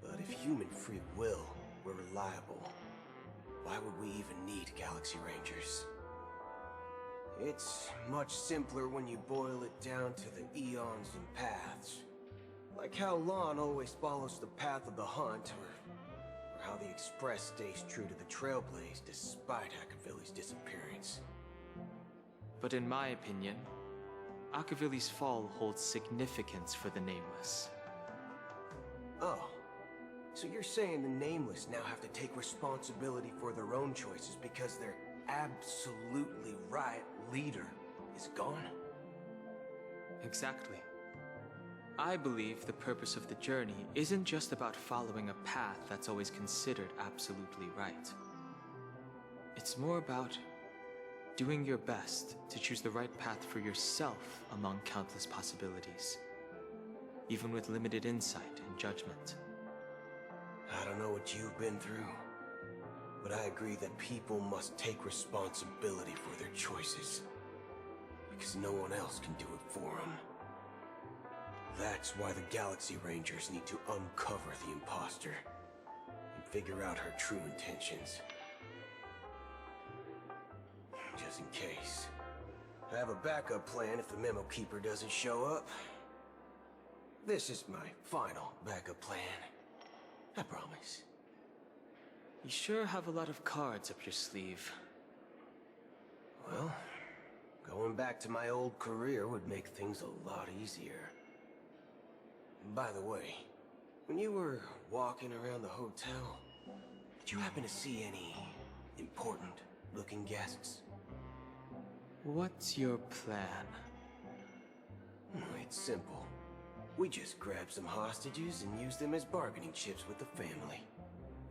but if human free will were reliable, why would we even need Galaxy Rangers? It's much simpler when you boil it down to the eons and paths. Like how Lon always follows the path of the hunt, or how the Express stays true to the Trailblaze despite Akavili's disappearance.
But in my opinion, Akavili's fall holds significance for the Nameless.
Oh, so you're saying the Nameless now have to take responsibility for their own choices because their absolutely right leader is gone?
Exactly. I believe the purpose of the journey isn't just about following a path that's always considered absolutely right. It's more about doing your best to choose the right path for yourself among countless possibilities, even with limited insight and judgment.
I don't know what you've been through, but I agree that people must take responsibility for their choices, because no one else can do it for them. That's why the Galaxy Rangers need to uncover the imposter and figure out her true intentions. Just in case. I have a backup plan if the Memo Keeper doesn't show up. This is my final backup plan. I promise.
You sure have a lot of cards up your sleeve.
Well, going back to my old career would make things a lot easier. By the way, when you were walking around the hotel, did you happen to see any important-looking guests?
What's your plan?
It's simple. We just grab some hostages and use them as bargaining chips with the family.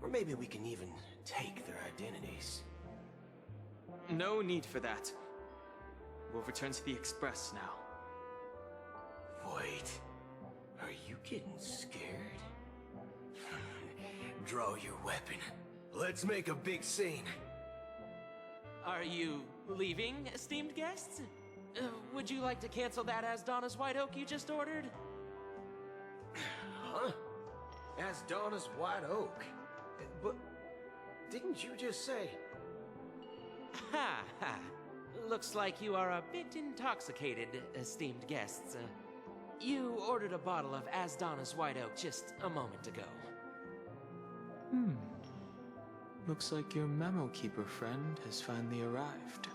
Or maybe we can even take their identities.
No need for that. We'll return to the Express now.
Wait. Are you getting scared? Draw your weapon. Let's make a big scene.
Are you leaving, esteemed guests? Would you like to cancel that as Donna's White Oak you just ordered?
As Donna's White Oak. But didn't you just say...
Ha ha. Looks like you are a bit intoxicated, esteemed guests. You ordered a bottle of Asdana's White Oak just a moment ago.
Looks like your memo keeper friend has finally arrived.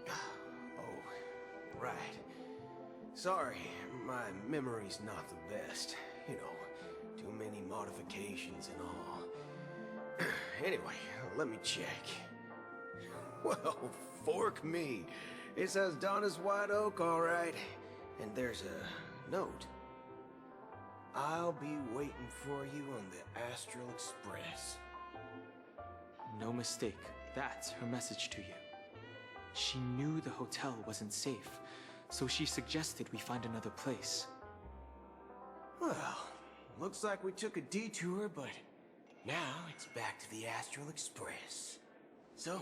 Oh, right. Sorry, my memory's not the best. You know, too many modifications and all. Anyway, let me check. Well, fork me. It says Donna's White Oak, all right. And there's a note. I'll be waiting for you on the Astral Express.
No mistake, that's her message to you. She knew the hotel wasn't safe, so she suggested we find another place.
Well, looks like we took a detour, but now it's back to the Astral Express. So,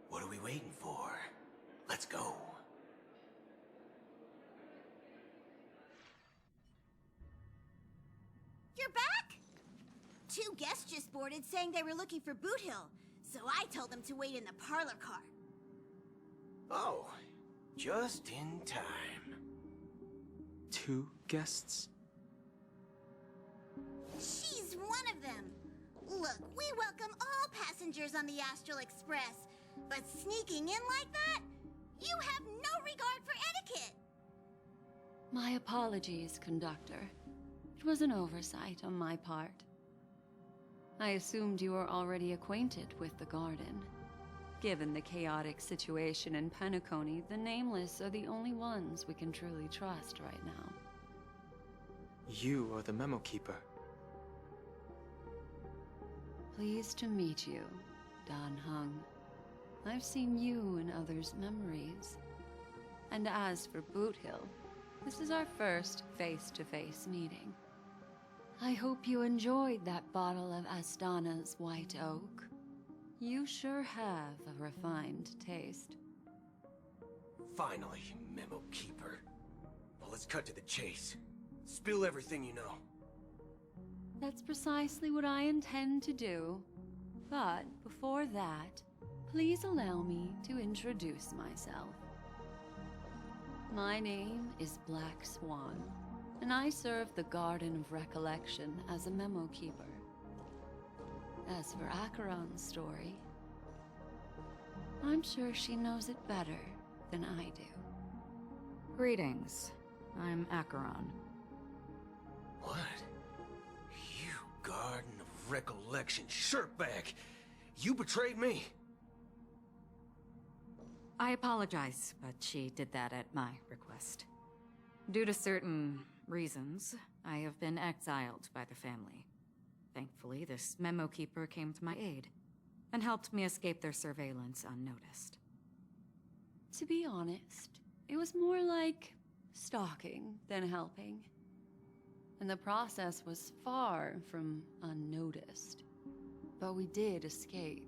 what are we waiting for? Let's go.
You're back? 2 guests just boarded saying they were looking for Boot Hill, so I told them to wait in the parlor car.
Oh, just in time.
2 guests?
She's one of them. Look, we welcome all passengers on the Astral Express, but sneaking in like that? You have no regard for etiquette.
My apologies, conductor. It was an oversight on my part. I assumed you were already acquainted with the garden. Given the chaotic situation in Penacony, the Nameless are the only ones we can truly trust right now.
You are the memo keeper.
Pleased to meet you, Dan Hung. I've seen you in others' memories. And as for Boot Hill, this is our first face-to-face meeting. I hope you enjoyed that bottle of Astana's White Oak. You sure have a refined taste.
Finally, Memo Keeper. Well, let's cut to the chase. Spill everything you know.
That's precisely what I intend to do. But before that, please allow me to introduce myself. My name is Black Swan, and I serve the Garden of Recollection as a memo keeper. As for Acheron's story, I'm sure she knows it better than I do.
Greetings. I'm Acheron.
What? You Garden of Recollection shirtbag! You betrayed me!
I apologize, but she did that at my request. Due to certain reasons, I have been exiled by the family. Thankfully, this memo keeper came to my aid and helped me escape their surveillance unnoticed.
To be honest, it was more like stalking than helping. And the process was far from unnoticed. But we did escape.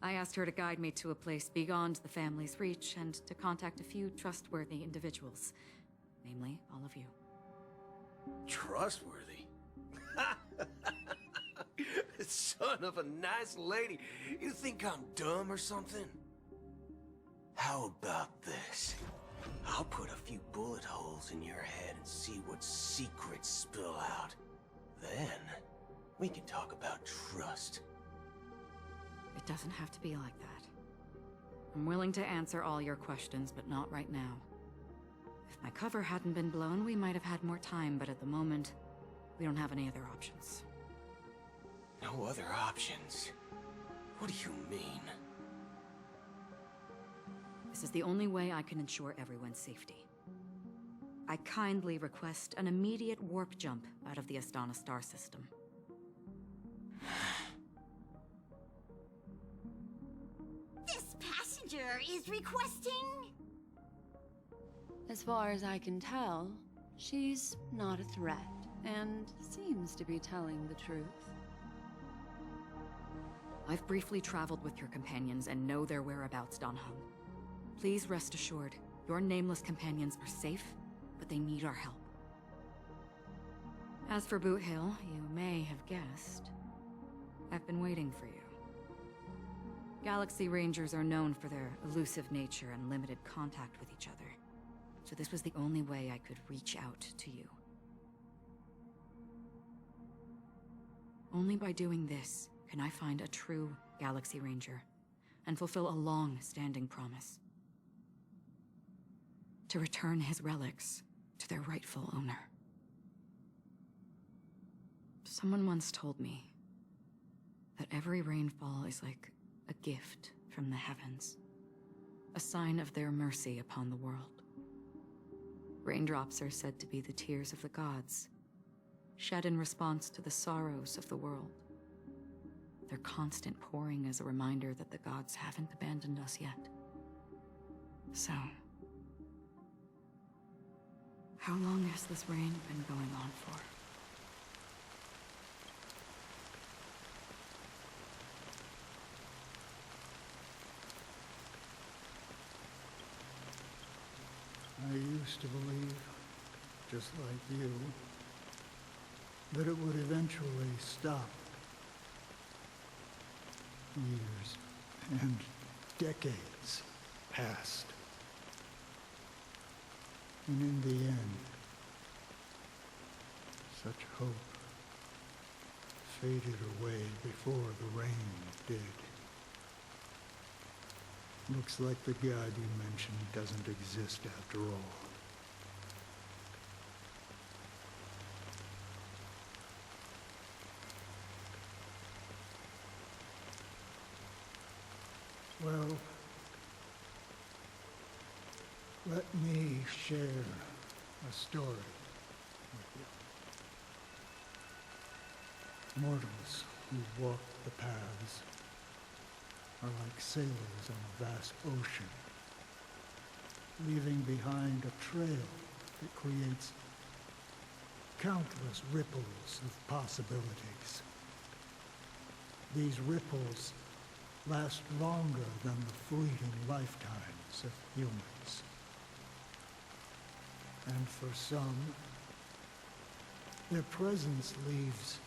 I asked her to guide me to a place beyond the family's reach and to contact a few trustworthy individuals. Namely, all of you.
Trustworthy? Son of a nice lady. You think I'm dumb or something? How about this? I'll put a few bullet holes in your head and see what secrets spill out. Then, we can talk about trust.
It doesn't have to be like that. I'm willing to answer all your questions, but not right now. If my cover hadn't been blown, we might have had more time, but at the moment, we don't have any other options.
No other options? What do you mean?
This is the only way I can ensure everyone's safety. I kindly request an immediate warp jump out of the Astana star system.
This passenger is requesting...
As far as I can tell, she's not a threat, and seems to be telling the truth.
I've briefly traveled with your companions and know their whereabouts, Dan Hung. Please rest assured, your nameless companions are safe, but they need our help. As for Boot Hill, you may have guessed, I've been waiting for you. Galaxy Rangers are known for their elusive nature and limited contact with each other, so this was the only way I could reach out to you. Only by doing this can I find a true Galaxy Ranger and fulfill a long-standing promise. To return his relics to their rightful owner. Someone once told me that every rainfall is like a gift from the heavens, a sign of their mercy upon the world. Raindrops are said to be the tears of the gods, shed in response to the sorrows of the world. Their constant pouring is a reminder that the gods haven't abandoned us yet. So, how long has this rain been going on for?
I used to believe, just like you, that it would eventually stop. Years and decades passed. And in the end, such hope faded away before the rain did. Looks like the God you mentioned doesn't exist after all. Well, let me share a story with you. Mortals who walk the paths are like sailors on a vast ocean, leaving behind a trail that creates countless ripples of possibilities. These ripples last longer than the fleeting lifetimes of humans. And for some, their presence leaves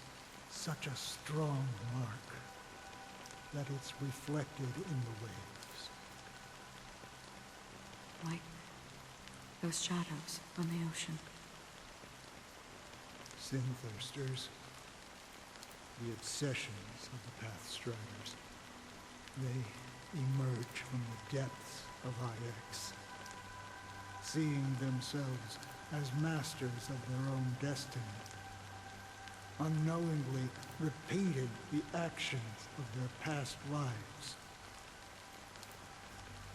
such a strong mark that it's reflected in the waves.
Like those shadows on the ocean.
Sin-thirsters, the obsessions of the Pathstriders. They emerge from the depths of IX, seeing themselves as masters of their own destiny, unknowingly repeating the actions of their past lives.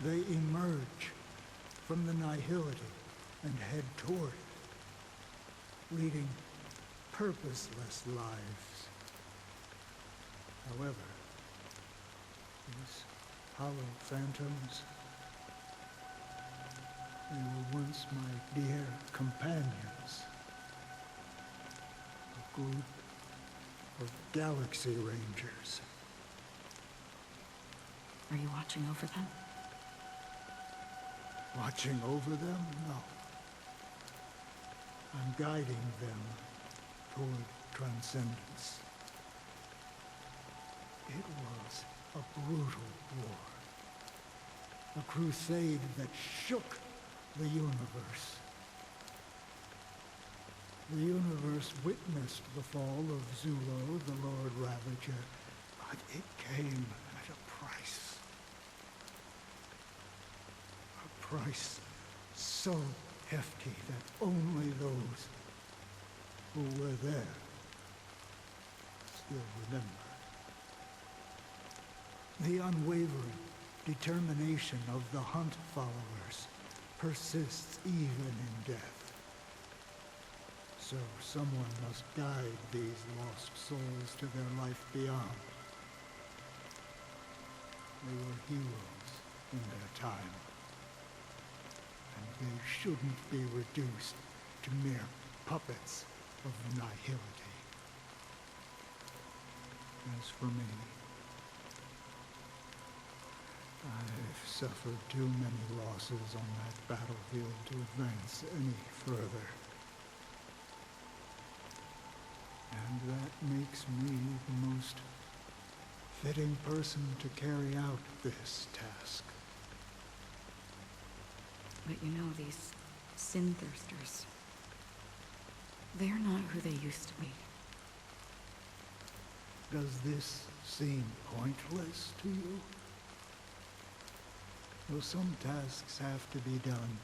They emerge from the nihility and head toward it, leading purposeless lives. However, these hollow phantoms, they were once my dear companions. A group of Galaxy Rangers.
Are you watching over them?
Watching over them? No. I'm guiding them toward transcendence. It was a brutal war. A crusade that shook the universe. The universe witnessed the fall of Zulo, the Lord Ravager, but it came at a price. A price so hefty that only those who were there still remember. The unwavering determination of the Hunt followers persists even in death. So someone must guide these lost souls to their life beyond. They were heroes in their time, and they shouldn't be reduced to mere puppets of nihility. As for me, I've suffered too many losses on that battlefield to advance any further. And that makes me the most fitting person to carry out this task.
But you know, these sin thirsters, they're not who they used to be.
Does this seem pointless to you? Well, some tasks have to be done,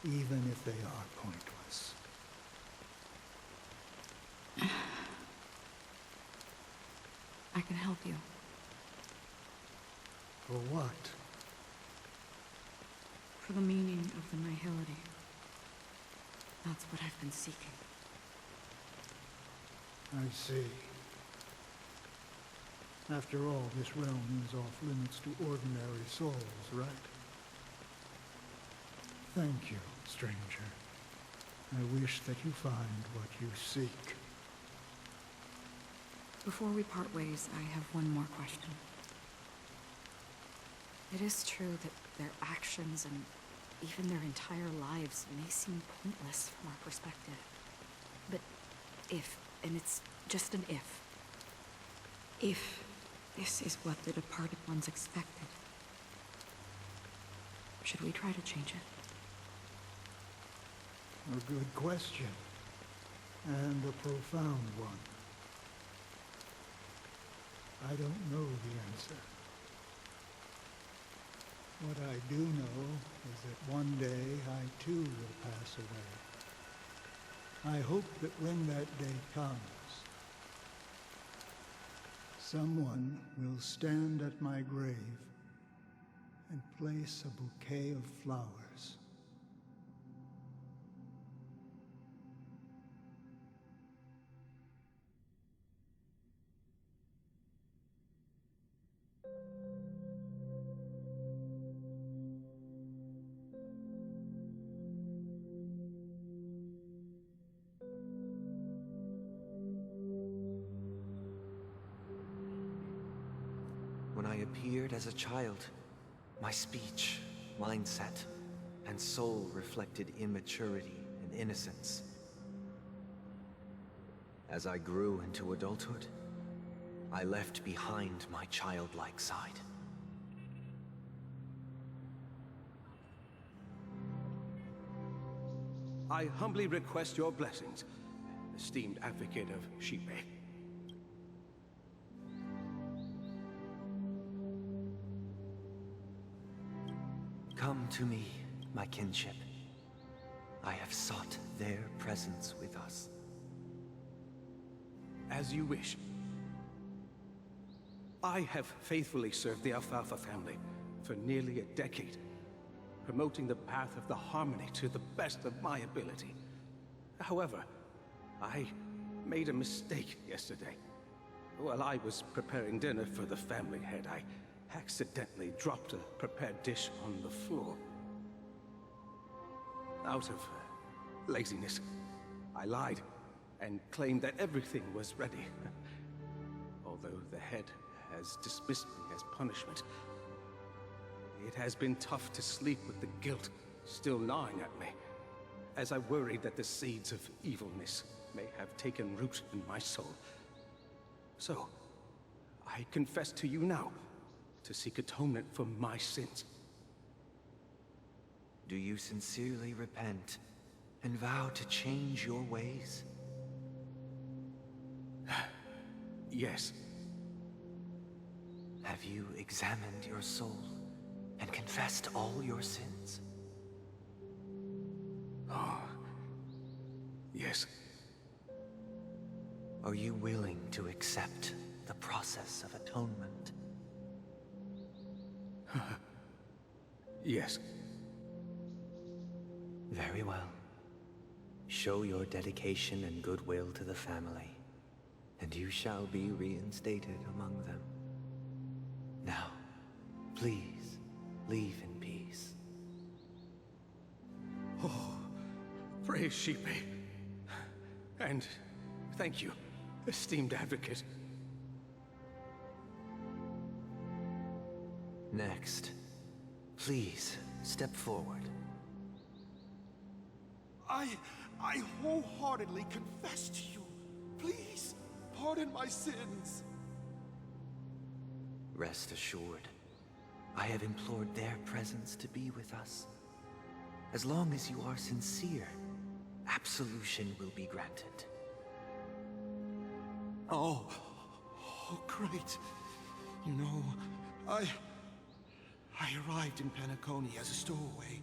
even if they are pointless.
I can help you.
For what?
For the meaning of the nihility. That's what I've been seeking.
I see. After all, this realm is off limits to ordinary souls, right? Thank you, stranger. I wish that you find what you seek.
Before we part ways, I have one more question. It is true that their actions and even their entire lives may seem pointless from our perspective. But if, and it's just an if this is what the departed ones expected, should we try to change it?
A good question, and a profound one. I don't know the answer. What I do know is that one day I too will pass away. I hope that when that day comes, someone will stand at my grave and place a bouquet of flowers.
When I appeared as a child, my speech, mindset, and soul reflected immaturity and innocence. As I grew into adulthood, I left behind my childlike side.
I humbly request your blessings, esteemed advocate of Shipe.
Come to me, my kinship. I have sought their presence with us.
As you wish. I have faithfully served the Alfalfa family for nearly a decade, promoting the path of the harmony to the best of my ability. However, I made a mistake yesterday. While I was preparing dinner for the family head, I accidentally dropped a prepared dish on the floor. Out of laziness, I lied and claimed that everything was ready. Although the head has dismissed me as punishment, it has been tough to sleep with the guilt still gnawing at me, as I worried that the seeds of evilness may have taken root in my soul. So, I confess to you now, to seek atonement for my sins.
Do you sincerely repent and vow to change your ways?
Yes.
Have you examined your soul and confessed all your sins?
Oh, yes.
Are you willing to accept the process of atonement?
Yes.
Very well. Show your dedication and goodwill to the family, and you shall be reinstated among them. Now, please, leave in peace.
Oh, praise Shipe. And thank you, esteemed advocate.
Next, please step forward.
I wholeheartedly confess to you. Please, pardon my sins.
Rest assured, I have implored their presence to be with us. As long as you are sincere, absolution will be granted.
Oh, great. You know, I arrived in Penacony as a stowaway.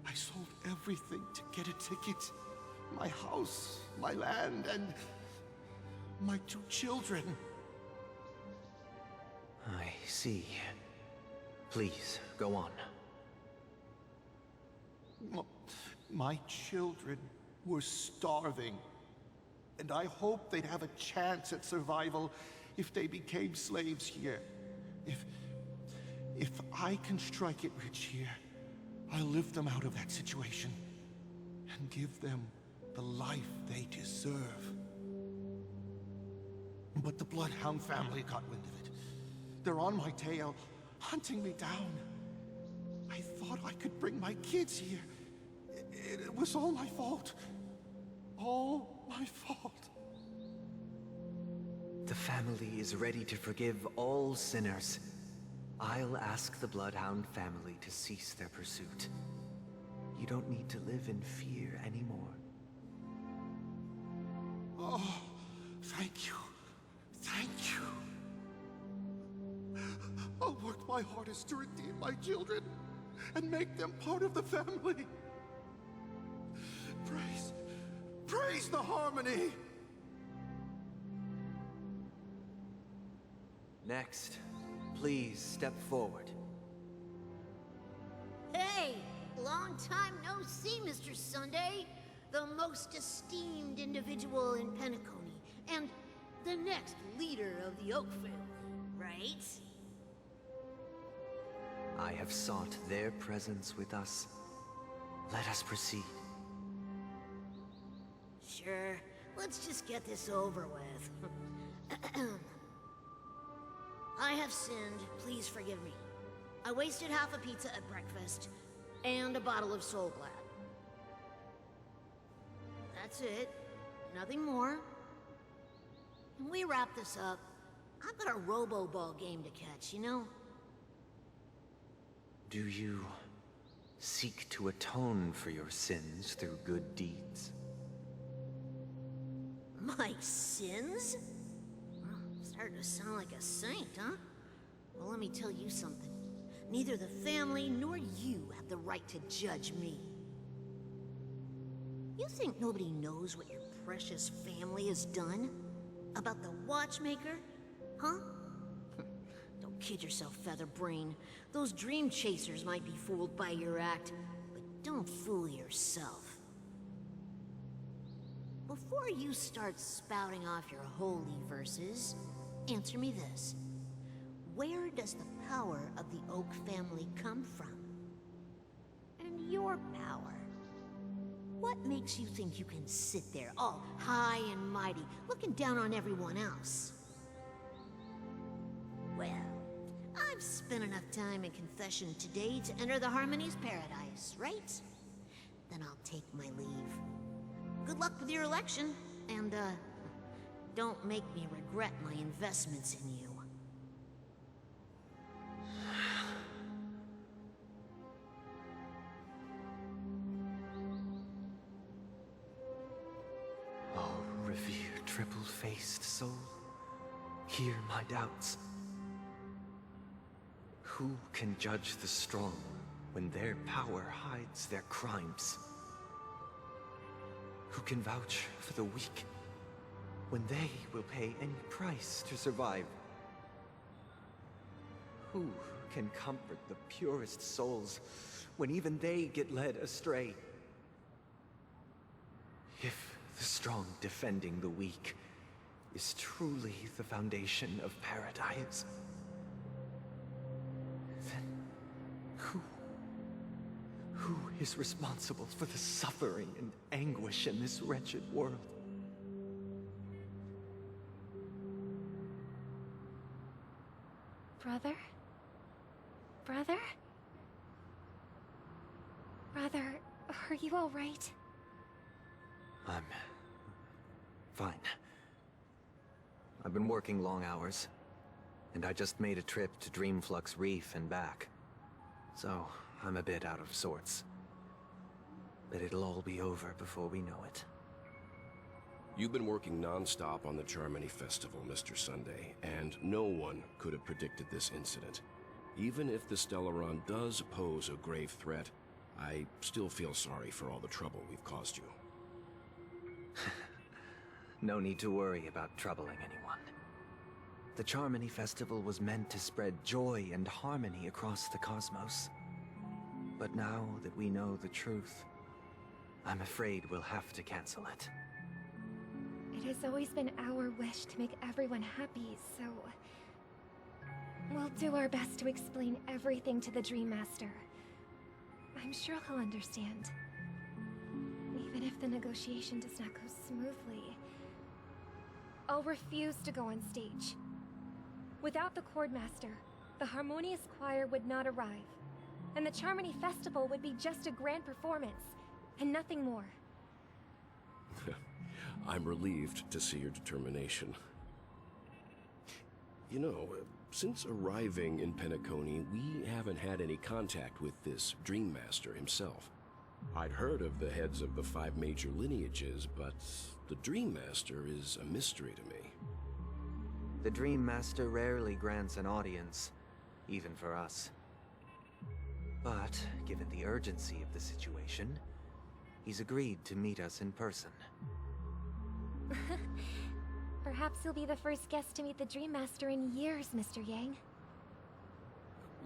I sold everything to get a ticket. My house, my land, and my 2 children.
I see. Please, go on.
My children were starving, and I hoped they'd have a chance at survival if they became slaves here. If I can strike it rich here, I'll lift them out of that situation and give them the life they deserve. But the Bloodhound family got wind of it. They're on my tail, hunting me down. I thought I could bring my kids here. It was all my fault. All my fault.
The family is ready to forgive all sinners. I'll ask the Bloodhound family to cease their pursuit. You don't need to live in fear anymore.
Oh, thank you. Thank you. I'll work my hardest to redeem my children and make them part of the family. Praise the harmony!
Next, please step forward.
Hey! Long time no see, Mr. Sunday. The most esteemed individual in Penacony, and the next leader of the Oak family, right?
I have sought their presence with us. Let us proceed.
Sure. Let's just get this over with. I have sinned. Please forgive me. I wasted half a pizza at breakfast, and a bottle of Soul Glad. That's it. Nothing more. When we wrap this up, I've got a robo-ball game to catch, you know?
Do you seek to atone for your sins through good deeds?
My sins? Well, starting to sound like a saint, huh? Well, let me tell you something. Neither the family nor you have the right to judge me. You think nobody knows what your precious family has done? About the watchmaker? Huh? Don't kid yourself, Featherbrain. Those dream chasers might be fooled by your act, but don't fool yourself. Before you start spouting off your holy verses, answer me this. Where does the power of the Oak family come from? And your power? What makes you think you can sit there, all high and mighty, looking down on everyone else? Well, I've spent enough time in confession today to enter the Harmony's paradise, right? Then I'll take my leave. Good luck with your election, and, don't make me regret my investments in you.
Oh, revered triple-faced soul, hear my doubts. Who can judge the strong when their power hides their crimes? Who can vouch for the weak when they will pay any price to survive? Who can comfort the purest souls when even they get led astray? If the strong defending the weak is truly the foundation of paradise, then who is responsible for the suffering and anguish in this wretched world?
Brother? Brother? Brother, are you all right?
I'm fine. I've been working long hours, and I just made a trip to Dreamflux Reef and back. So, I'm a bit out of sorts. But it'll all be over before we know it.
You've been working non-stop on the Charmony Festival, Mr. Sunday, and no one could have predicted this incident. Even if the Stellaron does pose a grave threat, I still feel sorry for all the trouble we've caused you.
No need to worry about troubling anyone. The Charmony Festival was meant to spread joy and harmony across the cosmos. But now that we know the truth, I'm afraid we'll have to cancel it.
It has always been our wish to make everyone happy, so... we'll do our best to explain everything to the Dream Master. I'm sure he'll understand. Even if the negotiation does not go smoothly, I'll refuse to go on stage. Without the Chord Master, the Harmonious Choir would not arrive, and the Charmony Festival would be just a grand performance, and nothing more.
I'm relieved to see your determination. You know, since arriving in Penacony, we haven't had any contact with this Dream Master himself. I'd heard of the heads of the 5 major lineages, but the Dream Master is a mystery to me.
The Dream Master rarely grants an audience, even for us. But, given the urgency of the situation, he's agreed to meet us in person.
Perhaps you'll be the first guest to meet the Dream Master in years, Mr. Yang.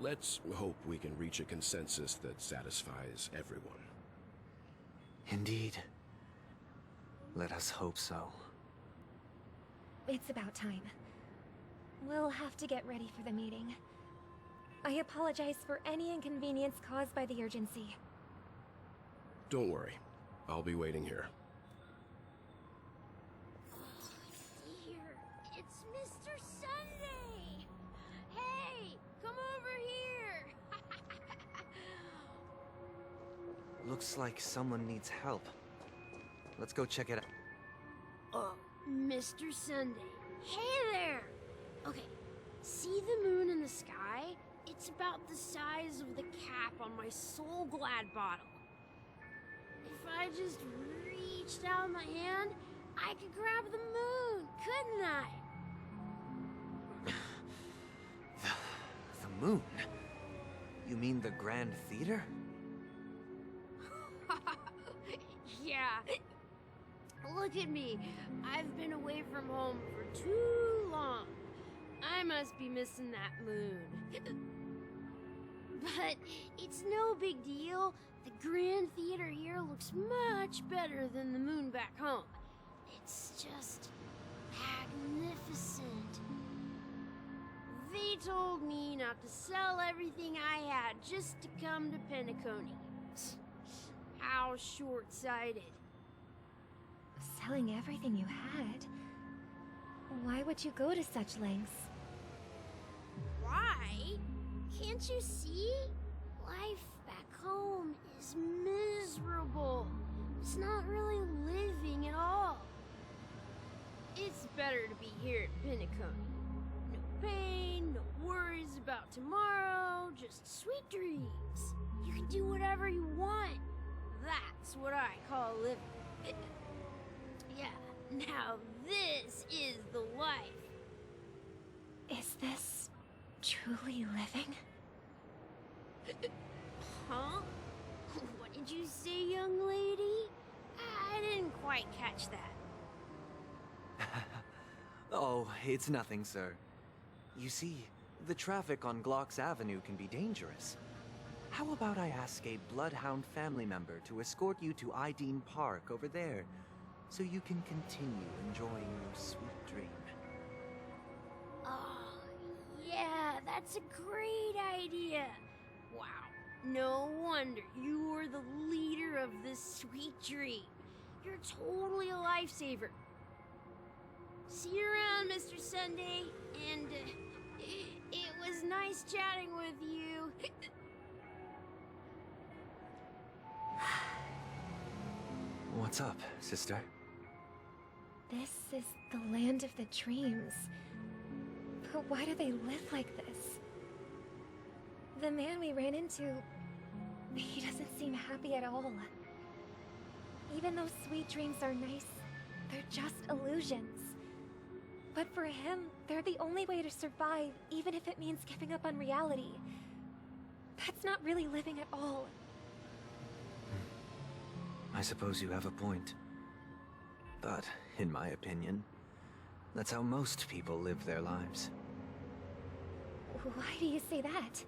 Let's hope we can reach a consensus that satisfies everyone.
Indeed. Let us hope so.
It's about time. We'll have to get ready for the meeting. I apologize for any inconvenience caused by the urgency.
Don't worry. I'll be waiting here.
Dear, it's Mr. Sunday! Hey, come over here!
Looks like someone needs help. Let's go check it out.
Mr. Sunday. Hey there! Okay, see the moon in the sky? It's about the size of the cap on my Soul Glad bottle. If I just reached out my hand, I could grab the moon, couldn't I?
The moon? You mean the Grand Theater?
Yeah. Look at me. I've been away from home for too long. I must be missing that moon. But it's no big deal. The Grand Theater here looks much better than the moon back home. It's just magnificent. They told me not to sell everything I had just to come to Penacony. How short-sighted.
Selling everything you had? Why would you go to such lengths?
Why? Can't you see? Life back home is miserable. It's not really living at all. It's better to be here at Penacony. No pain, no worries about tomorrow, just sweet dreams. You can do whatever you want. That's what I call living. Yeah, now this is the life.
Is this truly living?
Huh? What did you say, young lady? I didn't quite catch that.
Oh, it's nothing, sir. You see, the traffic on Glock's Avenue can be dangerous. How about I ask a Bloodhound family member to escort you to Ideen Park over there, so you can continue enjoying your sweet dream?
Oh, yeah, that's a great idea. Wow, no wonder you were the leader of this sweet dream. You're totally a lifesaver. See you around, Mr. Sunday, and it was nice chatting with you.
What's up, sister?
This is the land of the dreams. But why do they live like this? The man we ran into, he doesn't seem happy at all. Even though sweet dreams are nice, they're just illusions. But for him, they're the only way to survive, even if it means giving up on reality. That's not really living at all.
I suppose you have a point. But, in my opinion, that's how most people live their lives.
Why do you say that?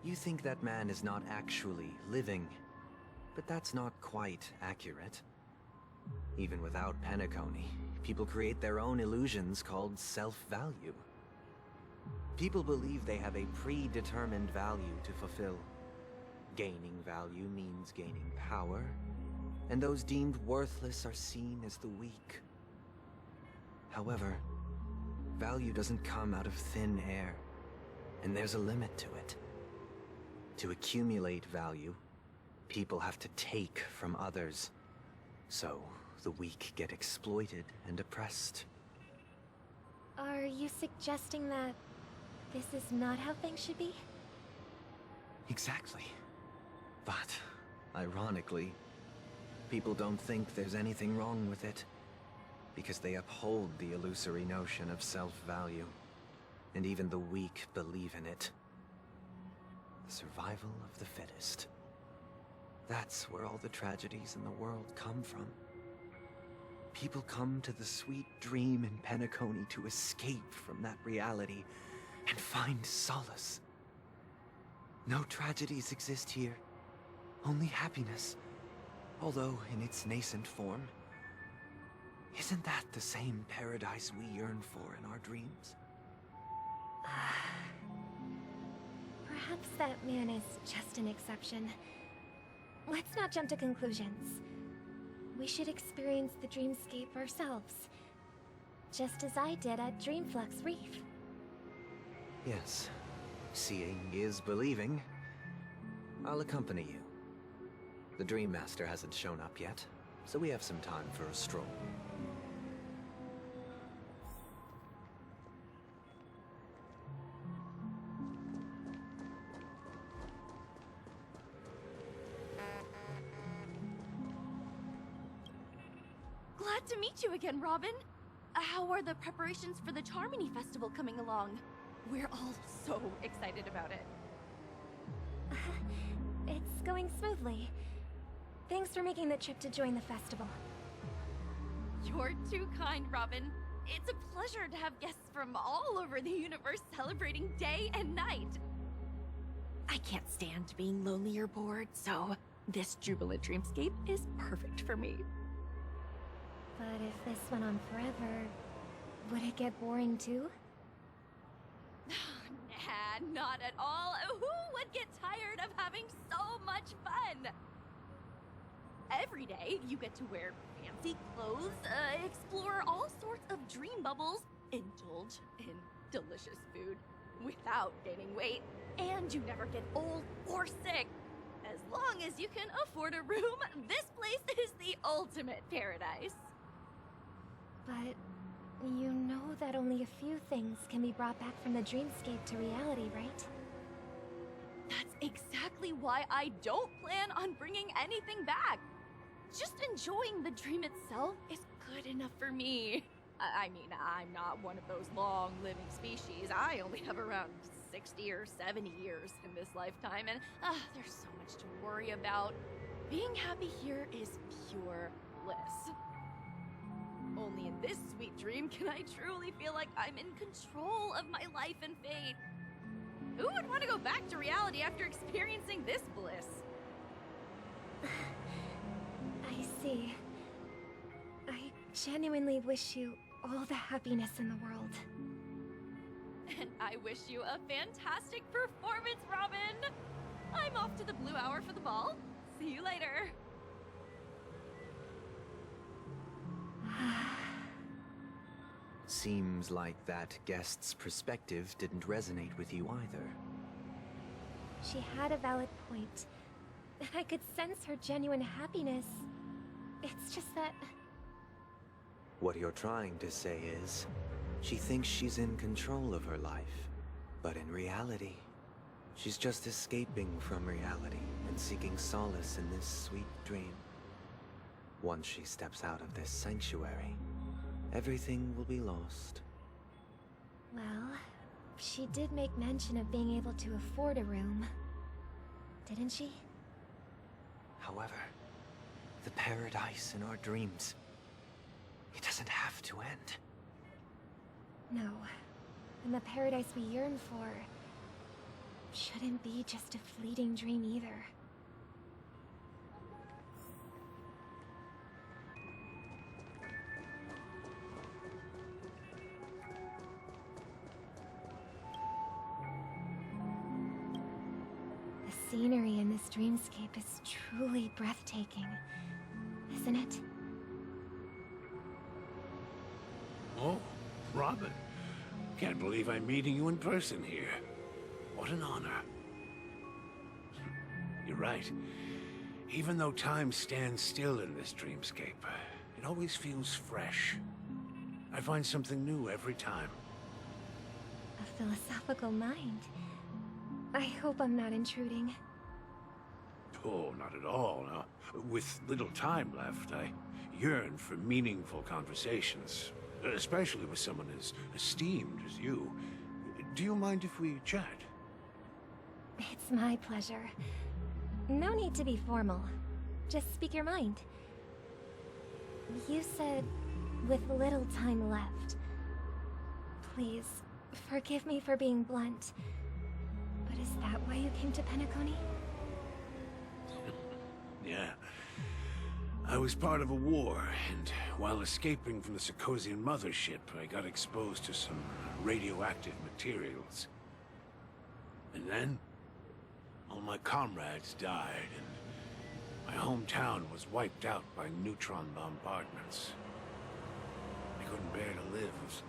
You think that man is not actually living, but that's not quite accurate. Even without Penacony, people create their own illusions called self-value. People believe they have a predetermined value to fulfill. Gaining value means gaining power, and those deemed worthless are seen as the weak. However, value doesn't come out of thin air, and there's a limit to it. To accumulate value, people have to take from others. So, the weak get exploited and oppressed.
Are you suggesting that this is not how things should be?
Exactly. But, ironically, people don't think there's anything wrong with it, because they uphold the illusory notion of self-value, and even the weak believe in it. The survival of the fittest. That's where all the tragedies in the world come from. People come to the sweet dream in Penacony to escape from that reality and find solace. No tragedies exist here, only happiness, although in its nascent form. Isn't that the same paradise we yearn for in our dreams?
Perhaps that man is just an exception. Let's not jump to conclusions. We should experience the dreamscape ourselves, just as I did at Dreamflux Reef.
Yes, seeing is believing. I'll accompany you. The Dream Master hasn't shown up yet, so we have some time for a stroll.
Glad to meet you again, Robin. How are the preparations for the Charmony Festival coming along? We're all so excited about it.
It's going smoothly. Thanks for making the trip to join the festival.
You're too kind, Robin. It's a pleasure to have guests from all over the universe celebrating day and night. I can't stand being lonely or bored, so this jubilant dreamscape is perfect for me.
But if this went on forever, would it get boring too?
Nah, not at all. Who would get tired of having so much fun? Every day, you get to wear fancy clothes, explore all sorts of dream bubbles, indulge in delicious food without gaining weight, and you never get old or sick. As long as you can afford a room, this place is the ultimate paradise.
But you know that only a few things can be brought back from the dreamscape to reality, right?
That's exactly why I don't plan on bringing anything back. Just enjoying the dream itself is good enough for me. I mean, I'm not one of those long-living species. I only have around 60 or 70 years in this lifetime, and there's so much to worry about. Being happy here is pure bliss. Only in this sweet dream can I truly feel like I'm in control of my life and fate. Who would want to go back to reality after experiencing this bliss?
I see. I genuinely wish you all the happiness in the world.
And I wish you a fantastic performance, Robin! I'm off to the Blue Hour for the ball. See you later.
Seems like that guest's perspective didn't resonate with you either.
She had a valid point. I could sense her genuine happiness. It's just that
What you're trying to say is, she thinks she's in control of her life. But in reality, she's just escaping from reality and seeking solace in this sweet dream. Once she steps out of this sanctuary, everything will be lost.
Well, she did make mention of being able to afford a room, didn't she?
However, the paradise in our dreams, it doesn't have to end.
No. And the paradise we yearn for shouldn't be just a fleeting dream either. The scenery in this dreamscape is truly breathtaking, isn't it?
Oh, Robin. Can't believe I'm meeting you in person here. What an honor. You're right. Even though time stands still in this dreamscape, it always feels fresh. I find something new every time.
A philosophical mind. I hope I'm not intruding.
Oh, not at all. No. With little time left, I yearn for meaningful conversations, especially with someone as esteemed as you. Do you mind if we chat?
It's my pleasure. No need to be formal. Just speak your mind. You said, with little time left. Please, forgive me for being blunt. But is that why you came to Penacony?
Yeah. I was part of a war, and while escaping from the Sarkosian mothership, I got exposed to some radioactive materials. And then, all my comrades died, and my hometown was wiped out by neutron bombardments. I couldn't bear to live with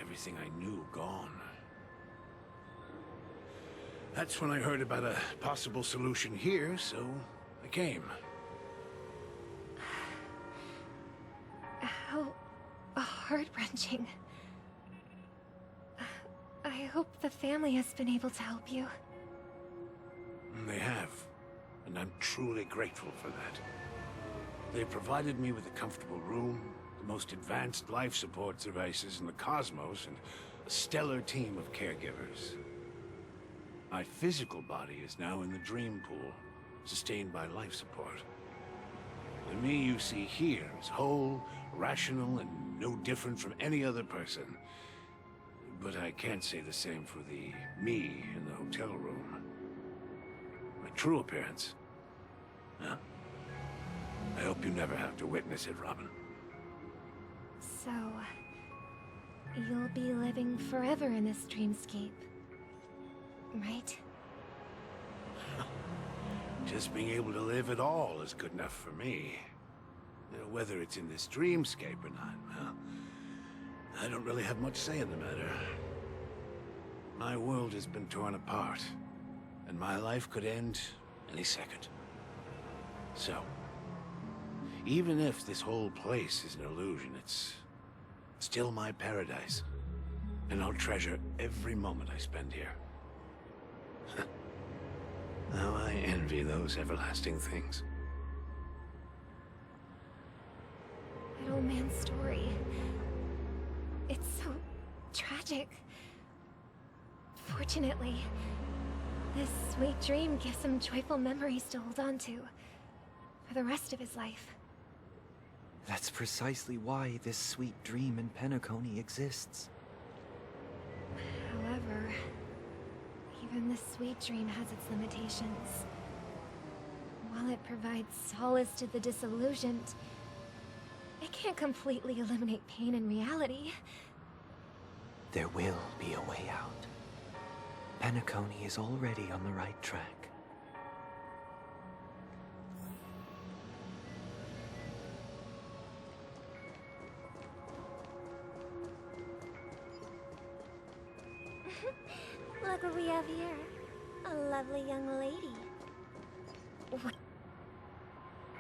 everything I knew gone. That's when I heard about a possible solution here, so I came.
How heart-wrenching. I hope the family has been able to help you.
They have, and I'm truly grateful for that. They provided me with a comfortable room, the most advanced life support devices in the cosmos, and a stellar team of caregivers. My physical body is now in the dream pool, sustained by life support. The me you see here is whole, rational, and no different from any other person. But I can't say the same for the me in the hotel room. My true appearance? Huh? I hope you never have to witness it, Robin.
So, you'll be living forever in this dreamscape, right?
Just being able to live at all is good enough for me. Whether it's in this dreamscape or not, well, I don't really have much say in the matter. My world has been torn apart, and my life could end any second. So, even if this whole place is an illusion, it's still my paradise, and I'll treasure every moment I spend here. Now I envy those everlasting things.
That old man's story. It's so tragic. Fortunately, this sweet dream gives him joyful memories to hold on to for the rest of his life.
That's precisely why this sweet dream in Penacony exists.
However, even this sweet dream has its limitations. While it provides solace to the disillusioned, it can't completely eliminate pain in reality.
There will be a way out. Penacony is already on the right track.
Look what we have here. A lovely young lady.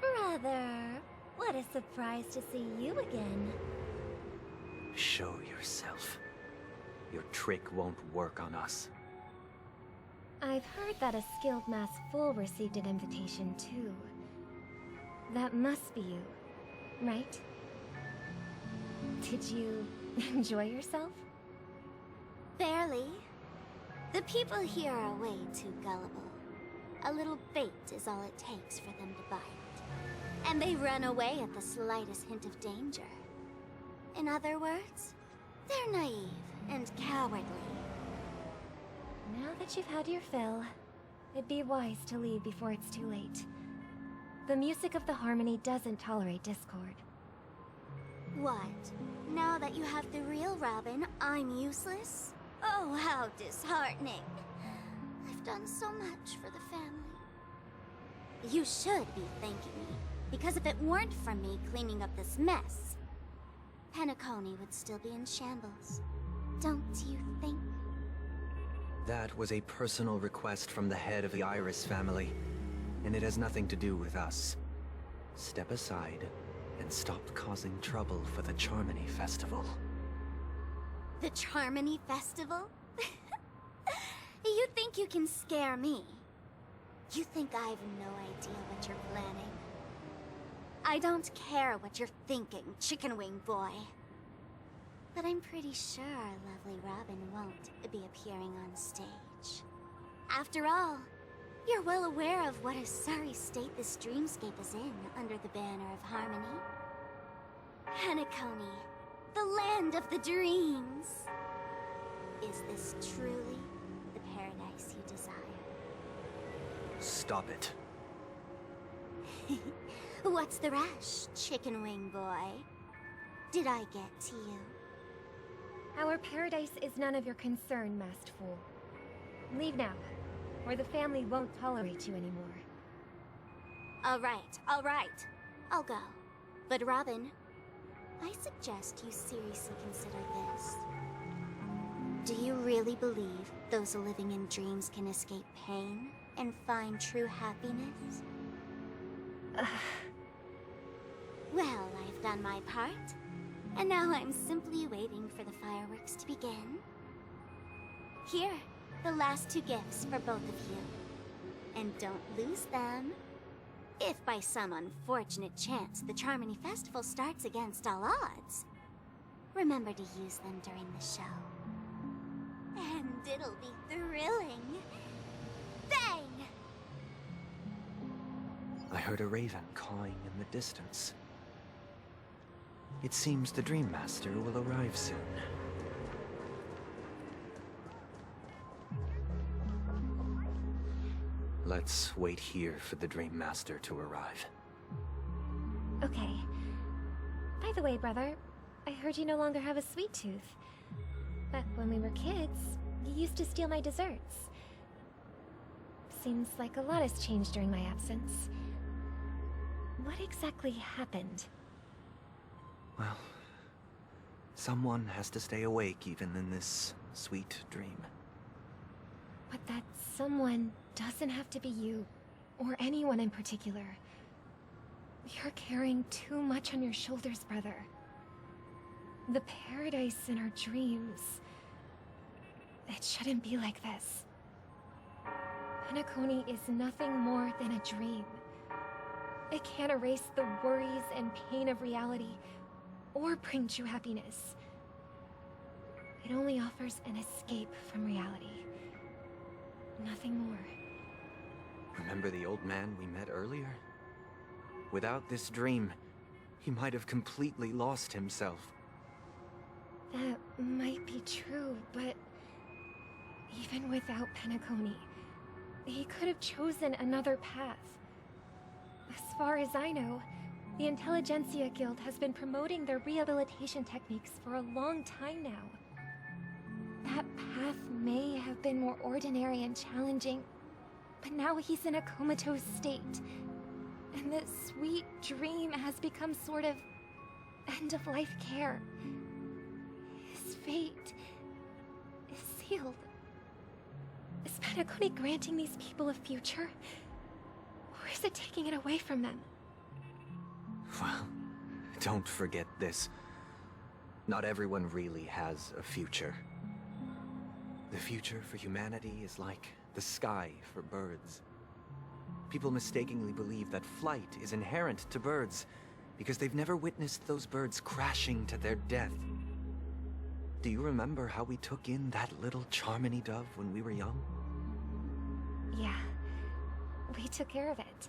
Brother, what
What a surprise to see you again.
Show yourself. Your trick won't work on us.
I've heard that a skilled mass fool received an invitation too. That must be you, right? Did you enjoy yourself?
Barely. The people here are way too gullible. A little bait is all it takes for them to bite. And they run away at the slightest hint of danger. In other words, they're naive and cowardly.
Now that you've had your fill, it'd be wise to leave before it's too late. The music of the harmony doesn't tolerate discord.
What? Now that you have the real Robin, I'm useless? Oh, how disheartening. I've done so much for the family. You should be thanking me, because if it weren't for me cleaning up this mess, Penacony would still be in shambles. Don't you think?
That was a personal request from the head of the Iris family, and it has nothing to do with us. Step aside and stop causing trouble for the Charmony Festival.
The Charmony Festival? You think you can scare me? You think I have no idea what you're planning? I don't care what you're thinking, Chicken Wing Boy. But I'm pretty sure our lovely Robin won't be appearing on stage. After all, you're well aware of what a sorry state this dreamscape is in under the banner of harmony. Penacony, the land of the dreams. Is this truly the paradise you desire?
Stop it.
What's the rush, Chicken Wing Boy? Did I get to you?
Our paradise is none of your concern, masked fool. Leave now, or the family won't tolerate you anymore.
All right. I'll go. But Robin, I suggest you seriously consider this. Do you really believe those living in dreams can escape pain and find true happiness? Well, I've done my part, and now I'm simply waiting for the fireworks to begin. Here, the last 2 gifts for both of you. And don't lose them. If by some unfortunate chance the Charmony Festival starts against all odds, remember to use them during the show. And it'll be thrilling. Bang!
I heard a raven cawing in the distance. It seems the Dream Master will arrive soon. Let's wait here for the Dream Master to arrive.
Okay. By the way, brother, I heard you no longer have a sweet tooth. Back when we were kids, you used to steal my desserts. Seems like a lot has changed during my absence. What exactly happened?
Well, someone has to stay awake even in this sweet dream.
But that someone doesn't have to be you, or anyone in particular. You're carrying too much on your shoulders, brother. The paradise in our dreams. It shouldn't be like this. Penacony is nothing more than a dream. It can't erase the worries and pain of reality, or bring true happiness. It only offers an escape from reality. Nothing more.
Remember the old man we met earlier? Without this dream, he might have completely lost himself.
That might be true, but even without Penacony, he could have chosen another path. As far as I know, the Intelligentsia Guild has been promoting their rehabilitation techniques for a long time now. That path may have been more ordinary and challenging, but now he's in a comatose state. And this sweet dream has become sort of end-of-life care. His fate is sealed. Is Penacony granting these people a future? Or is it taking it away from them?
Well, don't forget this. Not everyone really has a future. The future for humanity is like the sky for birds. People mistakenly believe that flight is inherent to birds because they've never witnessed those birds crashing to their death. Do you remember how we took in that little Charmony dove when we were young?
Yeah. We took care of it.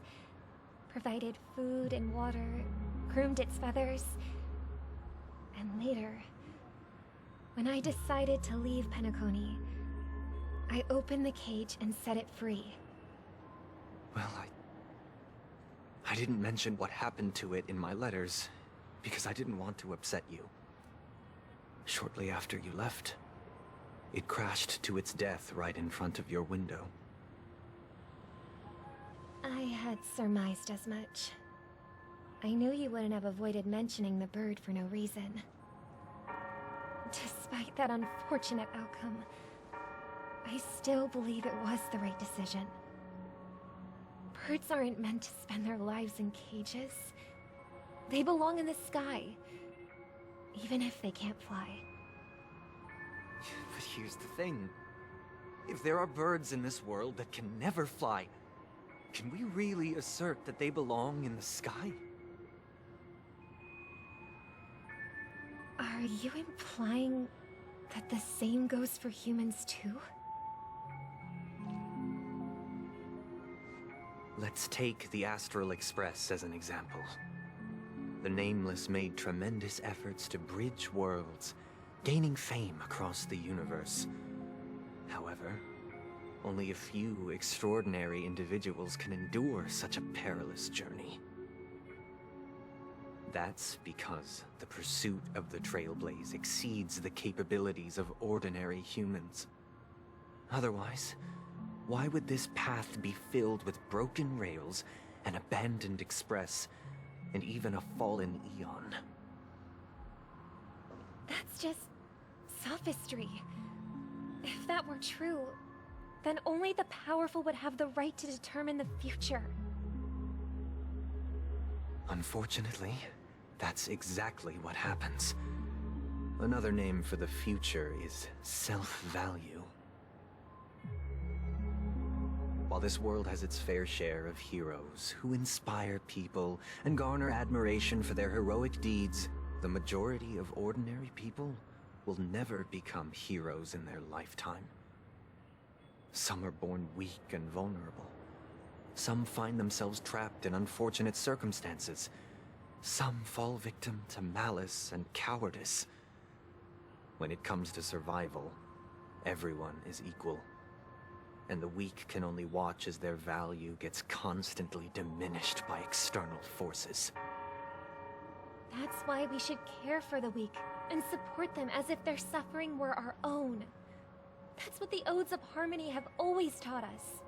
Provided food and water, groomed its feathers. And later, when I decided to leave Penacony, I opened the cage and set it free.
Well, I didn't mention what happened to it in my letters because I didn't want to upset you. Shortly after you left, it crashed to its death right in front of your window.
I had surmised as much. I knew you wouldn't have avoided mentioning the bird for no reason. Despite that unfortunate outcome, I still believe it was the right decision. Birds aren't meant to spend their lives in cages. They belong in the sky, even if they can't fly.
But here's the thing. If there are birds in this world that can never fly, can we really assert that they belong in the sky?
Are you implying that the same goes for humans too?
Let's take the Astral Express as an example. The Nameless made tremendous efforts to bridge worlds, gaining fame across the universe. However, only a few extraordinary individuals can endure such a perilous journey. That's because the pursuit of the Trailblaze exceeds the capabilities of ordinary humans. Otherwise, why would this path be filled with broken rails, an abandoned express, and even a fallen Eon?
That's just sophistry. If that were true, then only the powerful would have the right to determine the future.
Unfortunately, that's exactly what happens. Another name for the future is self-value. While this world has its fair share of heroes who inspire people and garner admiration for their heroic deeds, the majority of ordinary people will never become heroes in their lifetime. Some are born weak and vulnerable. Some find themselves trapped in unfortunate circumstances. Some fall victim to malice and cowardice. When it comes to survival, everyone is equal. And the weak can only watch as their value gets constantly diminished by external forces.
That's why we should care for the weak and support them as if their suffering were our own. That's what the Odes of Harmony have always taught us.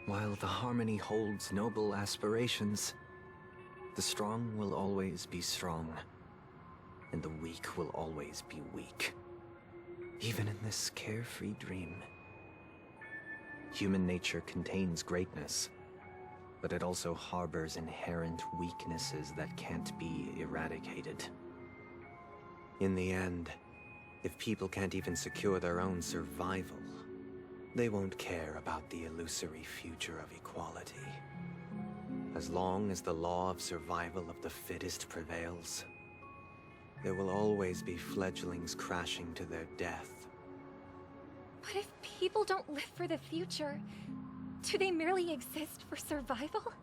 While the Harmony holds noble aspirations, the strong will always be strong, and the weak will always be weak. Even in this carefree dream. Human nature contains greatness, but it also harbors inherent weaknesses that can't be eradicated. In the end, if people can't even secure their own survival, they won't care about the illusory future of equality. As long as the law of survival of the fittest prevails, there will always be fledglings crashing to their death.
But if people don't live for the future, do they merely exist for survival?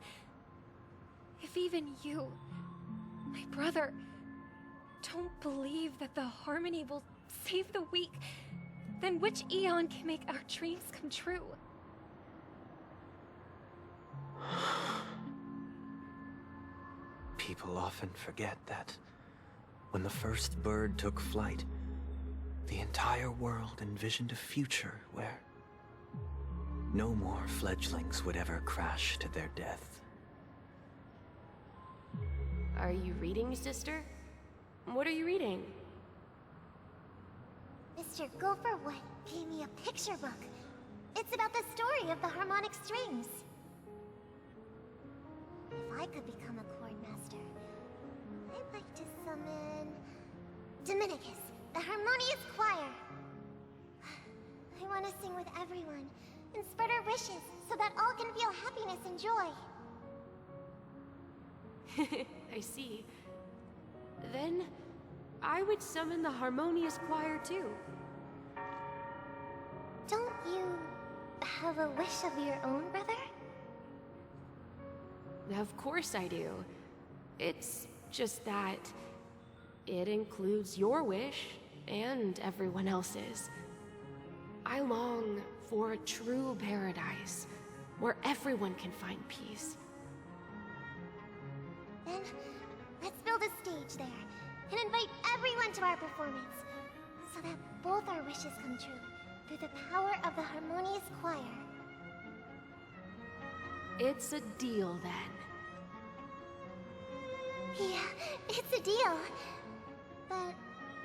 If even you, my brother, don't believe that the Harmony will save the weak, then which Eon can make our dreams come true?
People often forget that when the first bird took flight, the entire world envisioned a future where no more fledglings would ever crash to their death.
Are you reading, sister? What are you reading?
Mr. Gopherwood gave me a picture book. It's about the story of the harmonic strings.
If I could become a chord master, I'd like to summon Dominicus, the harmonious choir. I want to sing with everyone and spread our wishes so that all can feel happiness and joy.
I see. Then, I would summon the harmonious choir too.
Don't you have a wish of your own, brother?
Of course I do. It's just that it includes your wish and everyone else's. I long for a true paradise where everyone can find peace.
Then, let's build a stage there and invite everyone to our performance so that both our wishes come true through the power of the harmonious choir.
It's a deal then.
Yeah, it's a deal. But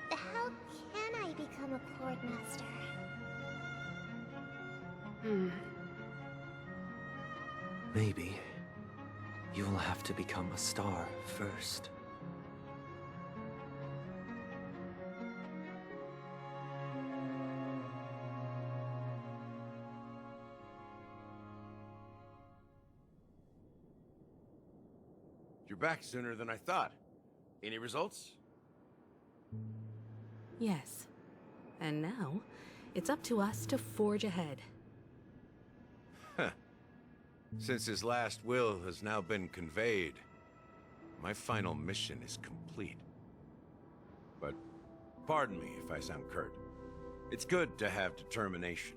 how can I become a chord master?
Maybe you'll have to become a star first.
You're back sooner than I thought. Any results?
Yes. And now, it's up to us to forge ahead.
Since his last will has now been conveyed, my final mission is complete. But pardon me if I sound curt. It's good to have determination.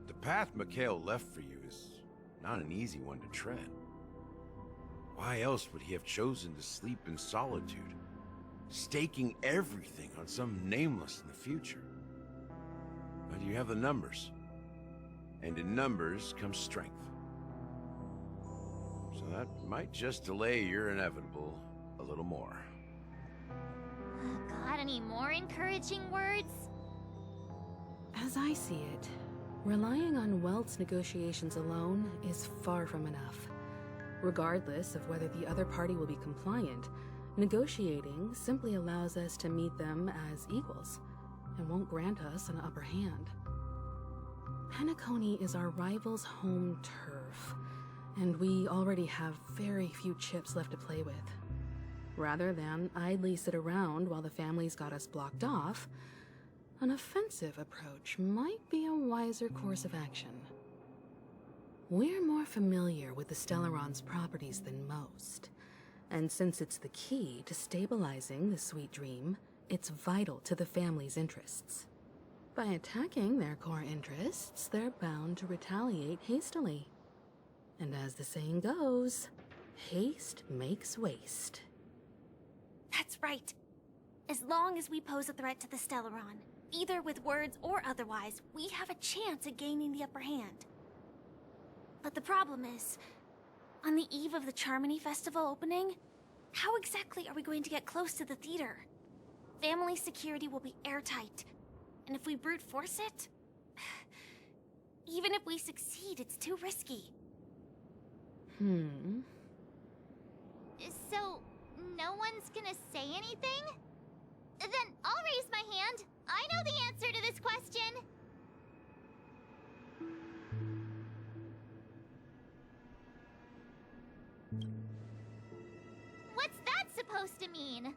The path Mikhail left for you is not an easy one to tread. Why else would he have chosen to sleep in solitude, staking everything on some nameless in the future? But you have the numbers, and in numbers comes strength. So that might just delay your inevitable a little more.
Got any more encouraging words?
As I see it, relying on Welt's negotiations alone is far from enough. Regardless of whether the other party will be compliant, negotiating simply allows us to meet them as equals, and won't grant us an upper hand. Penacony is our rival's home turf, and we already have very few chips left to play with. Rather than idly sit around while the family's got us blocked off, an offensive approach might be a wiser course of action. We're more familiar with the Stellaron's properties than most, and since it's the key to stabilizing the sweet dream, it's vital to the family's interests. By attacking their core interests, they're bound to retaliate hastily. And as the saying goes, haste makes waste.
That's right. As long as we pose a threat to the Stellaron, either with words or otherwise, we have a chance at gaining the upper hand. But the problem is, on the eve of the Charmony Festival opening, how exactly are we going to get close to the theater? Family security will be airtight, and if we brute force it, even if we succeed, it's too risky.
So, no one's gonna say anything? Then I'll raise my hand. I know the answer to this question. What's that supposed to mean?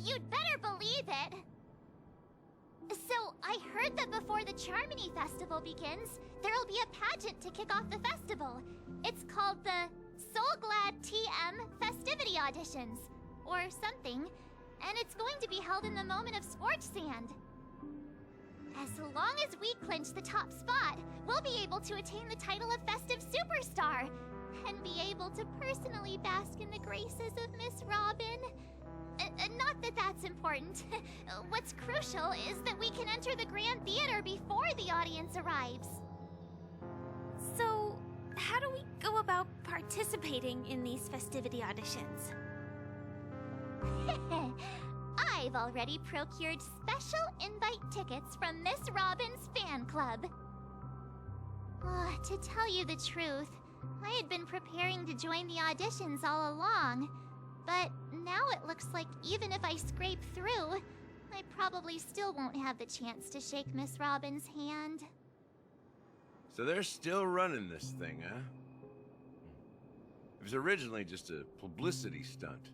You'd better believe it. So, I heard that before the Charmony Festival begins, there'll be a pageant to kick off the festival. It's called the Soulglad TM Festivity Auditions, or something, and it's going to be held in the moment of Scorch Sand. As long as we clinch the top spot, we'll be able to attain the title of Festive Superstar, and be able to personally bask in the graces of Miss Robin. Not that that's important. What's crucial is that we can enter the Grand Theater before the audience arrives.
So, how do we go about participating in these festivity auditions?
I've already procured special invite tickets from Miss Robin's fan club. To tell you the truth, I had been preparing to join the auditions all along, but now it looks like even if I scrape through, I probably still won't have the chance to shake Miss Robin's hand.
So they're still running this thing, huh? It was originally just a publicity stunt,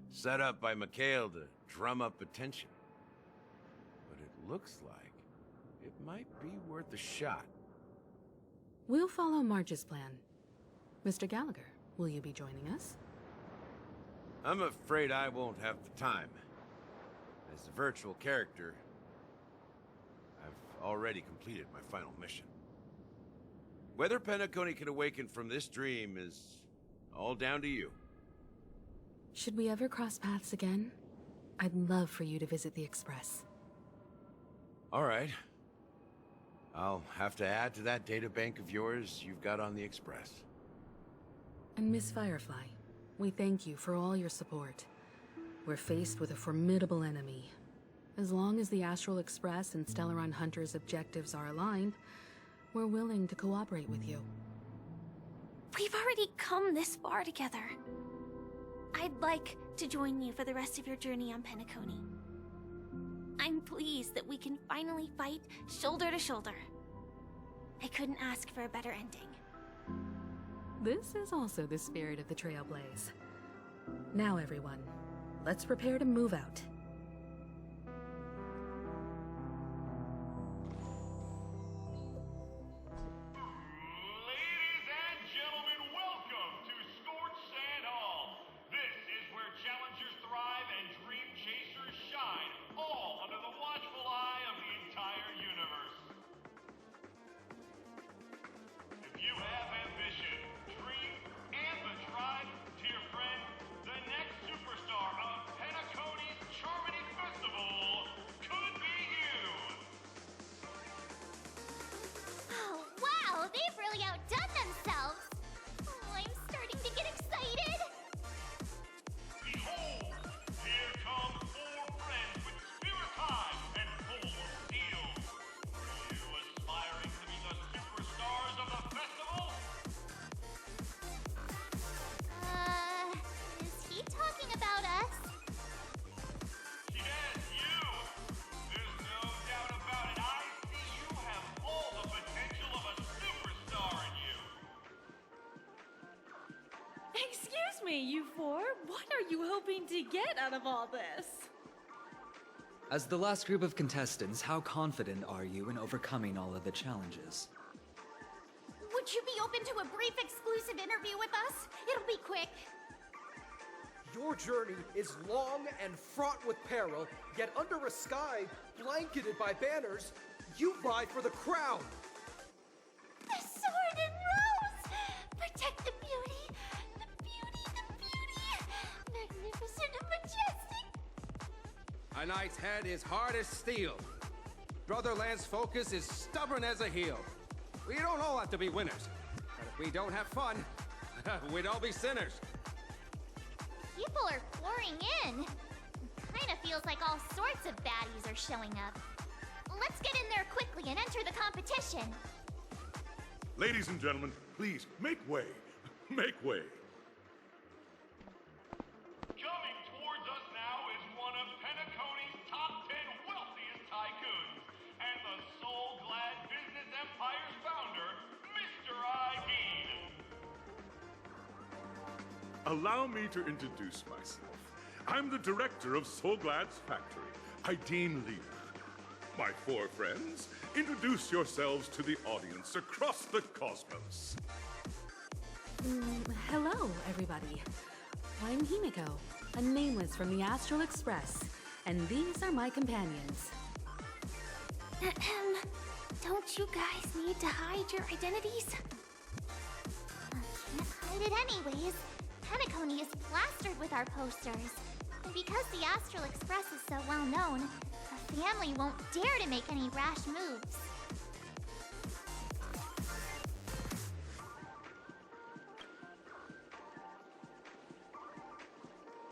set up by Mikhail to drum up attention. But it looks like it might be worth a shot.
We'll follow Marge's plan. Mr. Gallagher, will you be joining us?
I'm afraid I won't have the time. As a virtual character, I've already completed my final mission. Whether Penacony can awaken from this dream is all down to you.
Should we ever cross paths again? I'd love for you to visit the Express.
All right. I'll have to add to that databank of yours you've got on the Express.
And Miss Firefly, we thank you for all your support. We're faced with a formidable enemy. As long as the Astral Express and Stellaron Hunter's objectives are aligned, we're willing to cooperate with you.
We've already come this far together. I'd like to join you for the rest of your journey on Penacony. I'm pleased that we can finally fight shoulder to shoulder. I couldn't ask for a better ending.
This is also the spirit of the Trailblaze. Now everyone, let's prepare to move out.
Excuse me, you four. What are you hoping to get out of all this?
As the last group of contestants, how confident are you in overcoming all of the challenges?
Would you be open to a brief exclusive interview with us? It'll be quick.
Your journey is long and fraught with peril, yet under a sky blanketed by banners, you vie for the crown.
The sword and rose! Protect the beauty! The beauty, the beauty! Magnificent and majestic!
A knight's head is hard as steel. Brotherland's focus is stubborn as a heel. We don't all have to be winners, but if we don't have fun, we'd all be sinners.
People are pouring in. Kinda feels like all sorts of baddies are showing up. Let's get in there quickly and enter the competition.
Ladies and gentlemen, please, make way. Make way.
Coming towards us now is one of Penacony's top 10 wealthiest tycoons, and the soul-glad business empire's founder, Mr. Ideed.
Allow me to introduce myself. I'm the director of Soulglad's factory, Ideem Lee. My four friends, introduce yourselves to the audience across the cosmos.
Hello, everybody. I'm Himiko, a nameless from the Astral Express, and these are my companions.
Don't you guys need to hide your identities?
Can't hide it anyways. Penacony is plastered with our posters. And because the Astral Express is so well known, the family won't dare to make any rash moves.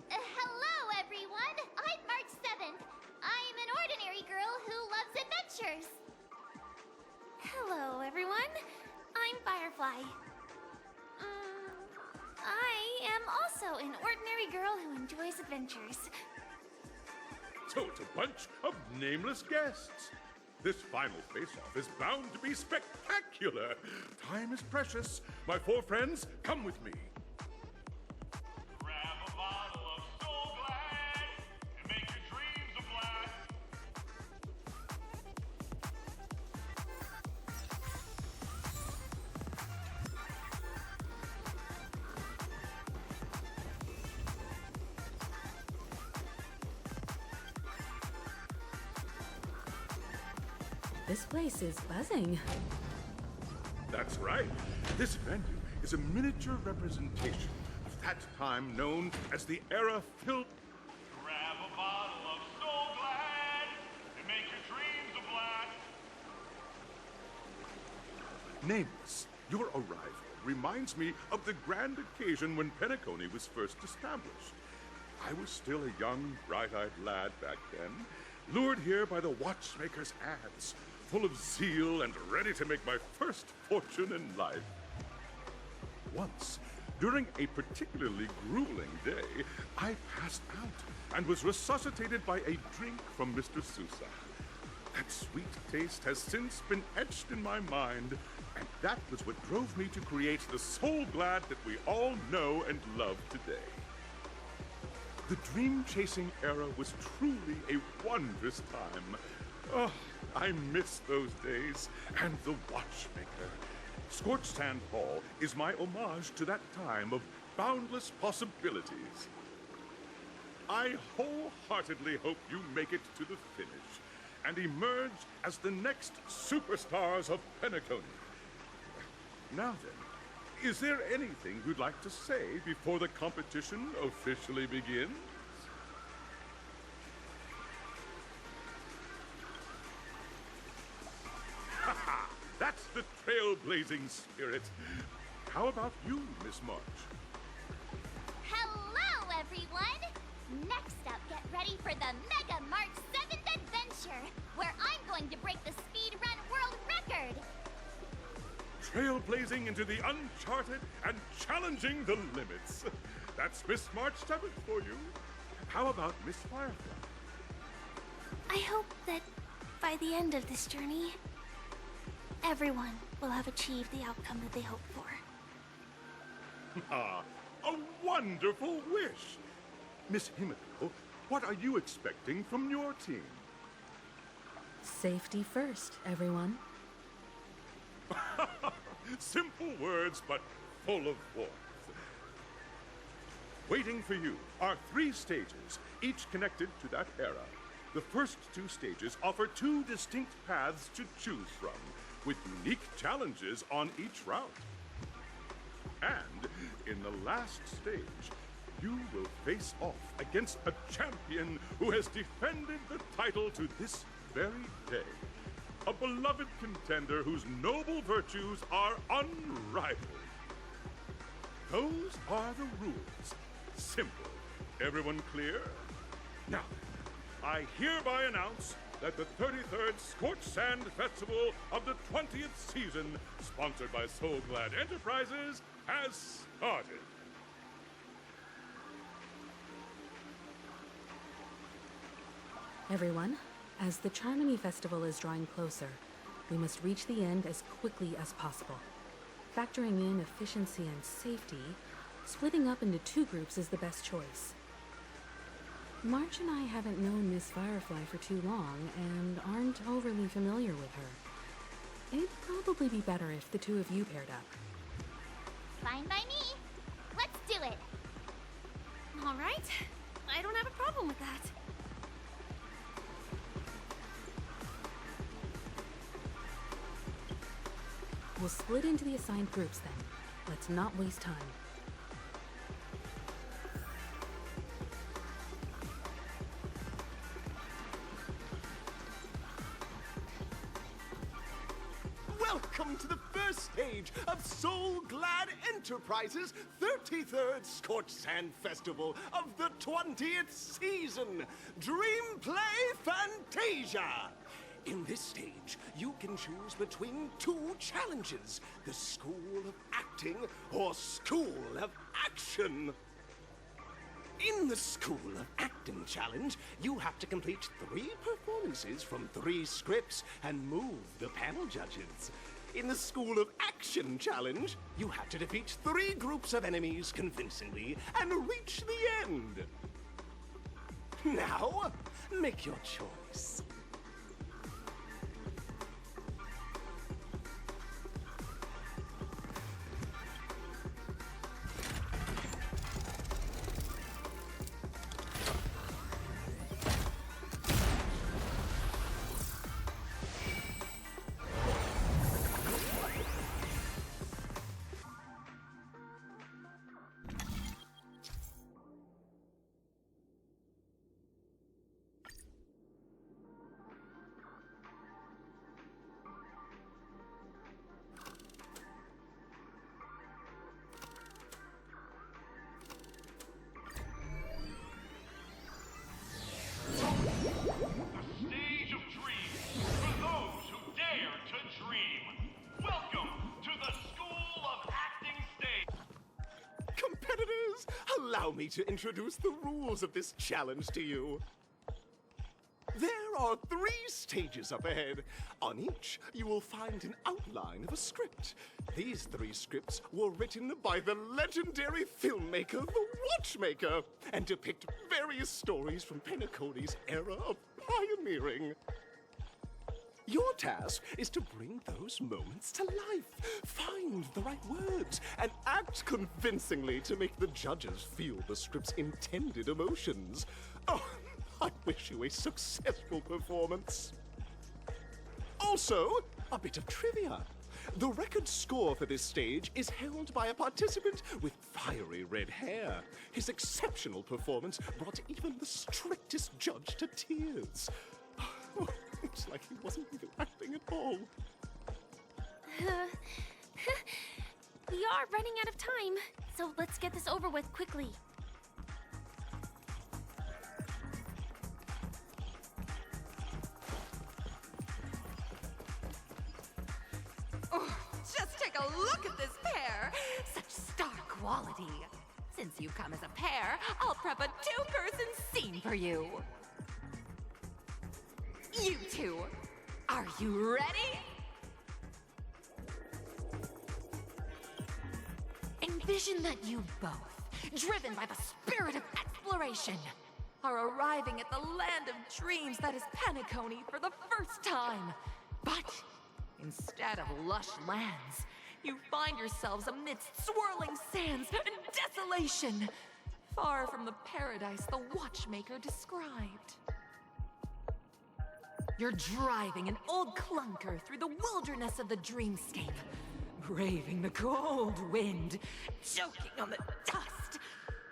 Hello, everyone! I'm March 7th. I'm an ordinary girl who loves adventures.
Hello, everyone. I'm Firefly. adventures.
So it's a bunch of nameless guests. This final face-off is bound to be spectacular. Time is precious. My four friends, come with me.
Grab a bottle of Soul Glad and make your dreams a blast.
This place is buzzing.
That's right. This venue is a miniature representation of that time known as the era filled.
Grab a bottle of Soul Glad and make your dreams a blast.
Nameless, your arrival reminds me of the grand occasion when Penacony was first established. I was still a young, bright-eyed lad back then, lured here by the watchmaker's ads, full of zeal and ready to make my first fortune in life. Once, during a particularly grueling day, I passed out and was resuscitated by a drink from Mr. Sousa. That sweet taste has since been etched in my mind, and that was what drove me to create the Soul Glad that we all know and love today. The dream-chasing era was truly a wondrous time. Oh, I miss those days, and the watchmaker. Scorched Sand Hall is my homage to that time of boundless possibilities. I wholeheartedly hope you make it to the finish and emerge as the next superstars of Penacony. Now then, is there anything you'd like to say before the competition officially begins? That's the trailblazing spirit. How about you, Miss March?
Hello, everyone! Next up, get ready for the Mega March 7th Adventure, where I'm going to break the speed run world record!
Trailblazing into the uncharted and challenging the limits. That's Miss March 7th for you. How about Miss Firefly?
I hope that by the end of this journey, everyone will have achieved the outcome that they hoped for.
Ah, a wonderful wish! Miss Himiko, what are you expecting from your team?
Safety first, everyone.
Simple words, but full of warmth. Waiting for you are 3 stages, each connected to that era. The first 2 stages offer 2 distinct paths to choose from, with unique challenges on each route. And in the last stage, you will face off against a champion who has defended the title to this very day. A beloved contender whose noble virtues are unrivaled. Those are the rules. Simple. Everyone clear? Now, I hereby announce that the 33rd Scorched Sand Festival of the 20th season, sponsored by Soul Glad Enterprises, has started.
Everyone, as the Charmony Festival is drawing closer, we must reach the end as quickly as possible. Factoring in efficiency and safety, splitting up into 2 groups is the best choice. March and I haven't known Miss Firefly for too long and aren't overly familiar with her. It'd probably be better if the 2 of you paired up.
Fine by me. Let's do it.
All right. I don't have a problem with that.
We'll split into the assigned groups then. Let's not waste time.
Welcome to the first stage of Soul Glad Enterprises' 33rd Scorched Sand Festival of the 20th season, Dream Play Fantasia. In this stage, you can choose between 2 challenges, the School of Acting or School of Action.
In the School of Acting Challenge, you have to complete 3 performances from 3 scripts and move the panel judges. In the School of Action Challenge, you have to defeat 3 groups of enemies convincingly and reach the end. Now, make your choice.
Stage of dreams for those who dare to dream. Welcome to the School of Acting Stage.
Competitors, allow me to introduce the rules of this challenge to you. There are 3 stages up ahead. On each, you will find an outline of a script. These 3 scripts were written by the legendary filmmaker, The Watchmaker, and depict various stories from Penacony's era of pioneering. Your task is to bring those moments to life, find the right words, and act convincingly to make the judges feel the script's intended emotions. Oh, I wish you a successful performance. Also, a bit of trivia. The record score for this stage is held by a participant with fiery red hair. His exceptional performance brought even the strictest judge to tears. It's like he wasn't even acting at all.
We are running out of time, so let's get this over with quickly.
Oh, just take a look at this pair! Such star quality. Since you come as a pair, I'll prep a 2-person scene for you. You two, are you ready? Envision that you both, driven by the spirit of exploration, are arriving at the land of dreams that is Penacony for the first time. But instead of lush lands, you find yourselves amidst swirling sands and desolation, far from the paradise the Watchmaker described. You're driving an old clunker through the wilderness of the dreamscape, braving the cold wind, choking on the dust,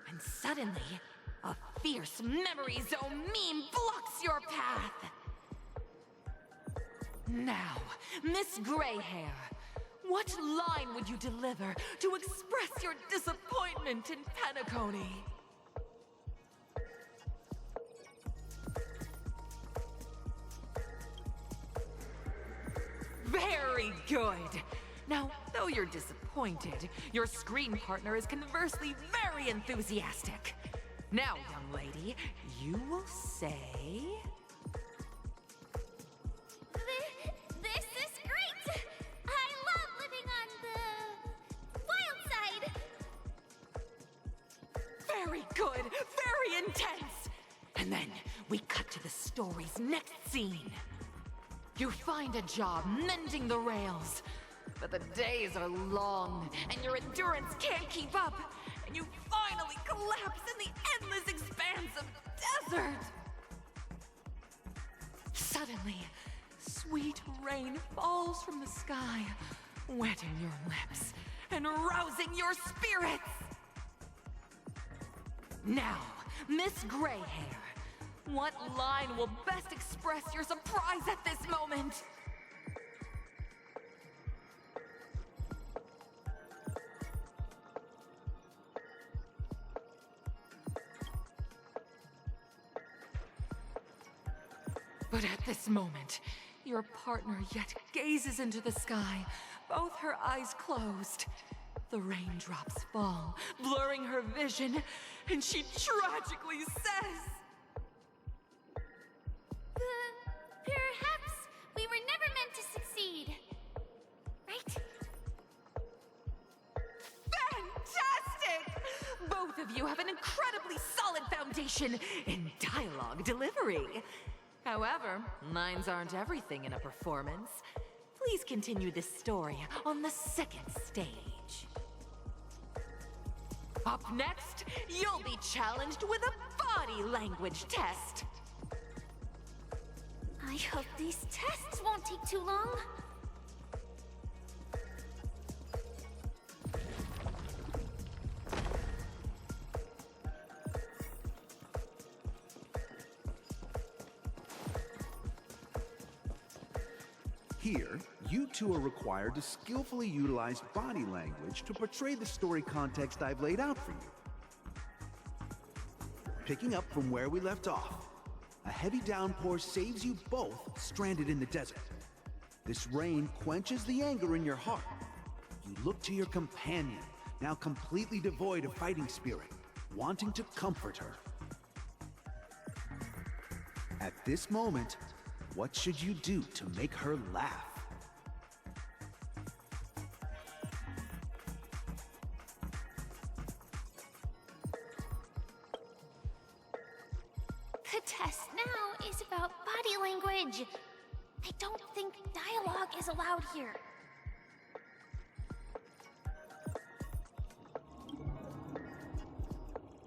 and suddenly, a fierce memory zone meme blocks your path. Now, Miss Greyhair, what line would you deliver to express your disappointment in Penacony? Very good! Now, though you're disappointed, your screen partner is conversely very enthusiastic. Now, young lady, you will say...
This is great! I love living on the wild side!
Very good! Very intense! And then, we cut to the story's next scene. You find a job mending the rails, but the days are long, and your endurance can't keep up, and you finally collapse in the endless expanse of desert! Suddenly, sweet rain falls from the sky, wetting your lips and rousing your spirits! Now, Miss Greyhair, what line will best express your surprise at this moment? But at this moment, your partner yet gazes into the sky, both her eyes closed. The raindrops fall, blurring her vision, and she tragically says...
Perhaps we were never meant to succeed. Right?
Fantastic! Both of you have an incredibly solid foundation in dialogue delivery. However, lines aren't everything in a performance. Please continue this story on the second stage. Up next, you'll be challenged with a body language test.
I hope these tests won't take too long.
Here, you two are required to skillfully utilize body language to portray the story context I've laid out for you. Picking up from where we left off, a heavy downpour saves you both stranded in the desert. This rain quenches the anger in your heart. You look to your companion, now completely devoid of fighting spirit, wanting to comfort her. At this moment, what should you do to make her laugh?
The test now is about body language. I don't think dialogue is allowed here.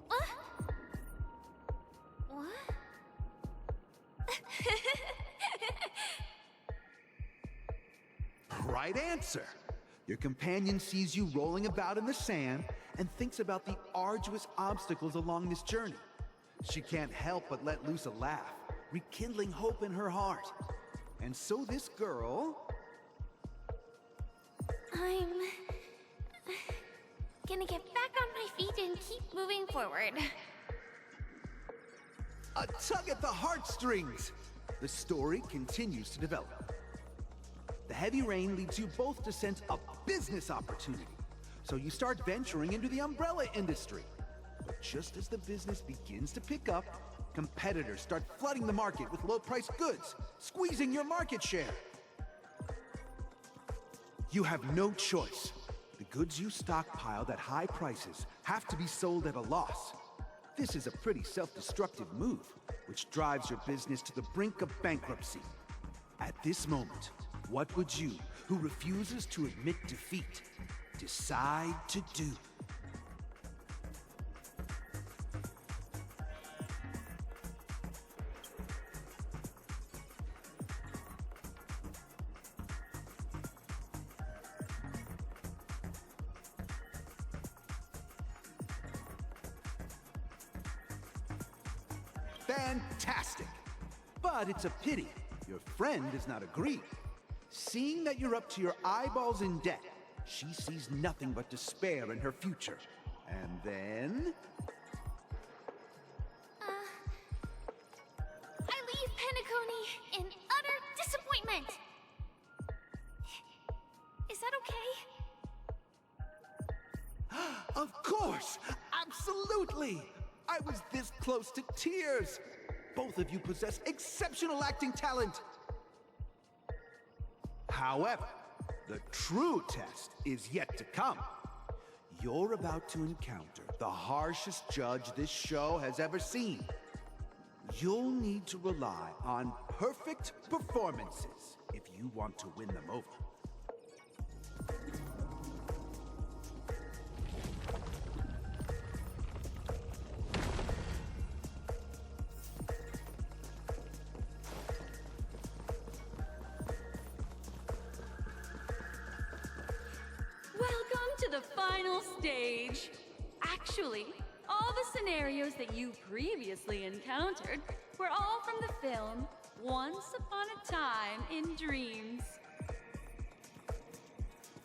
What?
Right answer! Your companion sees you rolling about in the sand and thinks about the arduous obstacles along this journey. She can't help but let loose a laugh, rekindling hope in her heart. And so this girl...
I'm... gonna get back on my feet and keep moving forward.
A tug at the heartstrings! The story continues to develop. The heavy rain leads you both to sense a business opportunity. So you start venturing into the umbrella industry. But just as the business begins to pick up, competitors start flooding the market with low-priced goods, squeezing your market share. You have no choice. The goods you stockpiled at high prices have to be sold at a loss. This is a pretty self-destructive move, which drives your business to the brink of bankruptcy. At this moment, what would you, who refuses to admit defeat, decide to do? Fantastic! But it's a pity your friend does not agree. Seeing that you're up to your eyeballs in debt, she sees nothing but despair in her future. And then...
I leave Penacony in utter disappointment. Is that okay?
Of course! Absolutely! I was this close to tears! Both of you possess exceptional acting talent! However, the true test is yet to come. You're about to encounter the harshest judge this show has ever seen. You'll need to rely on perfect performances if you want to win them over.
Welcome to the final stage. Actually, all the scenarios that you previously encountered were all from the film Once Upon a Time in Dreams.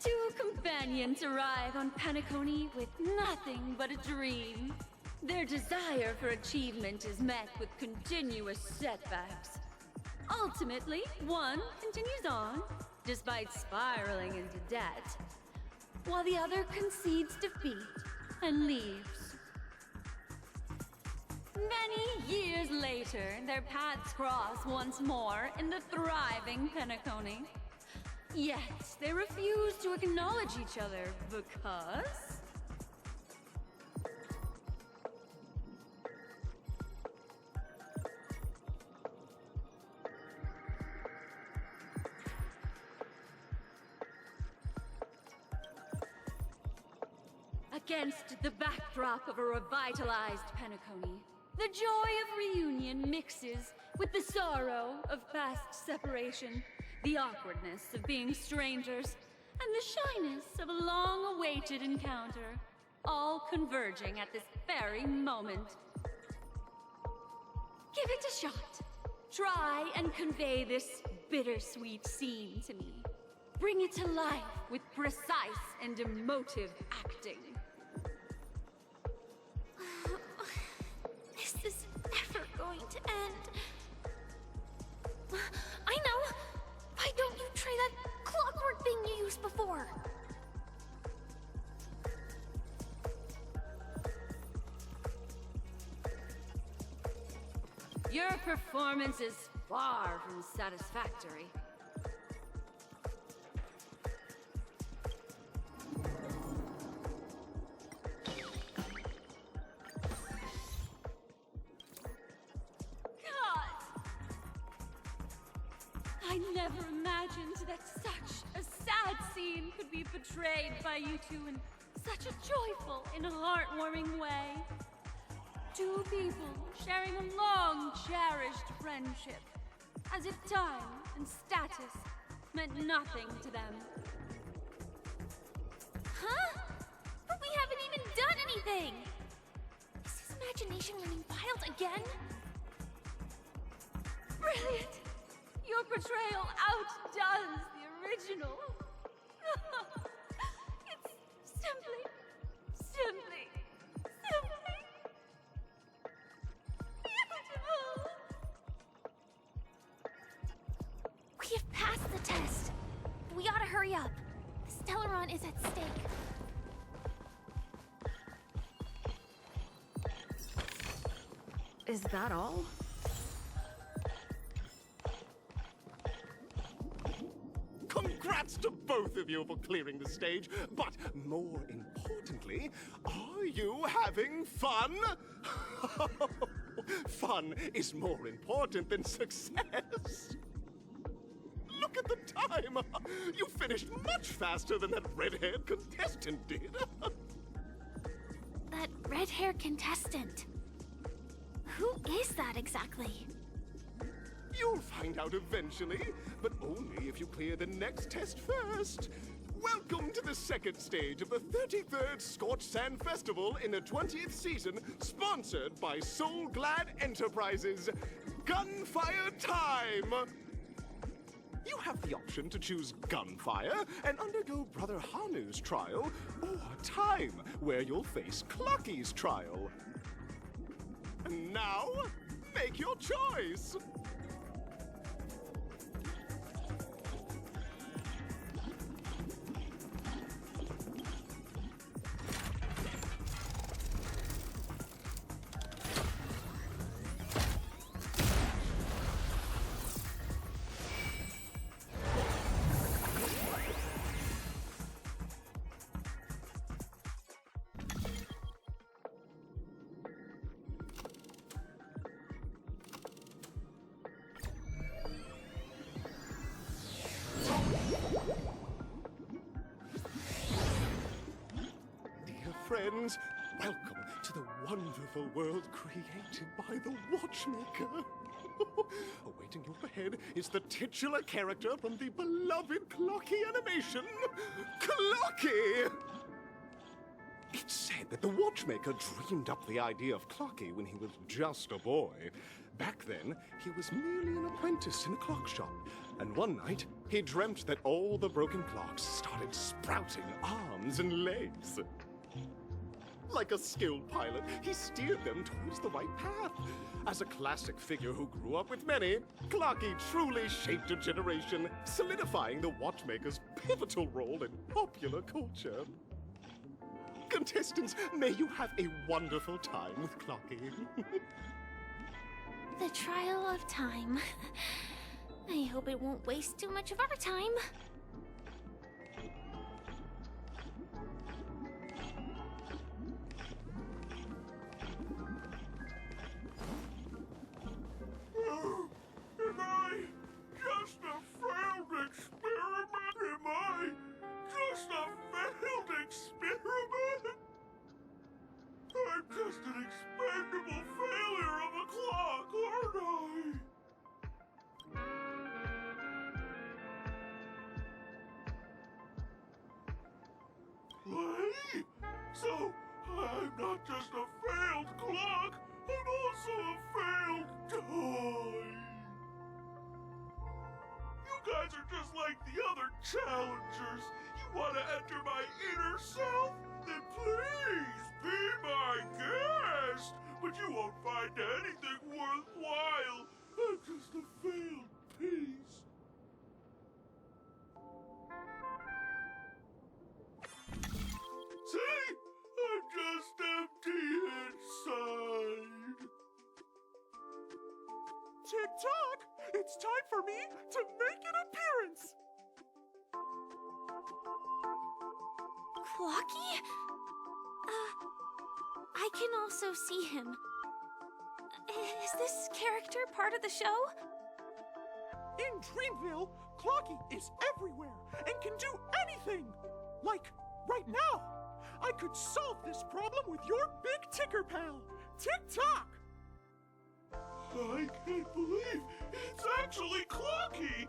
Two companions arrive on Penacony with nothing but a dream. Their desire for achievement is met with continuous setbacks. Ultimately, one continues on, despite spiraling into debt. while the other concedes defeat and leaves. Many years later, their paths cross once more in the thriving Penacony. Yet, they refuse to acknowledge each other because... Against the backdrop of a revitalized Penacony, the joy of reunion mixes with the sorrow of past separation, the awkwardness of being strangers, and the shyness of a long-awaited encounter, all converging at this very moment. Give it a shot. Try and convey this bittersweet scene to me. Bring it to life with precise and emotive acting.
This is never going to end. I know! Why don't you try that clockwork thing you used before?
Your performance is far from satisfactory. I never imagined that such a sad scene could be portrayed by you two in such a joyful and heartwarming way. Two people sharing a long, cherished friendship, as if time and status meant nothing to them.
Huh? But we haven't even done anything! Is his imagination running wild again?
Brilliant! Your portrayal outdoes the original. It's simply beautiful.
We have passed the test. We ought to hurry up. The Stellaron is at stake.
Is that all?
Congrats to both of you for clearing the stage, but more importantly, are you having fun? Fun is more important than success. Look at the time! You finished much faster than that red-haired contestant did.
That red-haired contestant. Who is that exactly?
You'll find out eventually, but only if you clear the next test first. Welcome to the second stage of the 33rd Scorched Sand Festival in the 20th season, sponsored by Soul Glad Enterprises. Gunfire time! You have the option to choose gunfire and undergo Brother Hanu's trial, or time, where you'll face Clucky's trial. And now, make your choice! Friends, welcome to the wonderful world created by the Watchmaker. Awaiting you ahead is the titular character from the beloved Clocky animation, Clocky! It's said that the Watchmaker dreamed up the idea of Clocky when he was just a boy. Back then, he was merely an apprentice in a clock shop, and one night, he dreamt that all the broken clocks started sprouting arms and legs. Like a skilled pilot, he steered them towards the right path. As a classic figure who grew up with many, Clocky truly shaped a generation, solidifying the watchmaker's pivotal role in popular culture. Contestants, may you have a wonderful time with Clocky.
The trial of time. I hope it won't waste too much of our time.
Am I just a failed experiment? Am I just a failed experiment? I'm just an expendable failure of a clock, aren't I? Wait, so I'm not just a failed clock, I'm also a failed toy. You guys are just like the other challengers. You want to enter my inner self? Then please be my guest. But you won't find anything worthwhile. I'm just a failed piece. See? I'm just empty inside.
Tick-tock! It's time for me to make an appearance!
Clocky? I can also see him. Is this character part of the show?
In Dreamville, Clocky is everywhere and can do anything! Like, right now, I could solve this problem with your big ticker pal, Tick-tock!
I can't believe it's actually Clocky!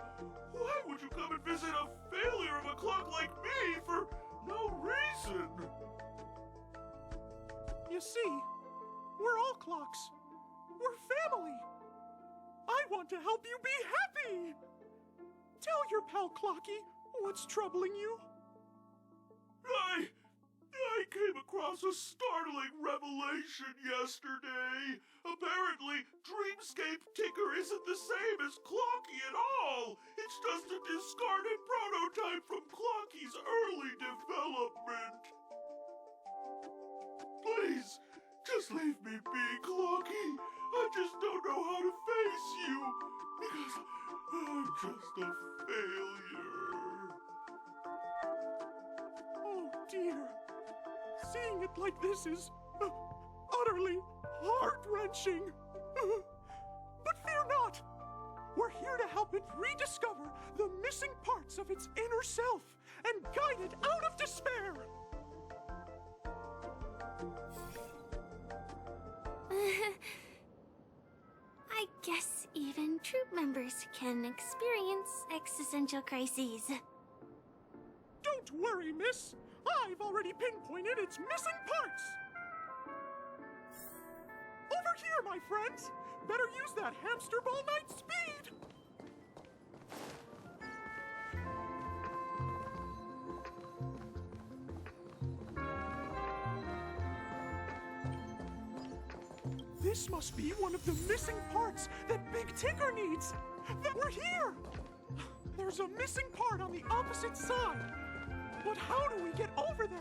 Why would you come and visit a failure of a clock like me for no reason?
You see, we're all clocks. We're family. I want to help you be happy! Tell your pal Clocky what's troubling you.
I came across a startling revelation yesterday. Apparently, Dreamscape Ticker isn't the same as Clocky at all. It's just a discarded prototype from Clocky's early development. Please, just leave me be, Clocky. I just don't know how to face you, because I'm just a failure.
Oh dear. Seeing it like this is utterly heart-wrenching. But fear not. We're here to help it rediscover the missing parts of its inner self and guide it out of despair.
I guess even troop members can experience existential crises.
Don't worry, miss. I've already pinpointed its missing parts. Over here, my friends. Better use that hamster ball night speed. This must be one of the missing parts that Big Ticker needs. That we're here. There's a missing part on the opposite side. But how do we get over there?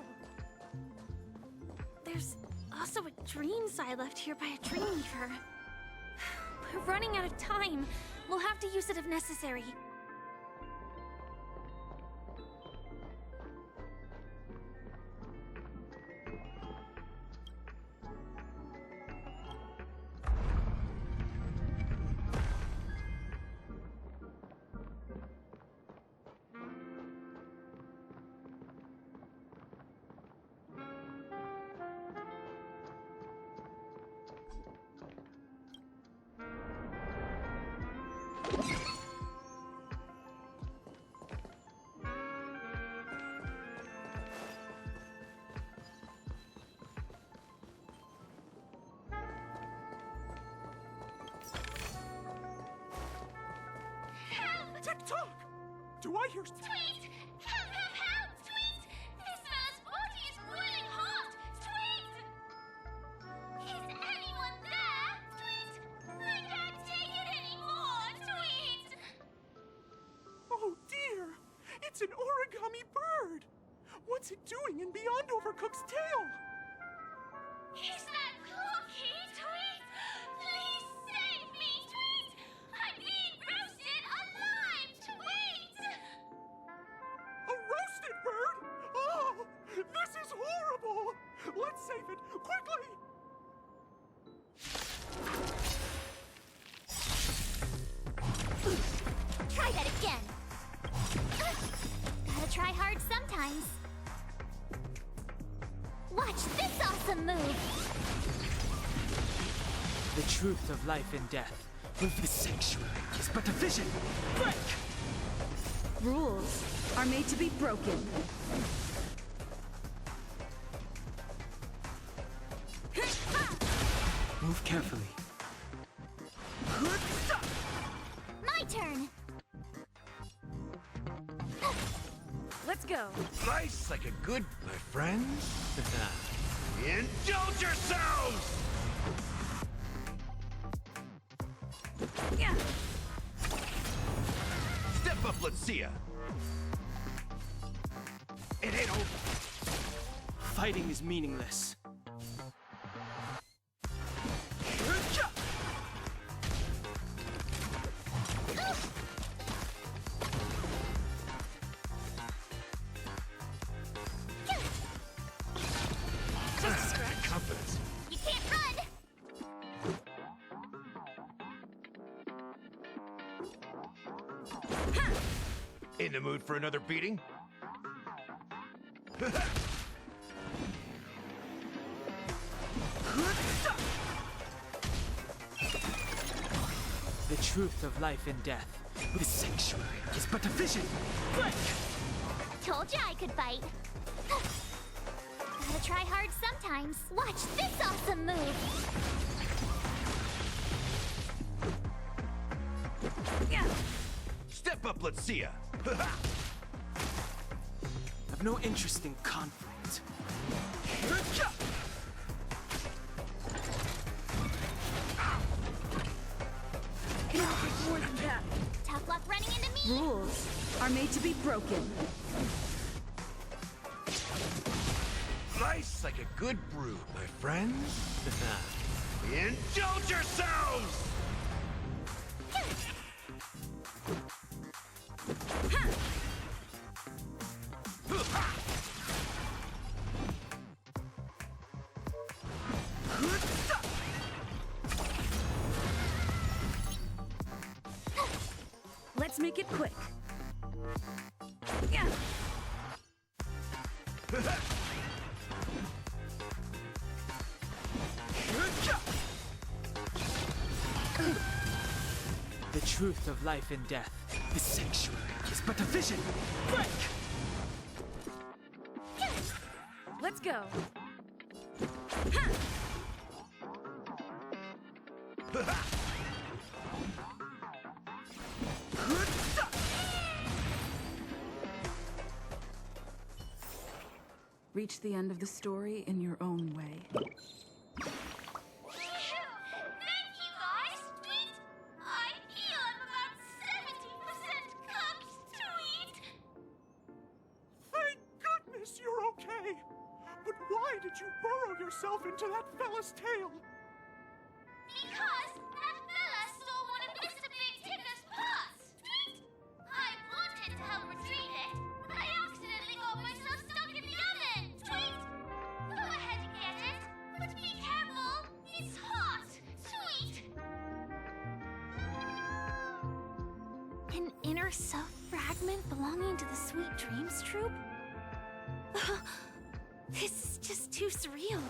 There's also a dream side left here by a dream weaver. We're running out of time. We'll have to use it if necessary.
Tick-tock! Do I hear...
Tweet! Help, help, help! Tweet! This man's body is boiling hot! Tweet! Is anyone there? Tweet!
an origami bird! What's it doing in Beyond Overcooked's tail?
Is that Cookie, Tweet? Please save me, Tweet! I'm being roasted alive, Tweet!
A roasted bird? Oh, this is horrible! Let's save it, quickly!
Try that again. Gotta try hard sometimes. Watch this awesome move!
The truth of life and death. The sanctuary is but a vision. Break!
Rules are made to be broken.
Move carefully.
My turn!
Let's go.
Nice like a good, my friends. Indulge yourselves! Step up, let's see ya. It ain't over.
Fighting is meaningless.
Confidence.
You can't run!
In the mood for another beating?
The truth of life and death. The sanctuary is but a vision. Break!
Told you I could fight. Gotta try hard sometimes. Watch this awesome move!
Step up, let's see ya.
I've no interest in conflict.
It's more than that.
Tough luck running into me!
Rules are made to be broken.
Nice like a good brew, my friends. Indulge yourselves!
Let's make it quick.
The truth of life and death. The sanctuary is but a vision. Break!
Let's go. Reach the end of the story in your own way.
Thank you, guys! Tweet! I feel I'm about 70% cooked, Tweet!
Thank goodness you're okay! But why did you burrow yourself into that fella's tail?
Because that fella stole one of Mr. Big Ticker's pots, Tweet! I wanted to help retrieve it, but I accidentally got myself stuck in the oven, Tweet! Go ahead and get it, but be careful! It's hot, Tweet!
An inner self fragment belonging to the Sweet Dreams troupe? This is just too surreal.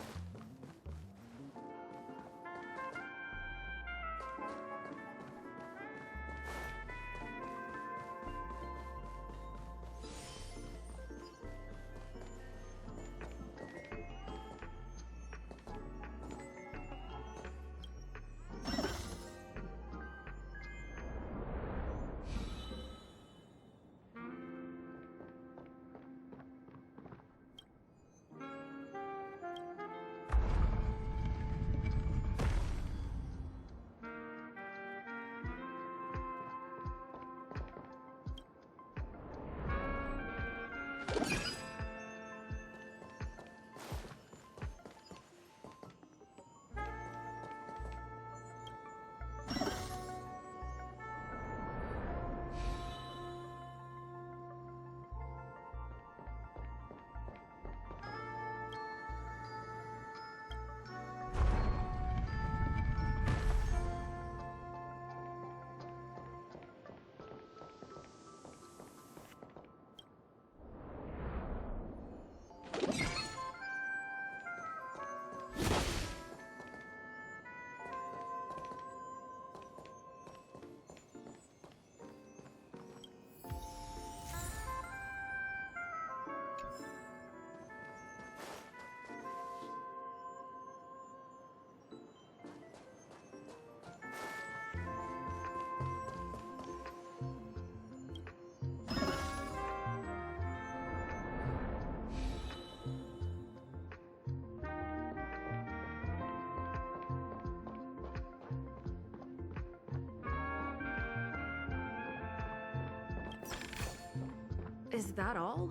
Is that all?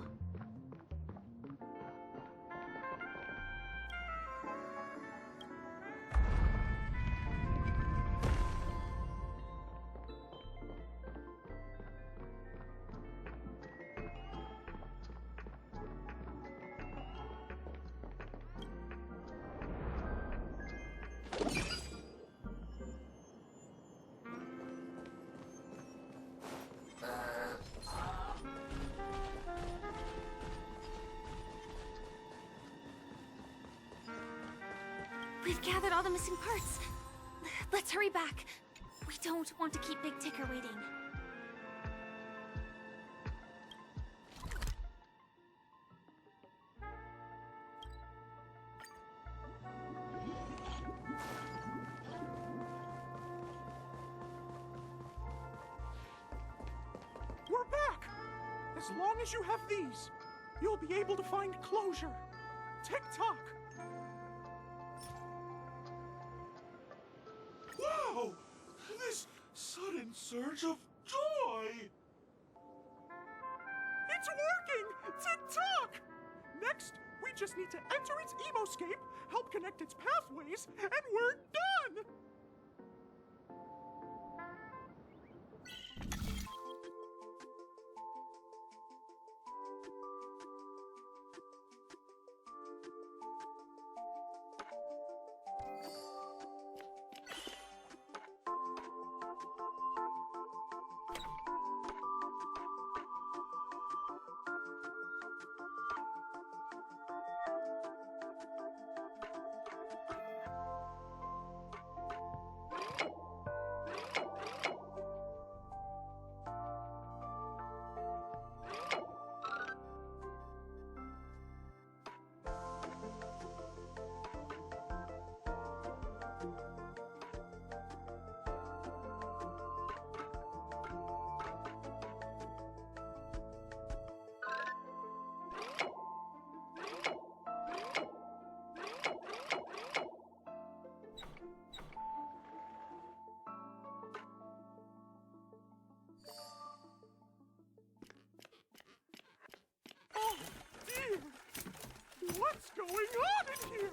We've gathered all the missing parts. Let's hurry back. We don't want to keep Big Ticker waiting.
We're back! As long as you have these, you'll be able to find closure. Tick-tock!
Wow! This sudden surge of joy!
It's working! Tick-tock! Next, we just need to enter its emoscape, help connect its pathways, and we're done! Oh, dear! What's going on in here?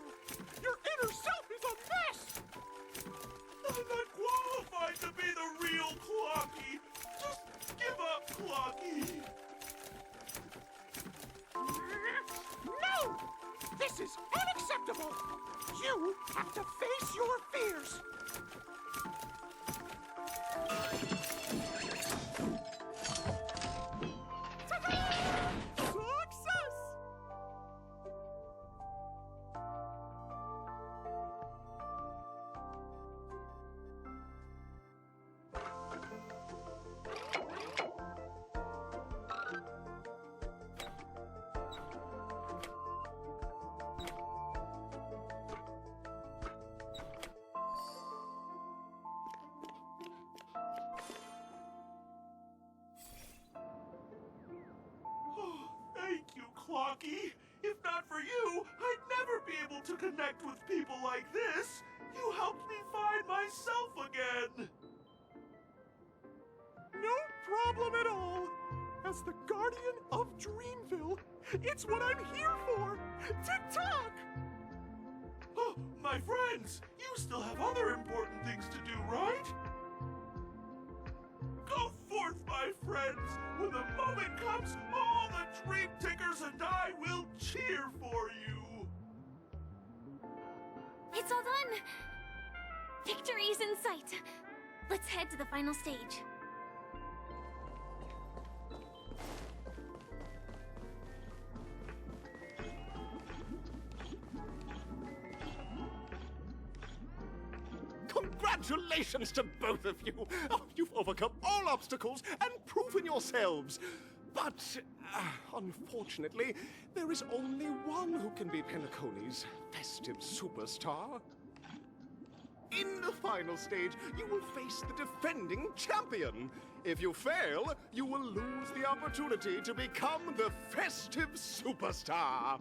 Your inner self is a mess!
I'm not qualified to be the real Clocky! Just give up, Clocky!
No! This is unacceptable! You have to face your fears! Success!
Thank you, Clocky. If not for you, I'd never be able to connect with people like this. You helped me find myself again.
No problem at all. As the guardian of Dreamville, it's what I'm here for. Tick-tock!
Oh, my friends, you still have other important things to do, right? Go forth, my friends. When the moment comes, all the Dream Tickers and I will cheer for you.
It's all done! Victory's in sight! Let's head to the final stage.
Congratulations to both of you! Oh, you've overcome all obstacles and proven yourselves. But, unfortunately, there is only one who can be Penacony's festive superstar. In the final stage, you will face the defending champion. If you fail, you will lose the opportunity to become the festive superstar.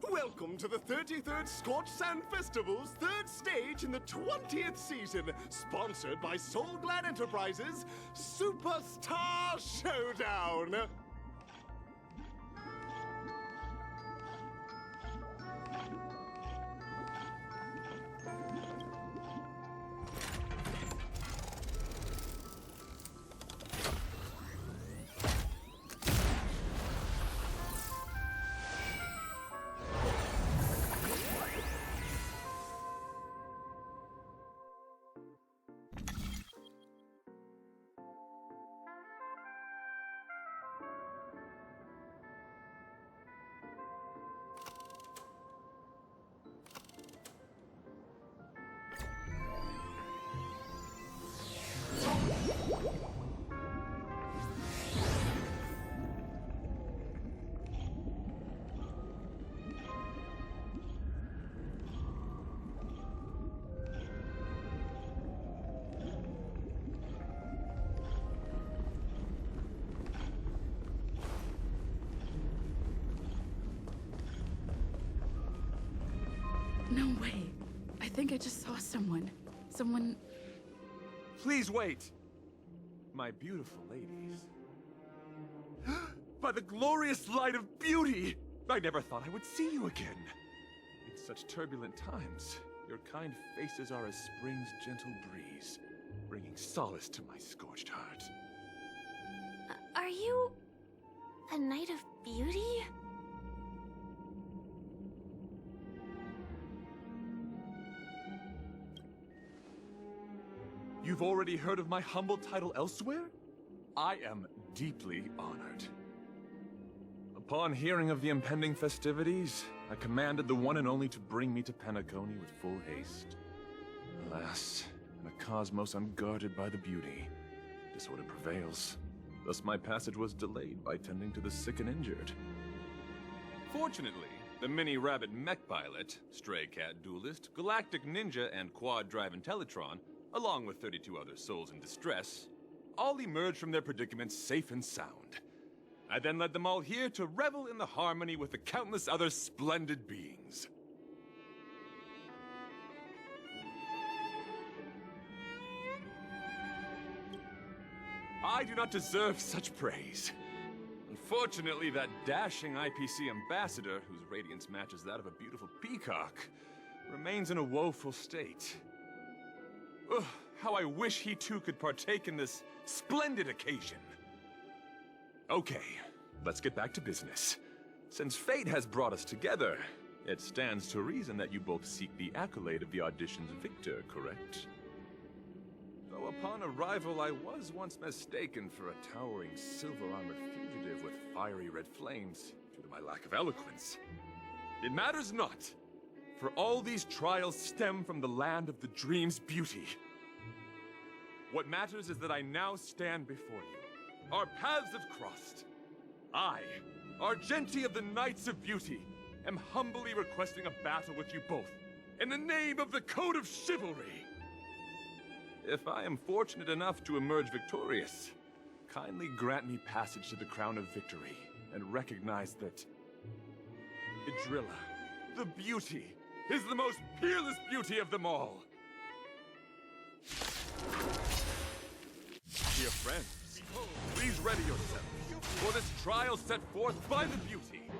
Welcome to the 33rd Scorched Sand Festival's third stage in the 20th season, sponsored by Soul Glad Enterprises' Superstar Showdown.
I just saw someone. Someone...
Please wait! My beautiful ladies. By the glorious light of beauty! I never thought I would see you again. In such turbulent times, your kind faces are as spring's gentle breeze, bringing solace to my scorched heart.
Are you... a Knight of Beauty?
You've already heard of my humble title elsewhere? I am deeply honored. Upon hearing of the impending festivities, I commanded the one and only to bring me to Penacony with full haste. Alas, in a cosmos unguarded by the beauty, disorder prevails. Thus my passage was delayed by tending to the sick and injured. Fortunately, the mini-rabbit mech pilot, stray cat duelist, galactic ninja, and quad-drive Intellitron, along with 32 other souls in distress, all emerged from their predicaments safe and sound. I then led them all here to revel in the harmony with the countless other splendid beings. I do not deserve such praise. Unfortunately, that dashing IPC ambassador, whose radiance matches that of a beautiful peacock, remains in a woeful state. Ugh, how I wish he too could partake in this splendid occasion. Okay, let's get back to business. Since fate has brought us together, it stands to reason that you both seek the accolade of the audition's victor, correct? Though upon arrival I was once mistaken for a towering silver-armored fugitive with fiery red flames due to my lack of eloquence. It matters not, for all these trials stem from the land of the dream's beauty. What matters is that I now stand before you. Our paths have crossed. I, Argenti of the Knights of Beauty, am humbly requesting a battle with you both, in the name of the Code of Chivalry. If I am fortunate enough to emerge victorious, kindly grant me passage to the Crown of Victory, and recognize that Idrilla, the beauty, is the most peerless beauty of them all. Dear friends, please ready yourselves for this trial set forth by the beauty.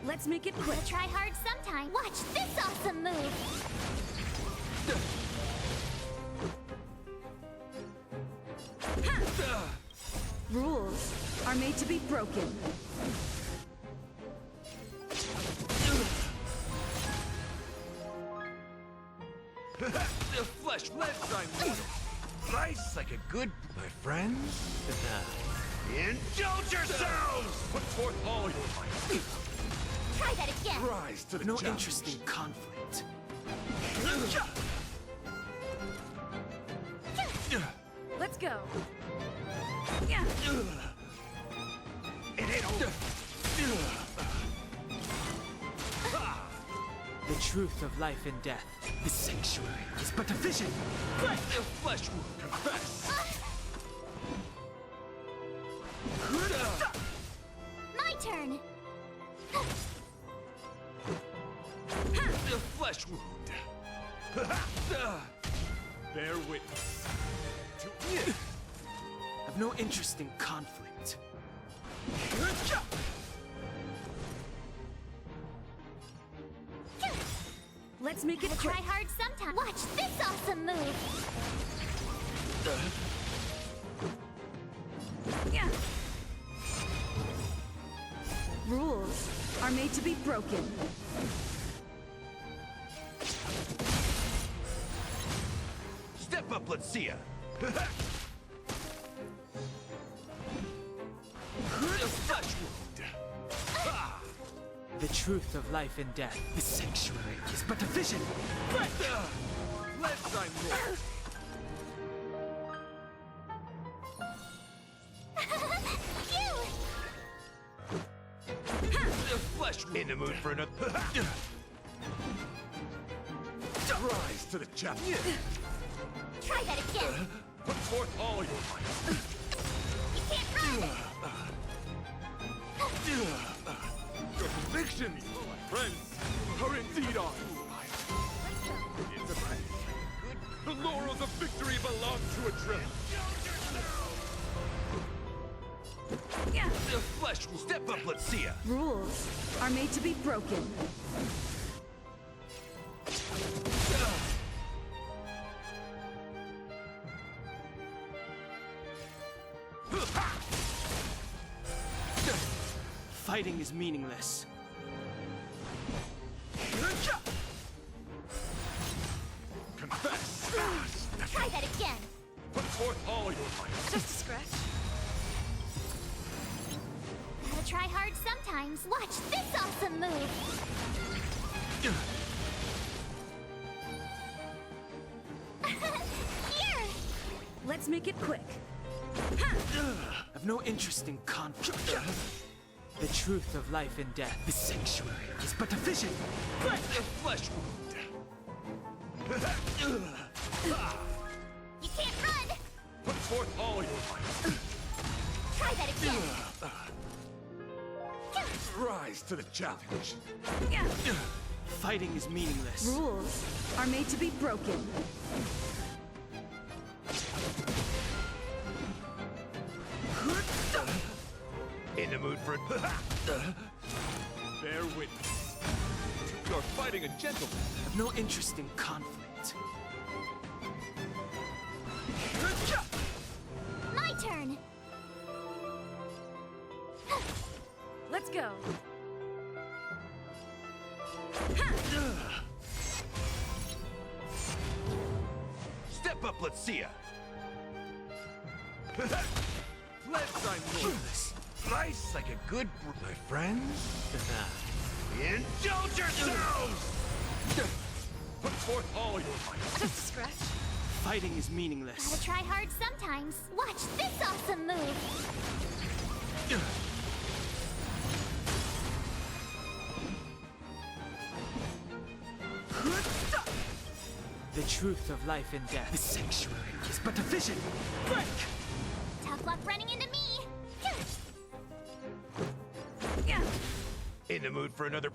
Let's make it quick.
We'll try hard sometime. Watch this awesome move!
Rules are made to be broken.
The flesh lens
Nice like a good, my friends. Indulge yourselves!
Put forth all your might.
Try that again!
Rise to the
No
challenge.
interesting conflict.
Let's go.
It ain't over.
The truth of life and death. The sanctuary is but a vision.
Let the flesh wound confess.
My turn!
The flesh wound. Bear witness to it.
I've no interest in conflict.
Let's make it
We'll
quick.
try hard sometime. Watch this awesome move!
Rules are made to be broken.
Step up, let's see ya.
The flesh wound.
The truth of life and death. The sanctuary is but a vision.
Let's shine more. The flesh wound.
In the mood for another.
Rise to the challenge.
Try that again!
Put forth all your might.
You can't run!
Your convictions, friends, are indeed on. It's a pity. The laurels of victory belong to a driller.
The flesh will step up, let's see ya.
Rules are made to be broken.
Fighting is meaningless.
Confess!
Try that again!
Put forth all your might.
Just a scratch. Gotta try hard sometimes. Watch this awesome move! Here!
Let's make it quick.
I've no interest in conflict. The truth of life and death, the sanctuary, is but a vision.
The flesh wound.
You can't run!
Put forth all your might.
Try that again!
Rise to the challenge.
Fighting is meaningless.
Rules are made to be broken.
In the mood for it.
Bear witness. You're fighting a gentleman.
I've no interest in conflict.
My turn!
Let's go.
Step up, let's see ya.
Let's sign yours.
Nice like a good my friends. Indulge yourselves!
Put forth all your might.
Just a scratch.
Fighting is meaningless.
Gotta try hard sometimes. Watch this awesome move!
The truth of life and death, the sanctuary, is but a vision. Break!
Tough luck running into me!
In the mood for another.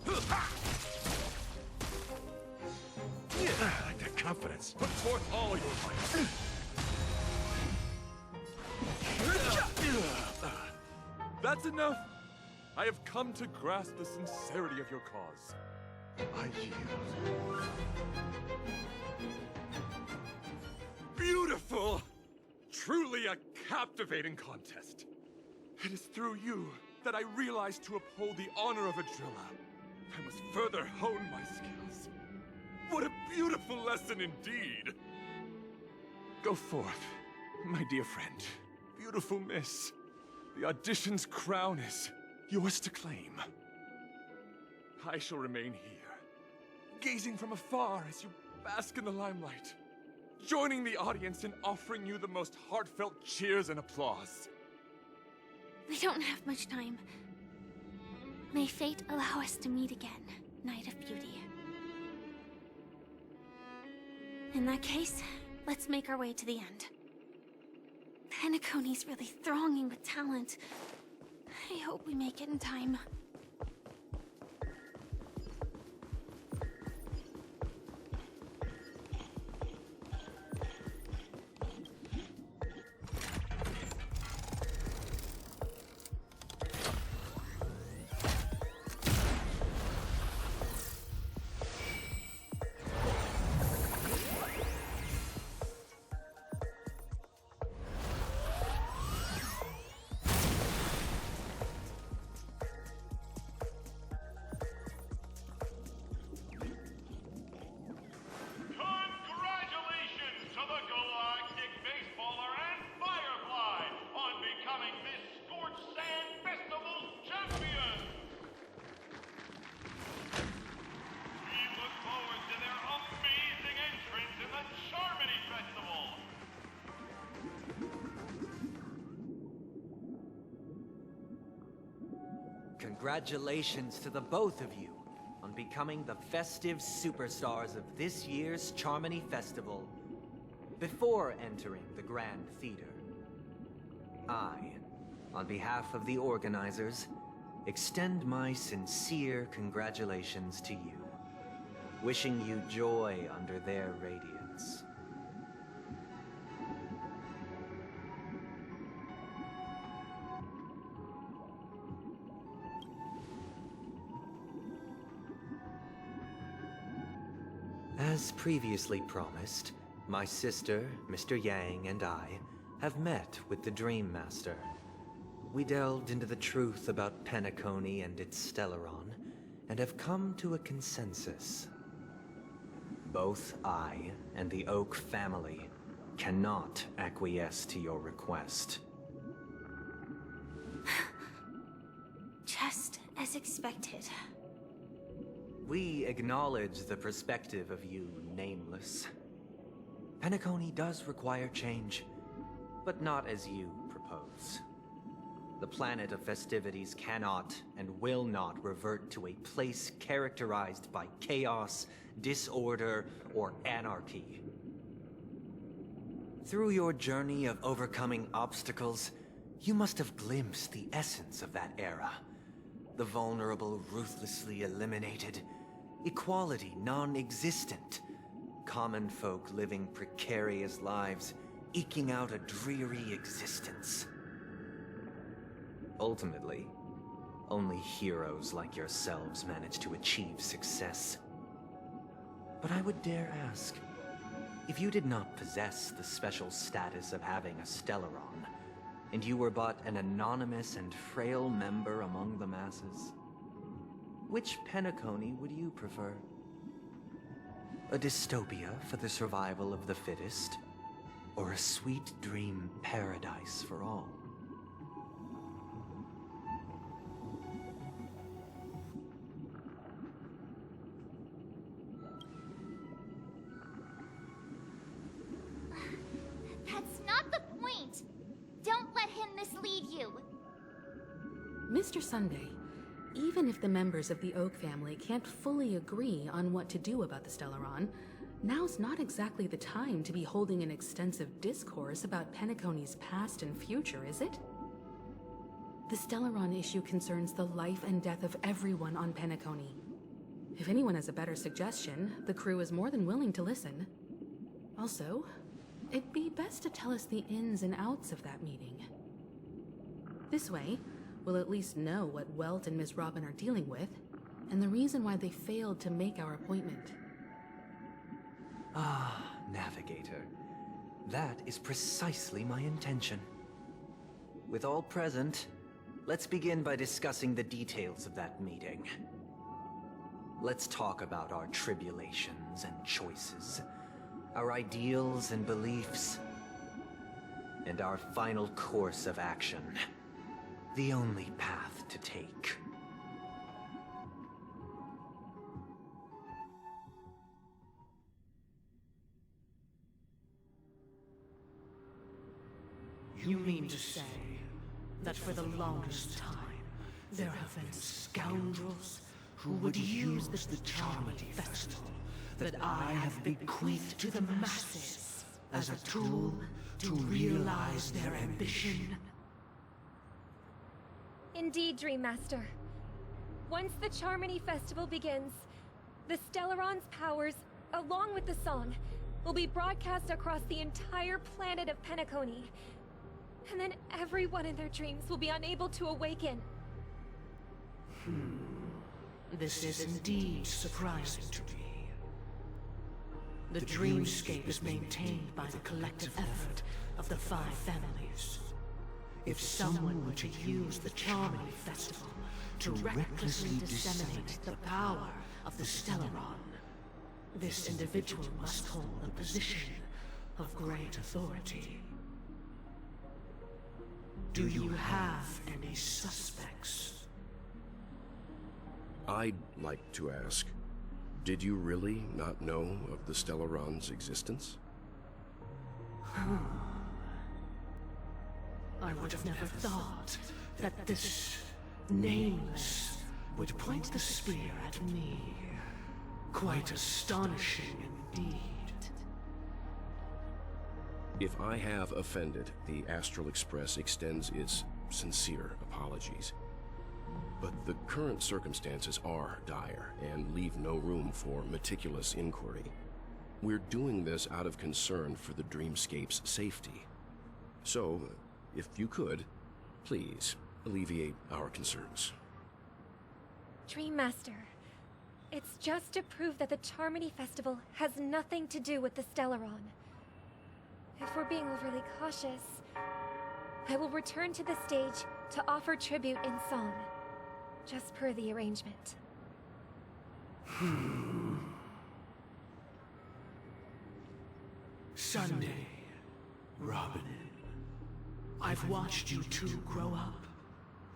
Yeah, I like that confidence.
Put forth all your might. That's enough. I have come to grasp the sincerity of your cause. I yield. Beautiful! Truly a captivating contest. It is through you that I realized to uphold the honor of a driller, I must further hone my skills. What a beautiful lesson indeed! Go forth, my dear friend. Beautiful miss. The audition's crown is yours to claim. I shall remain here, gazing from afar as you bask in the limelight, joining the audience in offering you the most heartfelt cheers and applause.
We don't have much time. May fate allow us to meet again, Knight of Beauty. In that case, let's make our way to the end. Penacony's really thronging with talent. I hope we make it in time.
Congratulations to the both of you on becoming the festive superstars of this year's Charmony Festival. before entering the Grand Theater. I, on behalf of the organizers, extend my sincere congratulations to you, wishing you joy under their radiance. As previously promised, my sister, Mr. Yang, and I have met with the Dream Master. We delved into the truth about Penacony and its Stellaron, and have come to a consensus. Both I and the Oak family cannot acquiesce to your request.
Just as expected.
We acknowledge the perspective of you, Nameless. Penacony does require change, but not as you propose. The planet of festivities cannot and will not revert to a place characterized by chaos, disorder, or anarchy. Through your journey of overcoming obstacles, you must have glimpsed the essence of that era. The vulnerable ruthlessly eliminated, equality non-existent, common folk living precarious lives, eking out a dreary existence. Ultimately, only heroes like yourselves manage to achieve success. But I would dare ask, if you did not possess the special status of having a Stellaron, and you were but an anonymous and frail member among the masses, which Penacony would you prefer? A dystopia for the survival of the fittest, or a sweet dream paradise for all?
That's not the point! Don't let him mislead you!
Mr. Sunday, even if the members of the Oak family can't fully agree on what to do about the Stellaron, now's not exactly the time to be holding an extensive discourse about Penacony's past and future, is it? The Stellaron issue concerns the life and death of everyone on Penacony. If anyone has a better suggestion, the crew is more than willing to listen. Also, it'd be best to tell us the ins and outs of that meeting. This way, we'll at least know what Welt and Ms. Robin are dealing with, and the reason why they failed to make our appointment.
Ah, Navigator. That is precisely my intention. With all present, let's begin by discussing the details of that meeting. Let's talk about our tribulations and choices, our ideals and beliefs, and our final course of action. The only path to take.
You mean to say that for the longest time, there have been scoundrels who would use the Charmity Festival that I have bequeathed to the masses as a tool to realize their ambition?
Indeed, Dream Master. Once the Charmony Festival begins, the Stellaron's powers, along with the song, will be broadcast across the entire planet of Penacony. And then everyone in their dreams will be unable to awaken.
This is indeed surprising to me. The dreamscape is maintained by the collective effort of the 5 families. If someone were to use the Charmony Festival to recklessly disseminate the power of the Stellaron, this individual must hold a position of great authority. Do you have any suspects?
I'd like to ask, did you really not know of the Stellaron's existence?
I would have never thought that this Nameless would point the spear at me. Quite astonishing indeed.
If I have offended, the Astral Express extends its sincere apologies. But the current circumstances are dire and leave no room for meticulous inquiry. We're doing this out of concern for the Dreamscape's safety. So, if you could, please alleviate our concerns.
Dream Master, it's just to prove that the Charmony Festival has nothing to do with the Stellaron. If we're being overly cautious, I will return to the stage to offer tribute in song, just per the arrangement.
Sunday, Robin. I've watched you two grow up,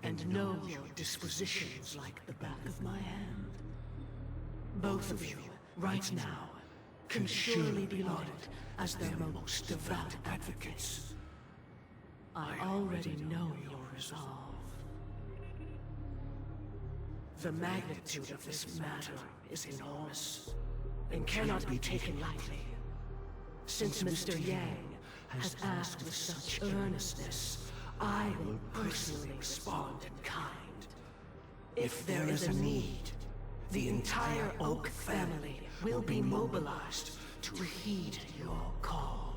and know your dispositions like the back of my hand. Both of you, right now, can surely be lauded as their most devout advocates. I already know your resolve. The magnitude of this matter is enormous, and cannot be taken lightly. Since Mr. Yang has asked with such earnestness, I will personally respond in kind. If there is a need, the entire Oak family will be mobilized to heed your call.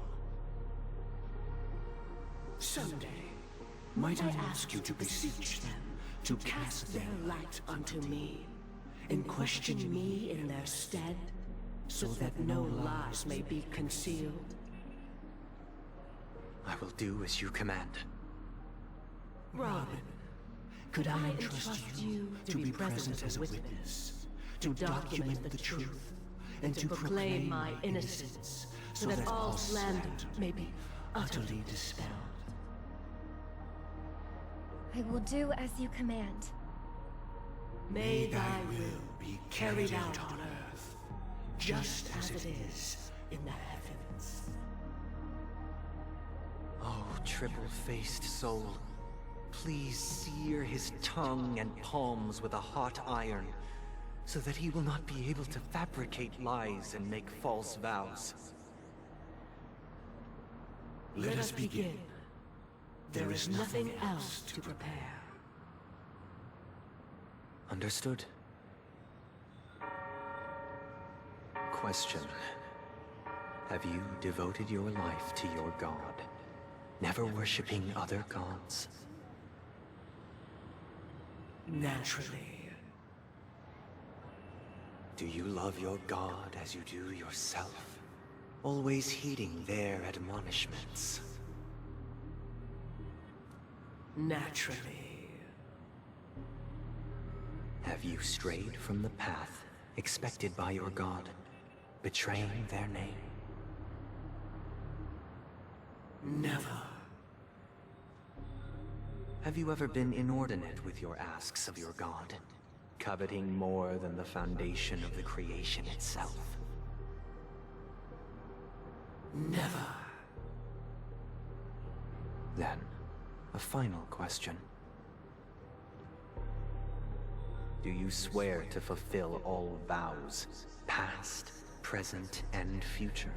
Someday, might I ask you to beseech them to cast their light unto me, and question me in their stead, so that no lies may be concealed?
I will do as you command.
Robin, could I entrust you to be present as a witness, to document the truth, and to proclaim my innocence, so that all slander may be utterly dispelled?
I will do as you command.
May thy will be carried out on earth, just as it is in the heavens.
Oh, triple-faced soul, please sear his tongue and palms with a hot iron, so that he will not be able to fabricate lies and make false vows.
Let us begin. There is nothing else to prepare.
Understood. Question. Have you devoted your life to your god, never worshipping other gods?
Naturally.
Do you love your god as you do yourself, always heeding their admonishments?
Naturally.
Have you strayed from the path expected by your god, betraying their name?
Never.
Have you ever been inordinate with your asks of your god, coveting more than the foundation of the creation itself?
Never.
Then, a final question. Do you swear to fulfill all vows, past, present, and future?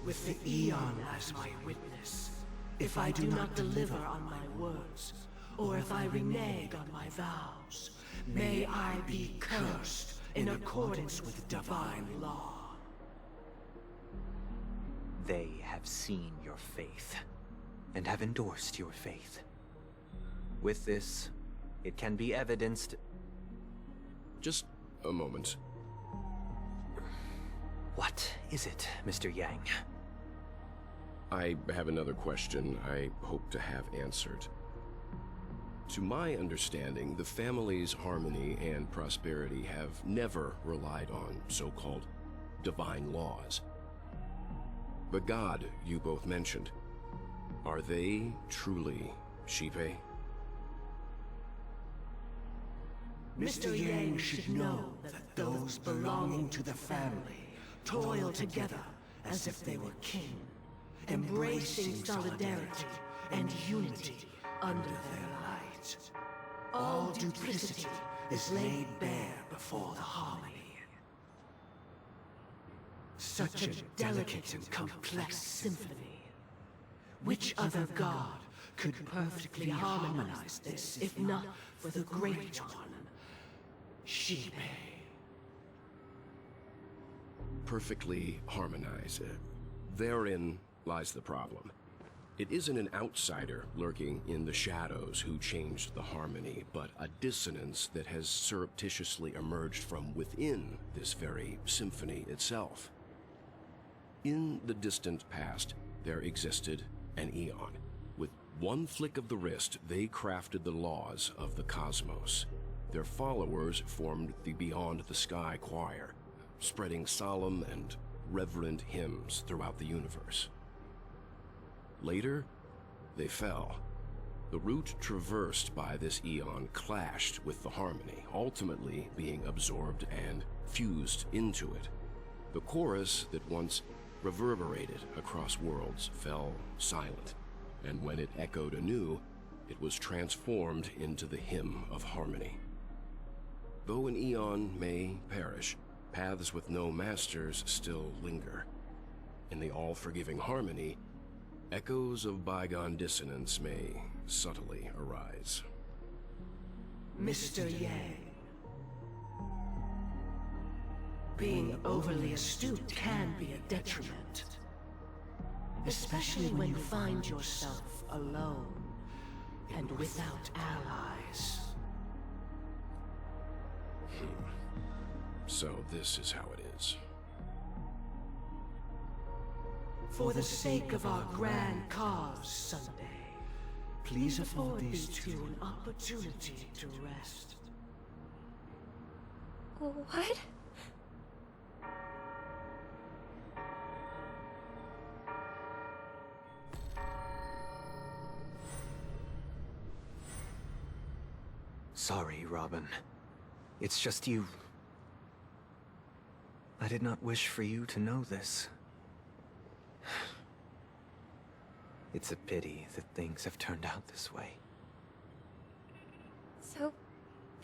With the Eon as my witness, if I do not deliver on my words, or if I renege on my vows, may I be cursed in accordance with divine law.
They have seen your faith, and have endorsed your faith. With this, it can be evidenced...
Just a moment.
What is it, Mr. Yang?
I have another question I hope to have answered. To my understanding, the family's harmony and prosperity have never relied on so-called divine laws. The god you both mentioned, are they truly Shipe?
Mr. Yang should know that those belonging to the family toil together as if they were kin, embracing solidarity and unity under their light. All duplicity is laid bare before the harmony. Such a delicate and complex symphony. Which other god could perfectly harmonize this, if not for the Great One, Shibe?
Perfectly harmonize. Therein lies the problem. It isn't an outsider lurking in the shadows who changed the harmony, but a dissonance that has surreptitiously emerged from within this very symphony itself. In the distant past, there existed an Eon. With one flick of the wrist, they crafted the laws of the cosmos. Their followers formed the Beyond the Sky Choir, spreading solemn and reverent hymns throughout the universe. Later, they fell. The route traversed by this Eon clashed with the harmony, ultimately being absorbed and fused into it. The chorus that once reverberated across worlds fell silent, and when it echoed anew, it was transformed into the hymn of harmony. Though an Eon may perish, paths with no masters still linger. In the all-forgiving harmony, echoes of bygone dissonance may subtly arise.
Mr. Yang. Being overly astute can be a detriment. Especially when you find yourself alone and without allies.
So this is how it is.
For the sake of our grand cause someday, please afford these two an opportunity to rest.
What?
Sorry, Robin. It's just you. I did not wish for you to know this. It's a pity that things have turned out this way.
So,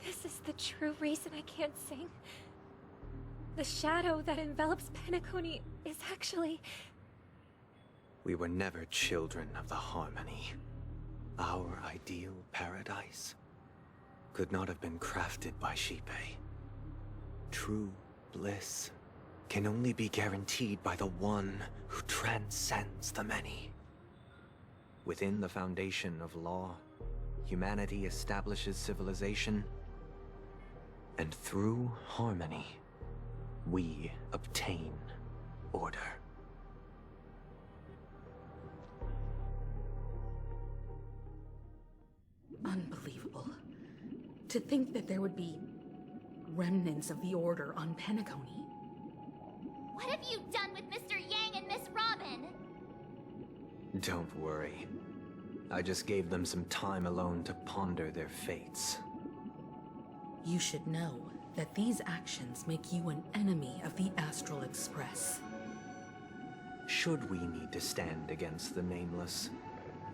this is the true reason I can't sing? The shadow that envelops Penacony is actually...
We were never children of the harmony. Our ideal paradise could not have been crafted by Shipe. True bliss can only be guaranteed by the one who transcends the many. Within the foundation of law, humanity establishes civilization, and through harmony, we obtain order.
Unbelievable. To think that there would be remnants of the Order on Penacony.
What have you done with Mr. Yang and Miss Robin?
Don't worry. I just gave them some time alone to ponder their fates.
You should know that these actions make you an enemy of the Astral Express.
Should we need to stand against the Nameless,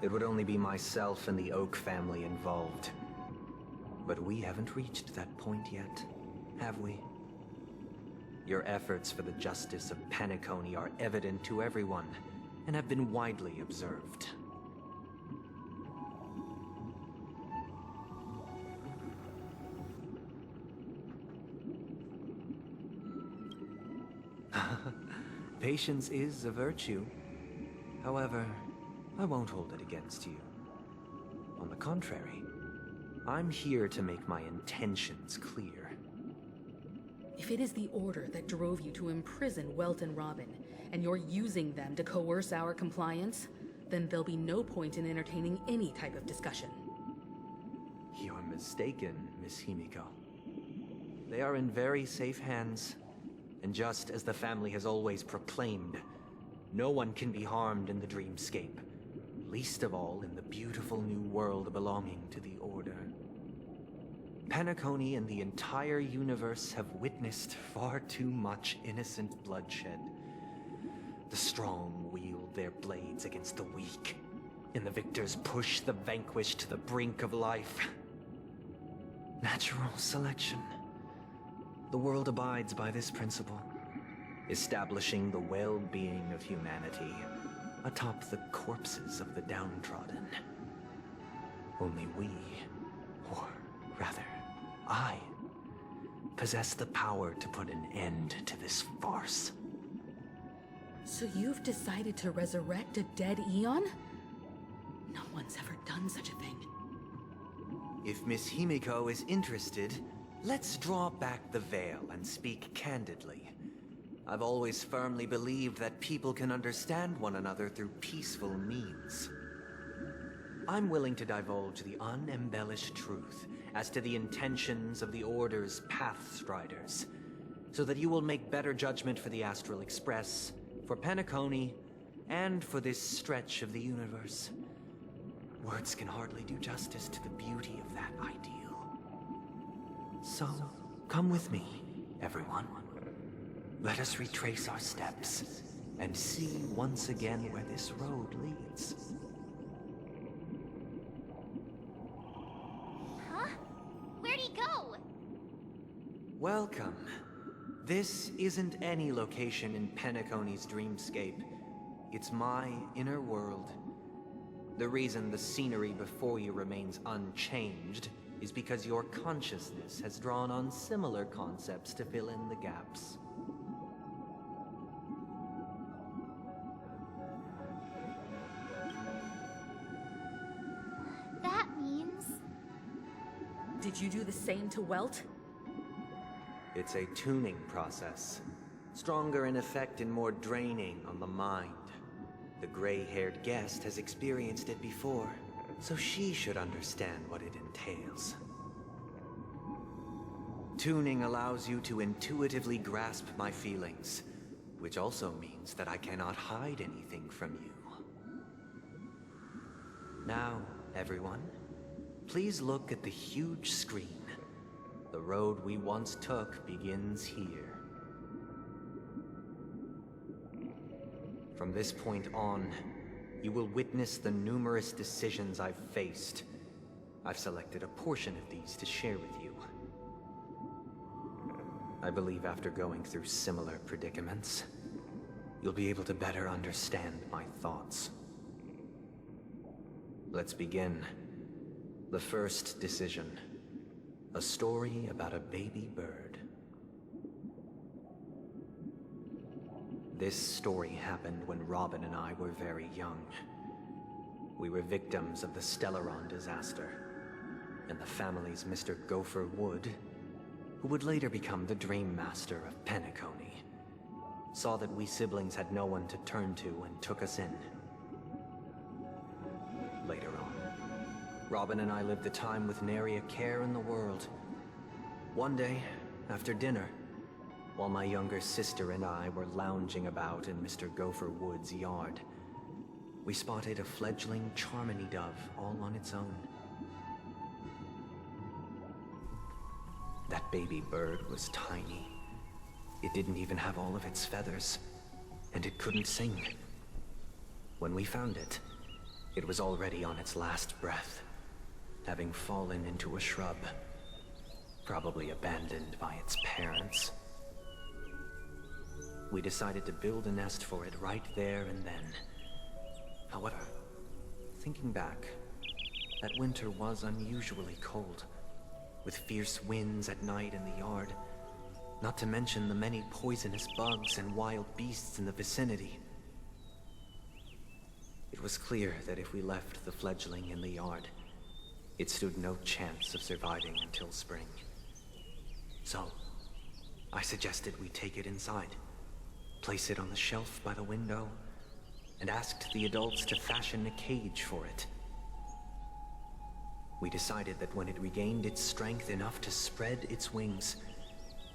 it would only be myself and the Oak family involved. But we haven't reached that point yet, have we? Your efforts for the justice of Penacony are evident to everyone, and have been widely observed. Patience is a virtue. However, I won't hold it against you. On the contrary, I'm here to make my intentions clear.
If it is the Order that drove you to imprison Welt and Robin, and you're using them to coerce our compliance, then there'll be no point in entertaining any type of discussion.
You're mistaken, Miss Himiko. They are in very safe hands, and just as the family has always proclaimed, no one can be harmed in the dreamscape, least of all in the beautiful new world belonging to the Order. Penacony and the entire universe have witnessed far too much innocent bloodshed. The strong wield their blades against the weak, and the victors push the vanquished to the brink of life. Natural selection. The world abides by this principle. establishing the well-being of humanity atop the corpses of the downtrodden. Only we, or rather, I, possess the power to put an end to this farce.
So you've decided to resurrect a dead Eon? No one's ever done such a thing.
If Miss Himiko is interested, let's draw back the veil and speak candidly. I've always firmly believed that people can understand one another through peaceful means. I'm willing to divulge the unembellished truth as to the intentions of the Order's Pathstriders, so that you will make better judgment for the Astral Express, for Penacony, and for this stretch of the universe. Words can hardly do justice to the beauty of that ideal. So, come with me, everyone. Let us retrace our steps and see once again where this road leads.
Huh? Where'd he go?
Welcome. This isn't any location in Penacony's dreamscape. It's my inner world. The reason the scenery before you remains unchanged is because your consciousness has drawn on similar concepts to fill in the gaps.
That means...
Did you do the same to Welt?
It's a tuning process. Stronger in effect and more draining on the mind. The gray-haired guest has experienced it before, so she should understand what it entails. Tuning allows you to intuitively grasp my feelings, which also means that I cannot hide anything from you. Now, everyone, please look at the huge screen. The road we once took begins here. From this point on, you will witness the numerous decisions I've faced. I've selected a portion of these to share with you. I believe after going through similar predicaments, you'll be able to better understand my thoughts. Let's begin. The first decision. A story about a baby bird. This story happened when Robin and I were very young. We were victims of the Stellaron disaster, and the family's Mr. Gopher Wood, who would later become the Dream Master of Penacony, saw that we siblings had no one to turn to and took us in. Later on, Robin and I lived a time with nary a care in the world. One day, after dinner, while my younger sister and I were lounging about in Mr. Gopher Wood's yard, we spotted a fledgling Charmony dove all on its own. That baby bird was tiny. It didn't even have all of its feathers, and it couldn't sing. When we found it, it was already on its last breath, having fallen into a shrub, probably abandoned by its parents. We decided to build a nest for it right there and then. However, thinking back, that winter was unusually cold, with fierce winds at night in the yard, not to mention the many poisonous bugs and wild beasts in the vicinity. It was clear that if we left the fledgling in the yard, it stood no chance of surviving until spring. So, I suggested we take it inside, place it on the shelf by the window, and asked the adults to fashion a cage for it. We decided that when it regained its strength enough to spread its wings,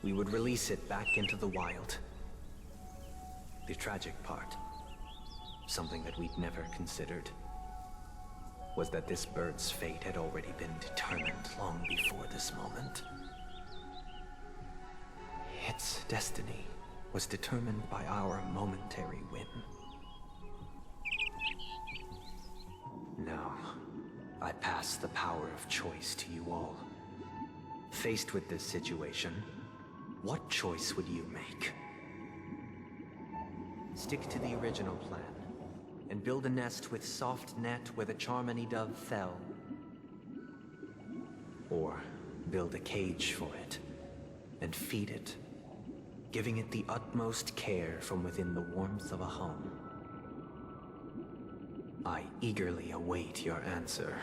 we would release it back into the wild. The tragic part, something that we'd never considered, was that this bird's fate had already been determined long before this moment. Its destiny was determined by our momentary whim. Now, I pass the power of choice to you all. Faced with this situation, what choice would you make? Stick to the original plan, and build a nest with soft net where the Charmony dove fell. Or build a cage for it, and feed it, giving it the utmost care from within the warmth of a home. I eagerly await your answer.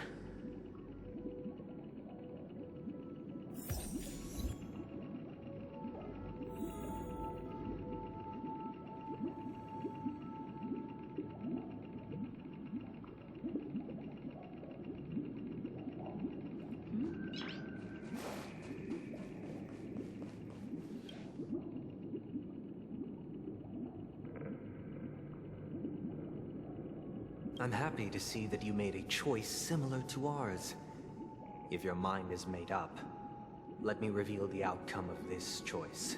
I'm happy to see that you made a choice similar to ours. If your mind is made up, let me reveal the outcome of this choice.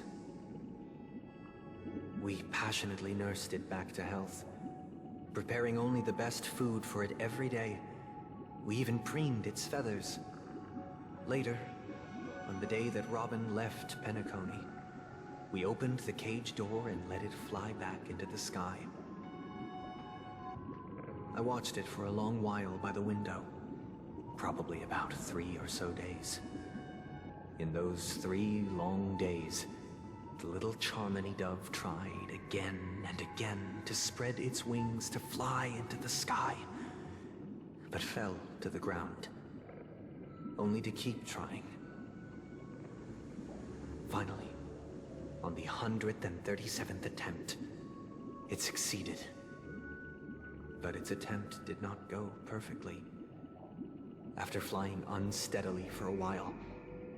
We passionately nursed it back to health, preparing only the best food for it every day. We even preened its feathers. Later, on the day that Robin left Penacony, we opened the cage door and let it fly back into the sky. I watched it for a long while by the window, probably about 3 or so days. In those 3 long days, the little Charmony dove tried again and again to spread its wings to fly into the sky, but fell to the ground, only to keep trying. Finally, on the 137th attempt, it succeeded. But its attempt did not go perfectly. After flying unsteadily for a while,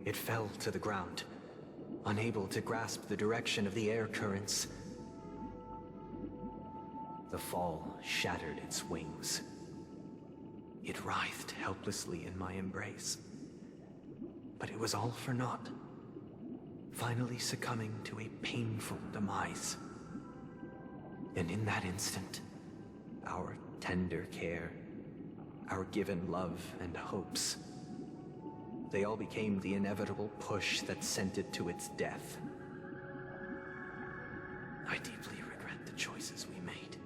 it fell to the ground, unable to grasp the direction of the air currents. The fall shattered its wings. It writhed helplessly in my embrace. But it was all for naught, finally succumbing to a painful demise. And in that instant, our tender care, our given love and hopes, they all became the inevitable push that sent it to its death. I deeply regret the choices we made.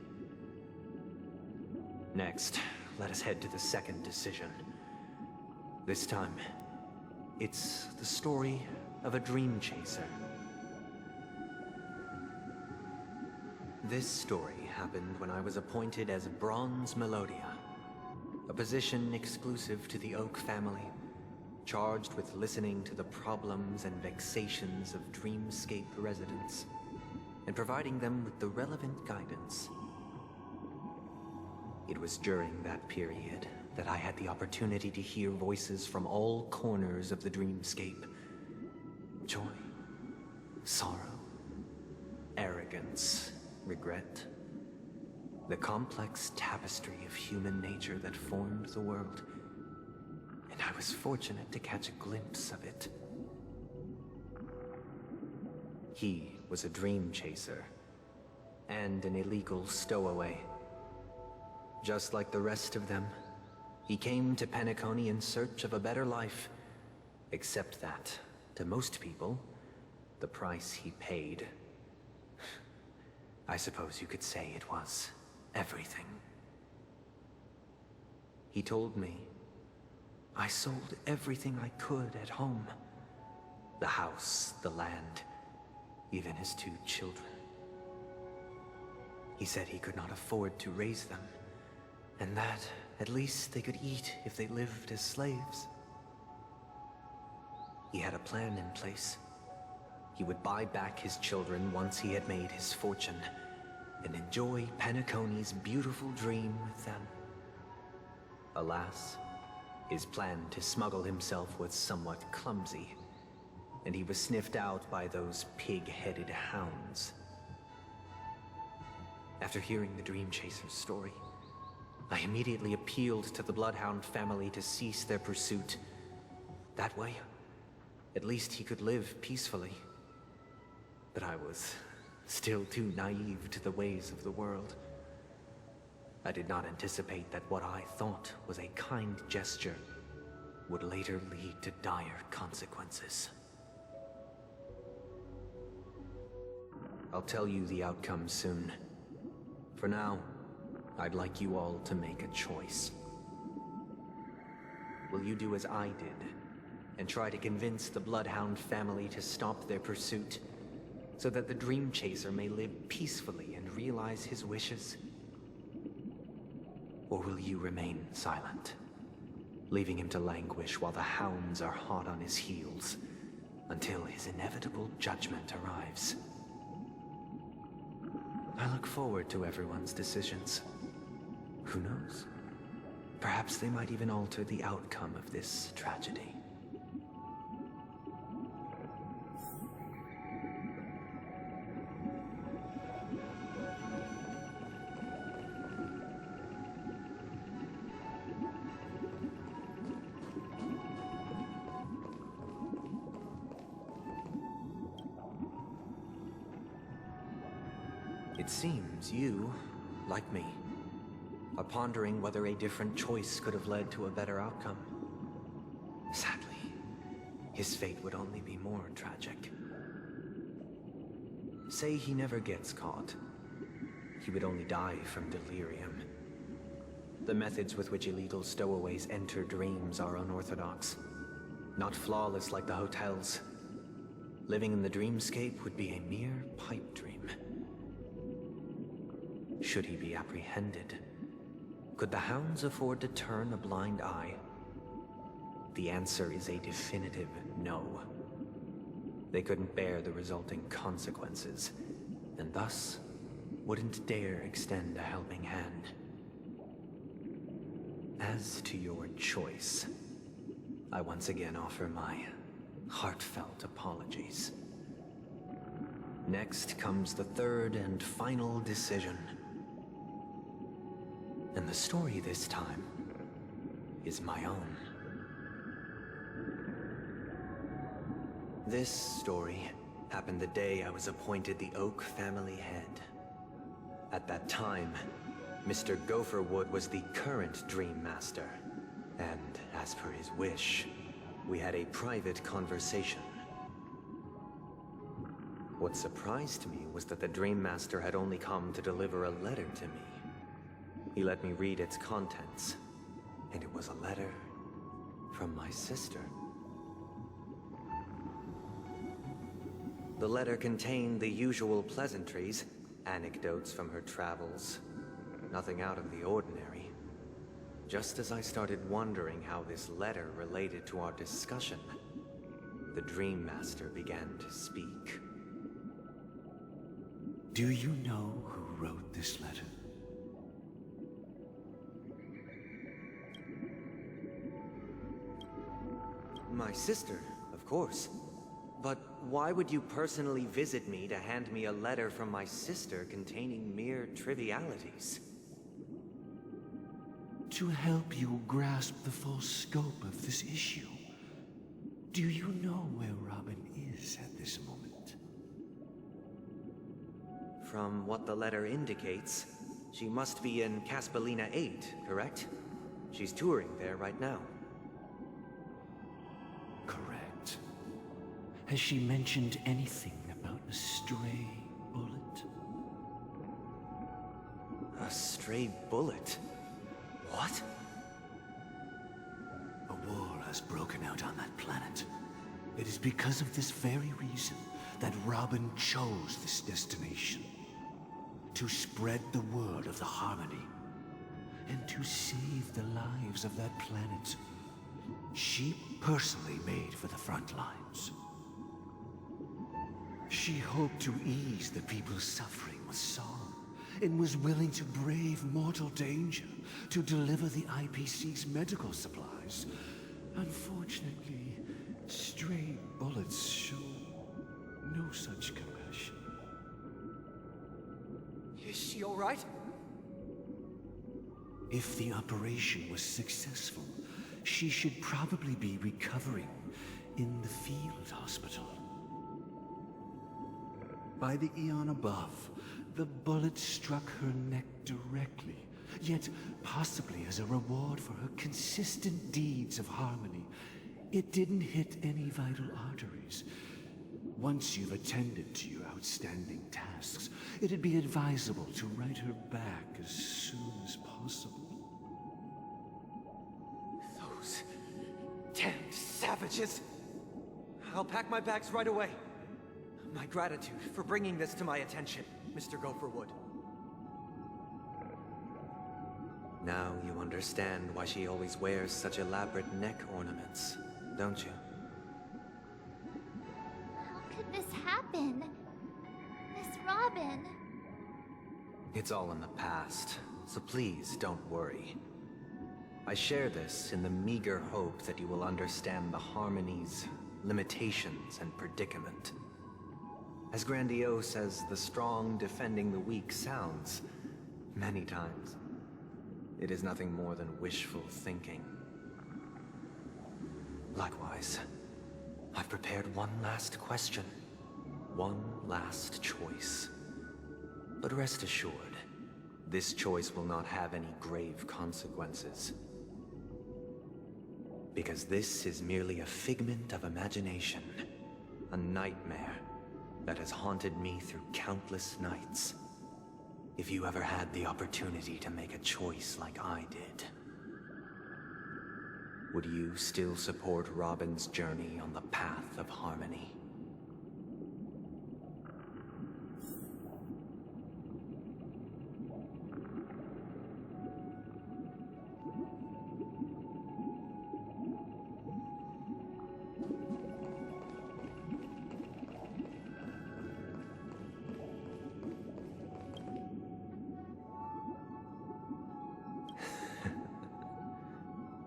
Next, let us head to the second decision. This time, it's the story of a dream chaser. This story happened when I was appointed as Bronze Melodia, a position exclusive to the Oak family, charged with listening to the problems and vexations of Dreamscape residents, and providing them with the relevant guidance. It was during that period that I had the opportunity to hear voices from all corners of the Dreamscape. Joy, sorrow, arrogance, regret. The complex tapestry of human nature that formed the world. And I was fortunate to catch a glimpse of it. He was a dream chaser, and an illegal stowaway. Just like the rest of them, he came to Penacony in search of a better life, except that, to most people, the price he paid, I suppose you could say it was everything. He told me I sold everything I could at home. The house, the land, even his 2 children. He said he could not afford to raise them, and that at least they could eat if they lived as slaves. He had a plan in place. He would buy back his children once he had made his fortune, and enjoy Penacony's beautiful dream with them. Alas, his plan to smuggle himself was somewhat clumsy, and he was sniffed out by those pig-headed hounds. After hearing the Dream Chaser's story, I immediately appealed to the Bloodhound family to cease their pursuit. That way, at least he could live peacefully. But I was still too naive to the ways of the world. I did not anticipate that what I thought was a kind gesture would later lead to dire consequences. I'll tell you the outcome soon, For now, I'd like you all to make a choice. Will you do as I did, and try to convince the Bloodhound family to stop their pursuit, so that the Dream Chaser may live peacefully and realize his wishes? Or will you remain silent, leaving him to languish while the hounds are hot on his heels, until his inevitable judgment arrives? I look forward to everyone's decisions. Who knows? Perhaps they might even alter the outcome of this tragedy. It seems you, like me, are pondering whether a different choice could have led to a better outcome. Sadly, his fate would only be more tragic. Say he never gets caught. He would only die from delirium. The methods with which illegal stowaways enter dreams are unorthodox, not flawless like the hotels. Living in the dreamscape would be a mere pipe dream. Should he be apprehended? Could the hounds afford to turn a blind eye? The answer is a definitive no. They couldn't bear the resulting consequences, and thus wouldn't dare extend a helping hand. As to your choice, I once again offer my heartfelt apologies. Next comes the third and final decision. And the story this time is my own. This story happened the day I was appointed the Oak family head. At that time, Mr. Gopherwood was the current Dream Master, and as per his wish, we had a private conversation. What surprised me was that the Dream Master had only come to deliver a letter to me. He let me read its contents, and it was a letter from my sister. The letter contained the usual pleasantries, anecdotes from her travels, nothing out of the ordinary. Just as I started wondering how this letter related to our discussion, the Dream Master began to speak.
Do you know who wrote this letter?
My sister, of course. But why would you personally visit me to hand me a letter from my sister containing mere trivialities?
To help you grasp the full scope of this issue. Do you know where Robin is at this moment?
From what the letter indicates, she must be in Caspelina 8, correct? She's touring there right now.
Correct. Has she mentioned anything about a stray bullet?
A stray bullet? What?
A war has broken out on that planet. It is because of this very reason that Robin chose this destination. To spread the word of the Harmony. And to save the lives of that planet. She personally made for the front lines. She hoped to ease the people's suffering with song, and was willing to brave mortal danger to deliver the IPC's medical supplies. Unfortunately, stray bullets show no such compassion.
Is she all right?
If the operation was successful, she should probably be recovering in the field hospital. By the eon above, the bullet struck her neck directly, yet possibly as a reward for her consistent deeds of harmony, it didn't hit any vital arteries. Once you've attended to your outstanding tasks, it'd be advisable to write her back as soon as possible.
Those damned savages! I'll pack my bags right away. My gratitude for bringing this to my attention, Mr. Gopherwood. Now you understand why she always wears such elaborate neck ornaments, don't you?
How could this happen? Miss Robin.
It's all in the past, so please don't worry. I share this in the meager hope that you will understand the Harmony's limitations and predicament. As grandiose as the strong defending the weak sounds, many times, it is nothing more than wishful thinking. Likewise, I've prepared one last question, one last choice. But rest assured, this choice will not have any grave consequences. Because this is merely a figment of imagination, a nightmare that has haunted me through countless nights. If you ever had the opportunity to make a choice like I did, would you still support Robin's journey on the path of harmony?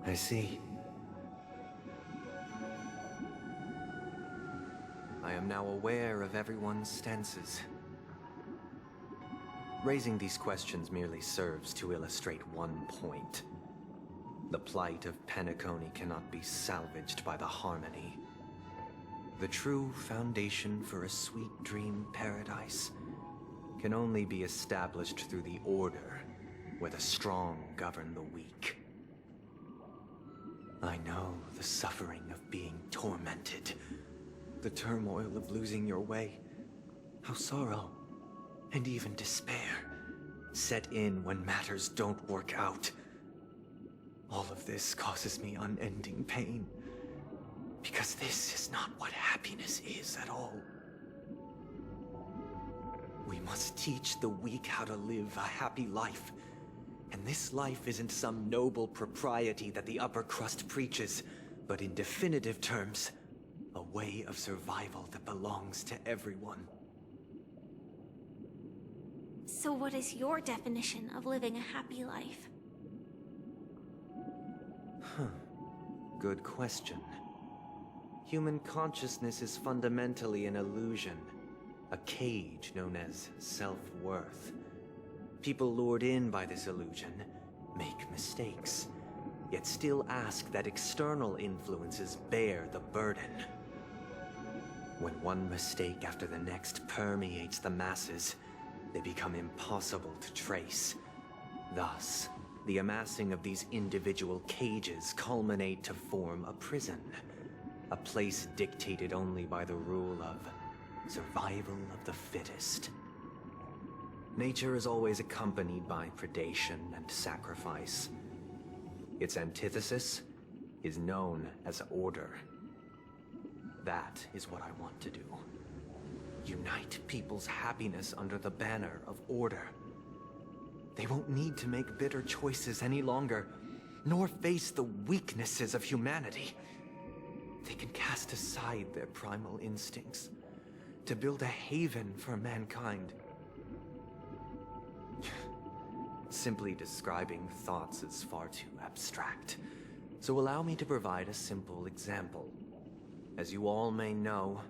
I see. I am now aware of everyone's stances. Raising these questions merely serves to illustrate one point. The plight of Penacony cannot be salvaged by the Harmony. The true foundation for a sweet dream paradise can only be established through the Order, where the strong govern the weak. I know the suffering of being tormented, the turmoil of losing your way, how sorrow, and even despair, set in when matters don't work out. All of this causes me unending pain, because this is not what happiness is at all. We must teach the weak how to live a happy life. And this life isn't some noble propriety that the upper crust preaches, but in definitive terms, a way of survival that belongs to everyone.
So what is your definition of living a happy life?
Good question. Human consciousness is fundamentally an illusion, a cage known as self-worth. People lured in by this illusion make mistakes, yet still ask that external influences bear the burden. When one mistake after the next permeates the masses, they become impossible to trace. Thus, the amassing of these individual cages culminate to form a prison, a place dictated only by the rule of survival of the fittest. Nature is always accompanied by predation and sacrifice. Its antithesis is known as order. That is what I want to do. Unite people's happiness under the banner of order. They won't need to make bitter choices any longer, nor face the weaknesses of humanity. They can cast aside their primal instincts to build a haven for mankind. Simply describing thoughts is far too abstract, so allow me to provide a simple example. As you all may know,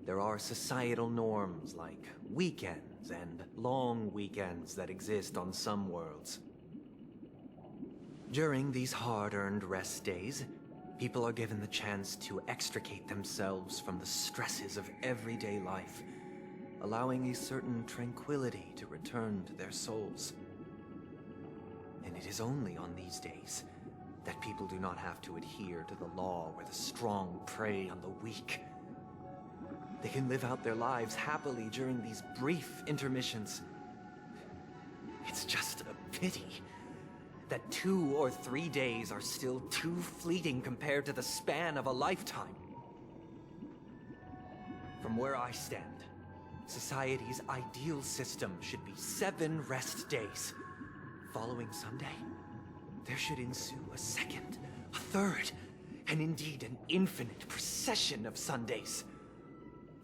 there are societal norms like weekends and long weekends that exist on some worlds. During these hard-earned rest days, people are given the chance to extricate themselves from the stresses of everyday life, allowing a certain tranquility to return to their souls. And it is only on these days that people do not have to adhere to the law where the strong prey on the weak. They can live out their lives happily during these brief intermissions. It's just a pity that 2 or 3 days are still too fleeting compared to the span of a lifetime. From where I stand, society's ideal system should be 7 rest days. Following Sunday, there should ensue a second, a third, and indeed an infinite procession of Sundays.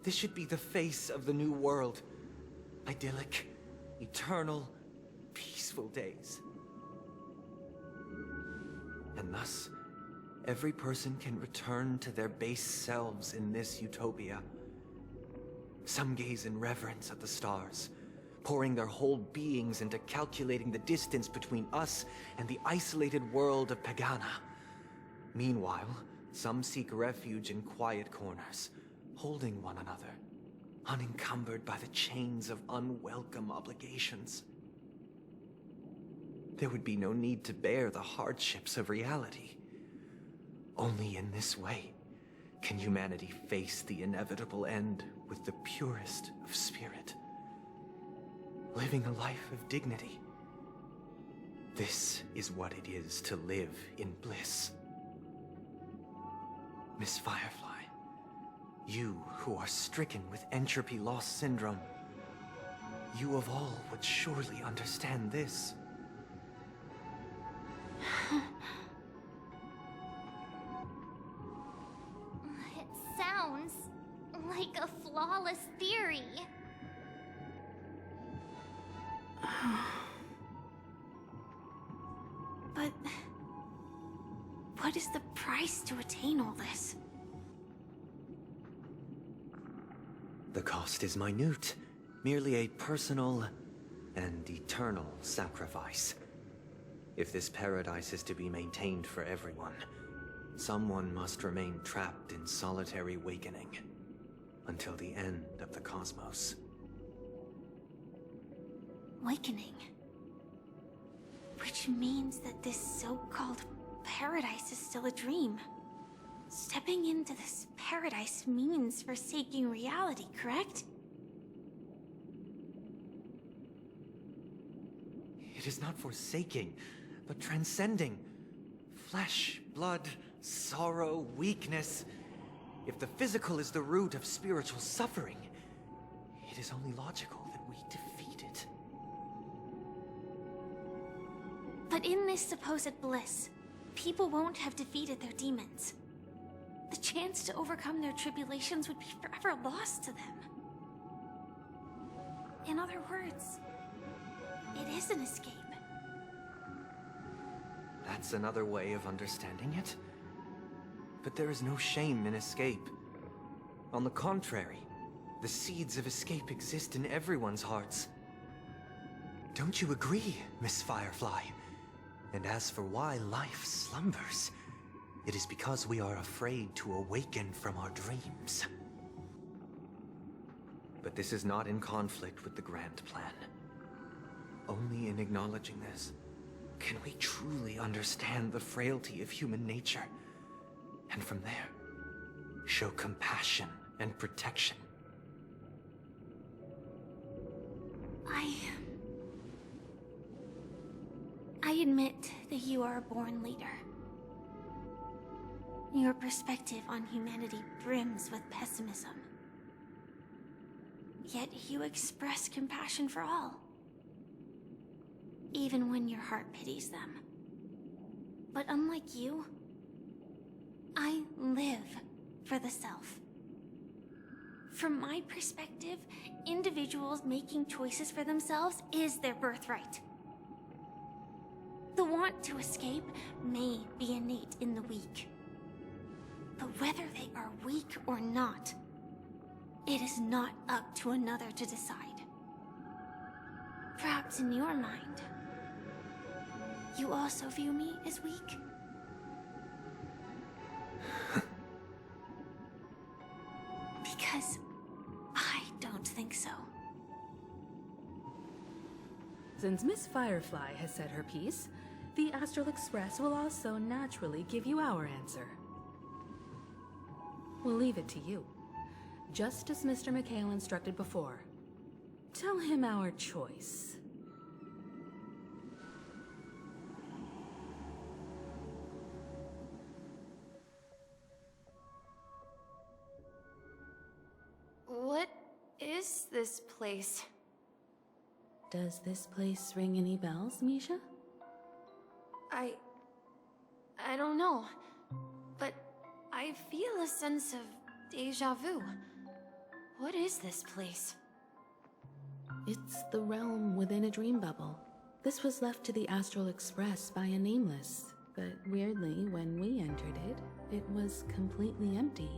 This should be the face of the new world. Idyllic, eternal, peaceful days. And thus, every person can return to their base selves in this utopia. Some gaze in reverence at the stars, pouring their whole beings into calculating the distance between us and the isolated world of Pagana. Meanwhile, some seek refuge in quiet corners, holding one another, unencumbered by the chains of unwelcome obligations. There would be no need to bear the hardships of reality. Only in this way can humanity face the inevitable end with the purest of spirit, living a life of dignity. This is what it is to live in bliss. Miss Firefly, you who are stricken with entropy loss syndrome, you of all would surely understand this.
It sounds like a flawless theory. But what is the price to attain all this?
The cost is minute, merely a personal and eternal sacrifice. If this paradise is to be maintained for everyone, someone must remain trapped in solitary awakening until the end of the cosmos.
Awakening. Which means that this so-called paradise is still a dream. Stepping into this paradise means forsaking reality, correct?
It is not forsaking, but transcending. Flesh, blood, sorrow, weakness. If the physical is the root of spiritual suffering, it is only logical that we defeat it.
But in this supposed bliss, people won't have defeated their demons. The chance to overcome their tribulations would be forever lost to them. In other words, it is an escape.
That's another way of understanding it. But there is no shame in escape. On the contrary, the seeds of escape exist in everyone's hearts. Don't you agree, Miss Firefly? And as for why life slumbers, it is because we are afraid to awaken from our dreams. But this is not in conflict with the grand plan. Only in acknowledging this can we truly understand the frailty of human nature, and from there, show compassion and protection.
I admit that you are a born leader. Your perspective on humanity brims with pessimism. Yet you express compassion for all, even when your heart pities them. But unlike you, I live for the self. From my perspective, individuals making choices for themselves is their birthright. The want to escape may be innate in the weak. But whether they are weak or not, it is not up to another to decide. Perhaps in your mind, you also view me as weak? Because I don't think so.
Since Miss Firefly has said her piece, the Astral Express will also naturally give you our answer. We'll leave it to you. just as Mr. McHale instructed before. Tell him our choice.
What is this place?
Does this place ring any bells, Misha?
I don't know, but I feel a sense of deja vu. What is this place?
It's the realm within a dream bubble. This was left to the Astral Express by a nameless, but weirdly, when we entered it, it was completely empty.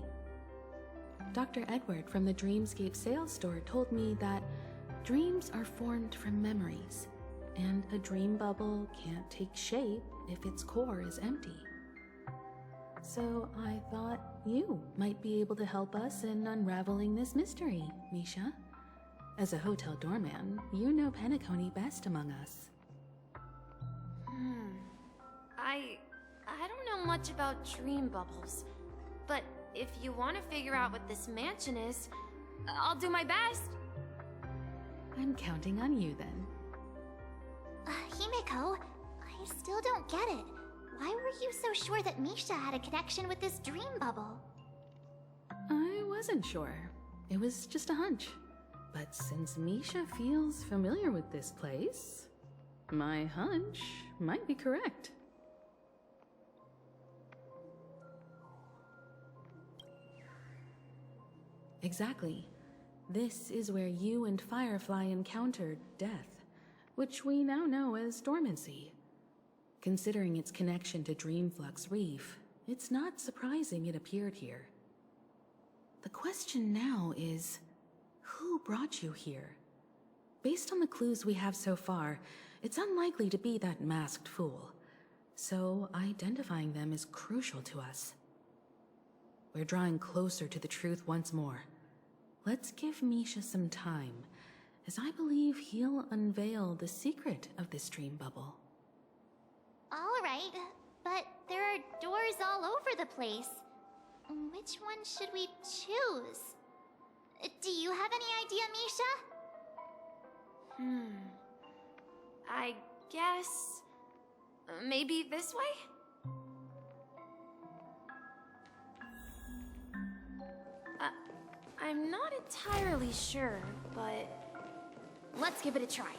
Dr. Edward from the Dreamscape sales store told me that dreams are formed from memories, and a dream bubble can't take shape if its core is empty. So I thought you might be able to help us in unraveling this mystery, Misha. As a hotel doorman, you know Penacony best among us.
I don't know much about dream bubbles, but if you want to figure out what this mansion is, I'll do my best.
I'm counting on you then.
Himeko, I still don't get it. Why were you so sure that Misha had a connection with this dream bubble?
I wasn't sure. It was just a hunch. But since Misha feels familiar with this place, my hunch might be correct. Exactly. This is where you and Firefly encountered death, which we now know as dormancy. Considering its connection to Dreamflux Reef, it's not surprising it appeared here. The question now is, who brought you here? Based on the clues we have so far, it's unlikely to be that masked fool. So identifying them is crucial to us. We're drawing closer to the truth once more. Let's give Misha some time, as I believe he'll unveil the secret of this dream bubble.
All right, but there are doors all over the place. Which one should we choose? Do you have any idea, Misha?
I guess... maybe this way? I'm not entirely sure, but... let's give it a try.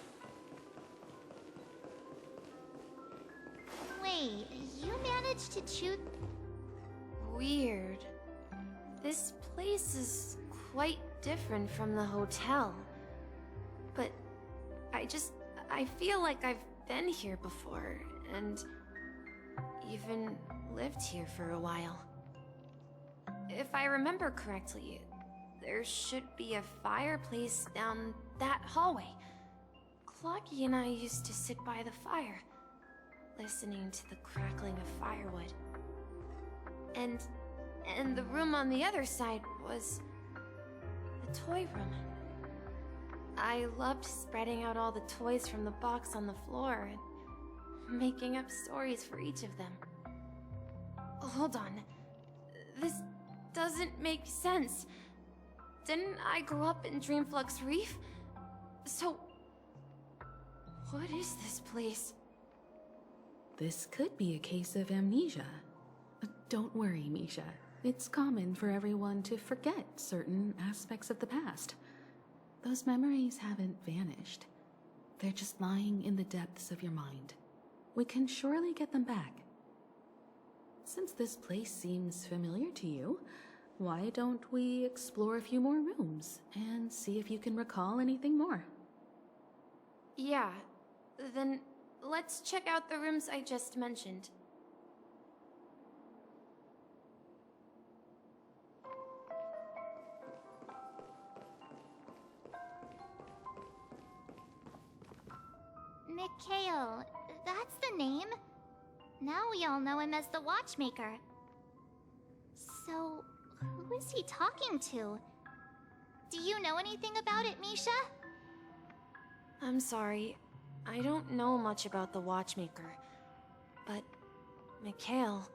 Wait, you managed to choose...
Weird. This place is quite different from the hotel. But I feel like I've been here before, and even lived here for a while. If I remember correctly, there should be a fireplace down that hallway. Clocky and I used to sit by the fire, listening to the crackling of firewood. And the room on the other side was the toy room. I loved spreading out all the toys from the box on the floor and making up stories for each of them. Hold on. This doesn't make sense. Didn't I grow up in Dreamflux Reef? So, what is this place?
This could be a case of amnesia. Don't worry, Misha. It's common for everyone to forget certain aspects of the past. Those memories haven't vanished. They're just lying in the depths of your mind. We can surely get them back. Since this place seems familiar to you, why don't we explore a few more rooms and see if you can recall anything more?
Yeah, then let's check out the rooms I just mentioned.
Mikhail, that's the name. Now we all know him as the Watchmaker. So, who is he talking to? Do you know anything about it, Misha?
I'm sorry, I don't know much about the Watchmaker, but Mikhail...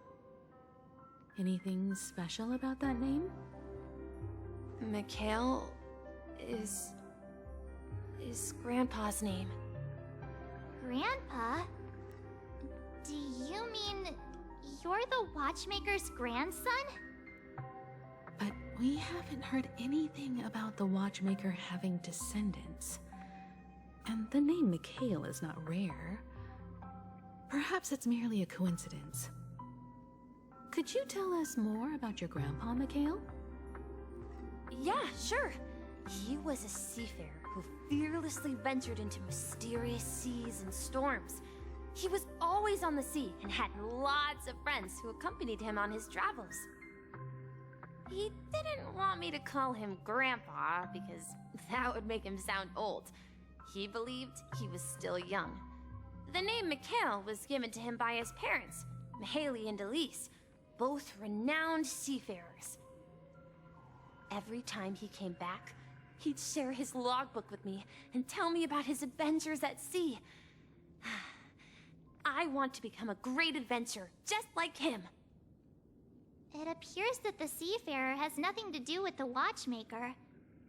Anything special about that name?
Mikhail is Grandpa's name.
Grandpa? Do you mean you're the watchmaker's grandson?
But we haven't heard anything about the watchmaker having descendants. And the name Mikhail is not rare. Perhaps it's merely a coincidence. Could you tell us more about your grandpa, Mikhail?
Yeah, sure. He was a seafarer who fearlessly ventured into mysterious seas and storms. He was always on the sea and had lots of friends who accompanied him on his travels. He didn't want me to call him Grandpa because that would make him sound old. He believed he was still young. The name Mikhail was given to him by his parents, Mihaly and Elise, both renowned seafarers. Every time he came back, he'd share his logbook with me and tell me about his adventures at sea. I want to become a great adventurer, just like him.
It appears that the seafarer has nothing to do with the watchmaker.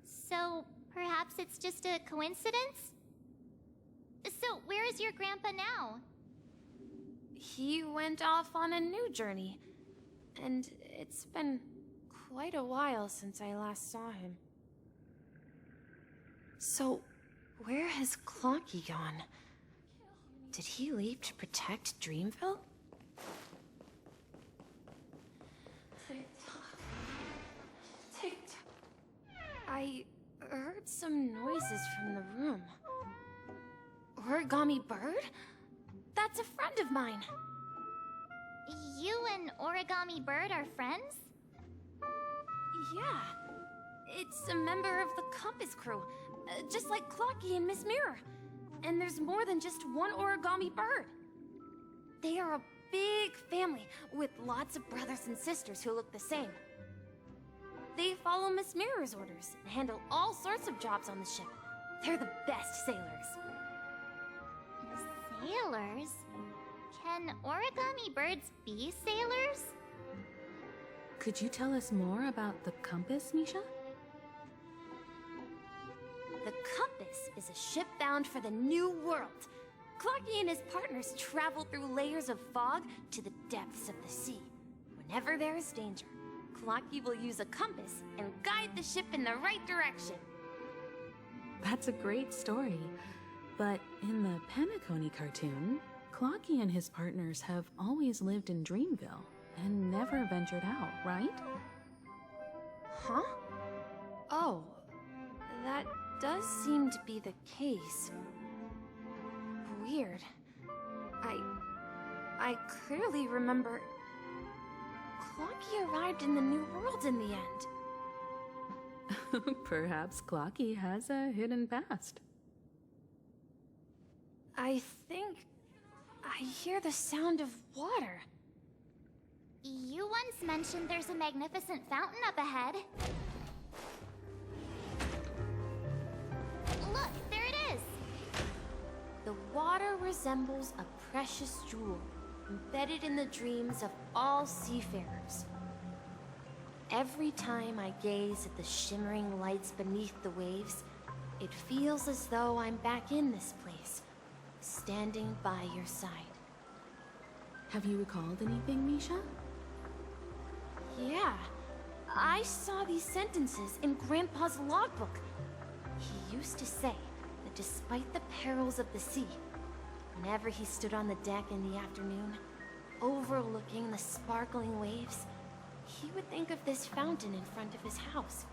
So, perhaps it's just a coincidence? So, where is your grandpa now?
He went off on a new journey, and it's been quite a while since I last saw him. So, where has Clocky gone? Did he leave to protect Dreamville? Tick-tock. Tick-tock. I heard some noises from the room. Origami Bird? That's a friend of mine.
You and Origami Bird are friends?
Yeah. It's a member of the Compass crew, just like Clocky and Miss Mirror. And there's more than just one Origami Bird. They are a big family with lots of brothers and sisters who look the same. They follow Miss Mirror's orders and handle all sorts of jobs on the ship. They're the best sailors.
Sailors? Can Origami Birds be sailors?
Could you tell us more about the compass, Misha?
The Compass is a ship bound for the New World. Clocky and his partners travel through layers of fog to the depths of the sea. Whenever there is danger, Clocky will use a compass and guide the ship in the right direction.
That's a great story. But in the Penacony cartoon, Clocky and his partners have always lived in Dreamville and never ventured out, right?
Huh? Oh, that does seem to be the case. Weird. I clearly remember Clocky arrived in the New World in the end.
Perhaps Clocky has a hidden past.
I think I hear the sound of water.
You once mentioned there's a magnificent fountain up ahead. Look, there it is!
The water resembles a precious jewel, embedded in the dreams of all seafarers. Every time I gaze at the shimmering lights beneath the waves, it feels as though I'm back in this place, standing by your side.
Have you recalled anything, Misha?
Yeah, I saw these sentences in Grandpa's logbook. He used to say that despite the perils of the sea, whenever he stood on the deck in the afternoon, overlooking the sparkling waves, he would think of this fountain in front of his house.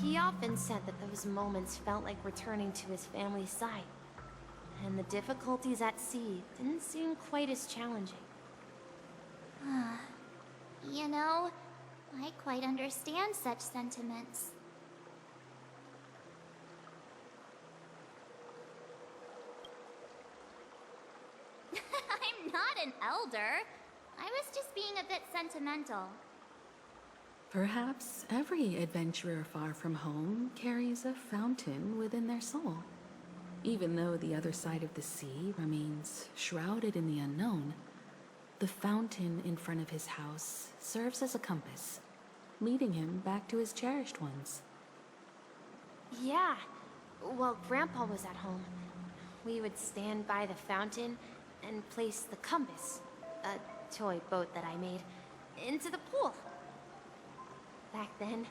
He often said that those moments felt like returning to his family's side, and the difficulties at sea didn't seem quite as challenging.
You know, I quite understand such sentiments. I'm not an elder. I was just being a bit sentimental.
Perhaps every adventurer far from home carries a fountain within their soul. Even though the other side of the sea remains shrouded in the unknown, the fountain in front of his house serves as a compass, leading him back to his cherished ones.
Yeah. While Grandpa was at home, we would stand by the fountain and place the compass, a toy boat that I made, into the pool. Back then,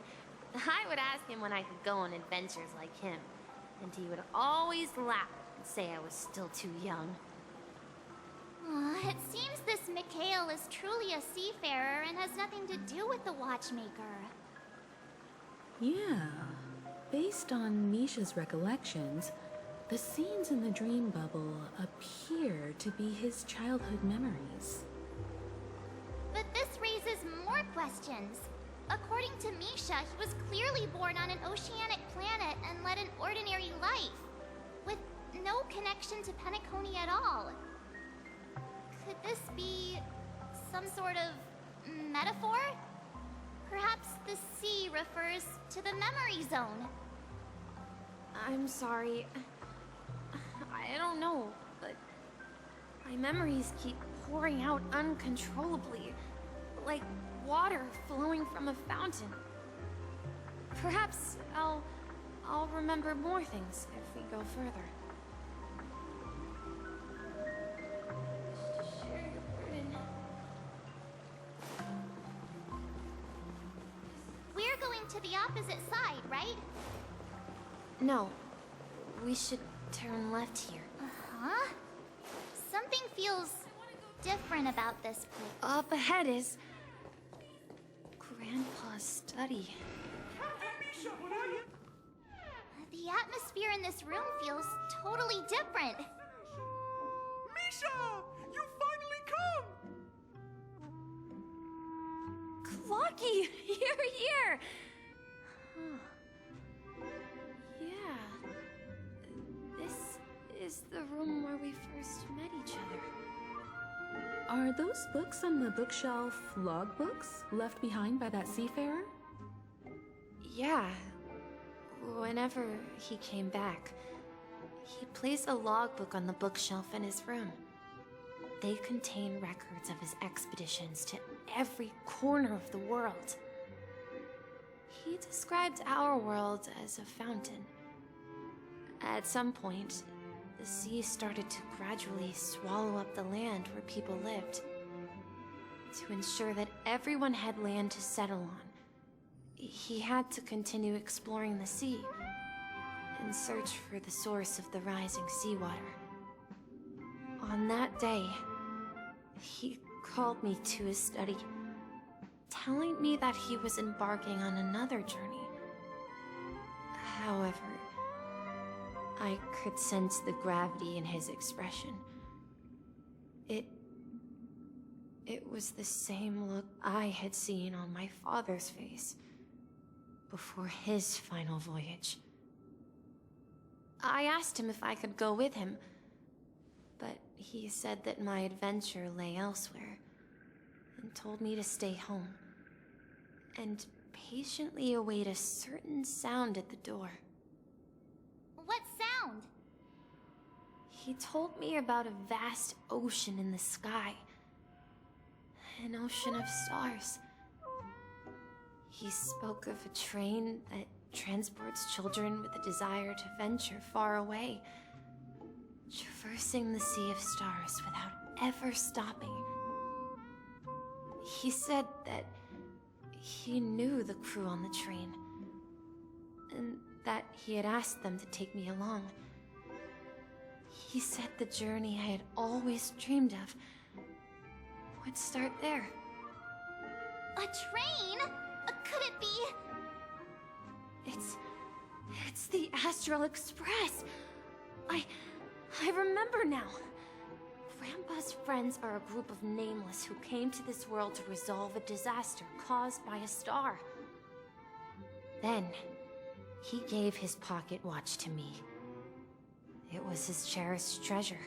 I would ask him when I could go on adventures like him, and he would always laugh and say I was still too young.
It seems this Mikhail is truly a seafarer and has nothing to do with the watchmaker.
Yeah. Based on Misha's recollections, the scenes in the dream bubble appear to be his childhood memories.
But this raises more questions. According to Misha, he was clearly born on an oceanic planet and led an ordinary life, with no connection to Penacony at all. Could this be some sort of metaphor? Perhaps the sea refers to the memory zone.
I'm sorry. I don't know, but my memories keep pouring out uncontrollably, like water flowing from a fountain. Perhaps I'll remember more things if we go further. Share your burden.
We're going to the opposite side, right?
No, we should turn left here.
Uh-huh. Something feels different about this place.
Up ahead is Grandpa's study.
The atmosphere in this room feels totally different.
Misha! You finally come!
Clocky! Here! Yeah. This is the room where we first met each other.
Are those books on the bookshelf logbooks left behind by that seafarer?
Yeah. Whenever he came back, he placed a logbook on the bookshelf in his room. They contain records of his expeditions to every corner of the world. He described our world as a fountain. At some point, the sea started to gradually swallow up the land where people lived. To ensure that everyone had land to settle on, he had to continue exploring the sea and search for the source of the rising seawater. On that day, he called me to his study, telling me that he was embarking on another journey. However, I could sense the gravity in his expression. It was the same look I had seen on my father's face before his final voyage. I asked him if I could go with him, but he said that my adventure lay elsewhere, and told me to stay home, and patiently await a certain sound at the door.
What sound?
He told me about a vast ocean in the sky. An ocean of stars. He spoke of a train that transports children with a desire to venture far away, traversing the sea of stars without ever stopping. He said that he knew the crew on the train, and that he had asked them to take me along. He said the journey I had always dreamed of would start there.
A train? Could it be?
It's the Astral Express. I remember now. Grandpa's friends are a group of nameless who came to this world to resolve a disaster caused by a star. Then, he gave his pocket watch to me. It was his cherished treasure,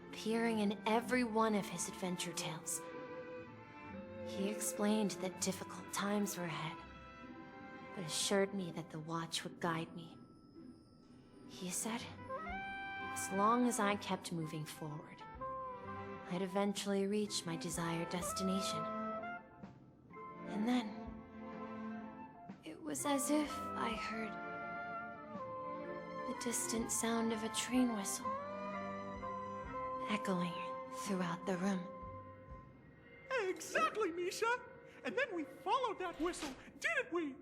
appearing in every one of his adventure tales. He explained that difficult times were ahead, but assured me that the watch would guide me. He said, as long as I kept moving forward, I'd eventually reach my desired destination. And then,
was as if I heard the distant sound of a train whistle echoing throughout the room.
Exactly, Misha! And then we followed that whistle, didn't we?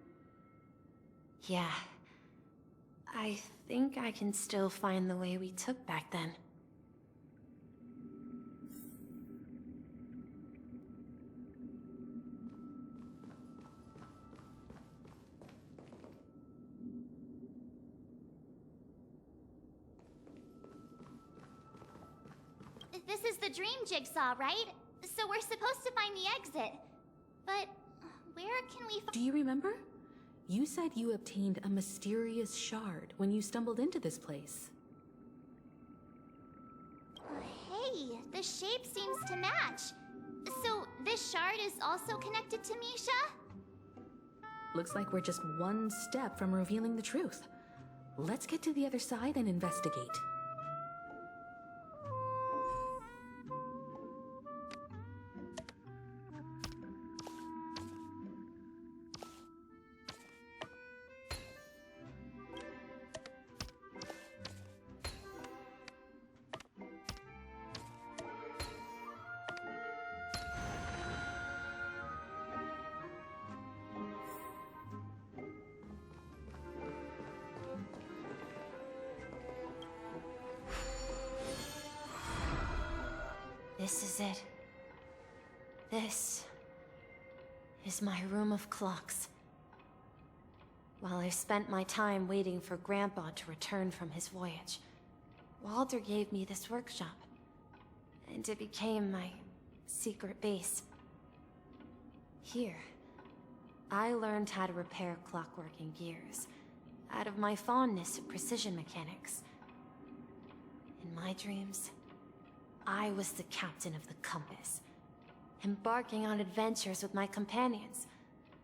Yeah. I think I can still find the way we took back then.
This is the dream jigsaw, right? So we're supposed to find the exit. But where can we
Do you remember? You said you obtained a mysterious shard when you stumbled into this place.
Hey, the shape seems to match. So this shard is also connected to Misha?
Looks like we're just one step from revealing the truth. Let's get to the other side and investigate.
This is it. This is my room of clocks. While I've spent my time waiting for Grandpa to return from his voyage, Walter gave me this workshop, and it became my secret base. Here, I learned how to repair clockworking gears out of my fondness of precision mechanics. In my dreams, I was the captain of the compass, embarking on adventures with my companions,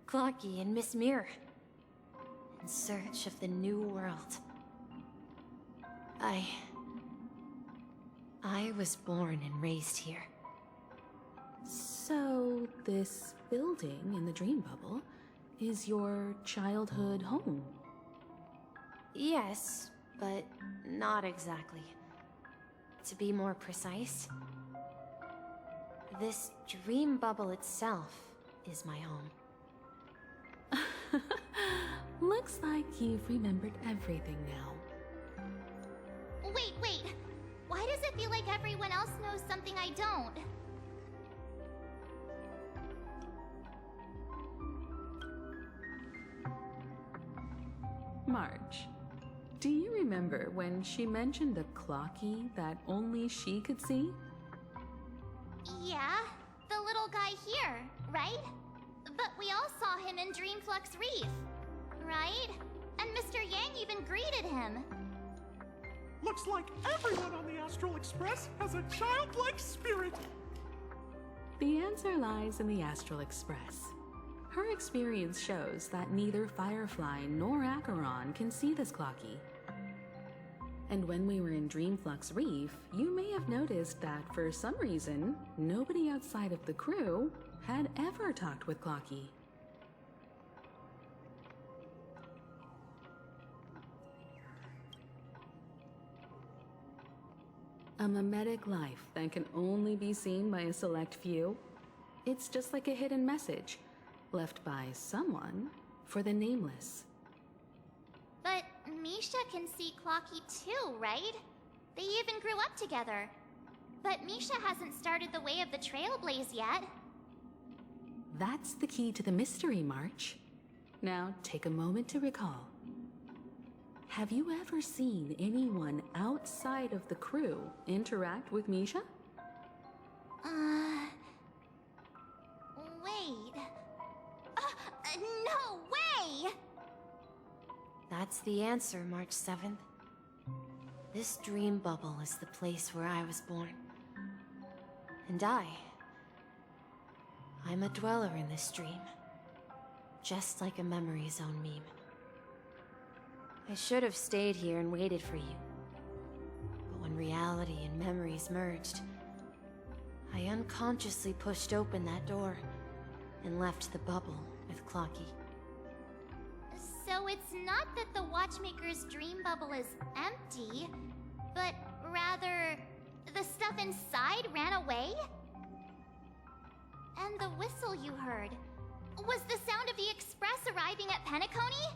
Clocky and Miss Mirror, in search of the new world. I was born and raised here.
So, this building in the dream bubble is your childhood home?
Yes, but not exactly. To be more precise, this dream bubble itself is my home.
Looks like you've remembered everything now.
Wait. Why does it feel like everyone else knows something I don't?
Marge, do you remember when she mentioned a clocky that only she could see?
Yeah, the little guy here, right? But we all saw him in Dreamflux Reef, right? And Mr. Yang even greeted him.
Looks like everyone on the Astral Express has a childlike spirit.
The answer lies in the Astral Express. Her experience shows that neither Firefly nor Acheron can see this clocky. And when we were in Dreamflux Reef, you may have noticed that for some reason, nobody outside of the crew had ever talked with Clocky. A mimetic life that can only be seen by a select few? It's just like a hidden message, left by someone for the nameless.
But Misha can see Clocky too, right? They even grew up together. But Misha hasn't started the way of the Trailblaze yet.
That's the key to the mystery, March. Now, take a moment to recall. Have you ever seen anyone outside of the crew interact with Misha?
Wait. No way!
That's the answer, March 7th. This dream bubble is the place where I was born. And I'm a dweller in this dream. Just like a memory zone meme. I should have stayed here and waited for you. But when reality and memories merged, I unconsciously pushed open that door and left the bubble with Clocky.
So it's not that the Watchmaker's dream bubble is empty, but rather the stuff inside ran away? And the whistle you heard was the sound of the express arriving at Penacony?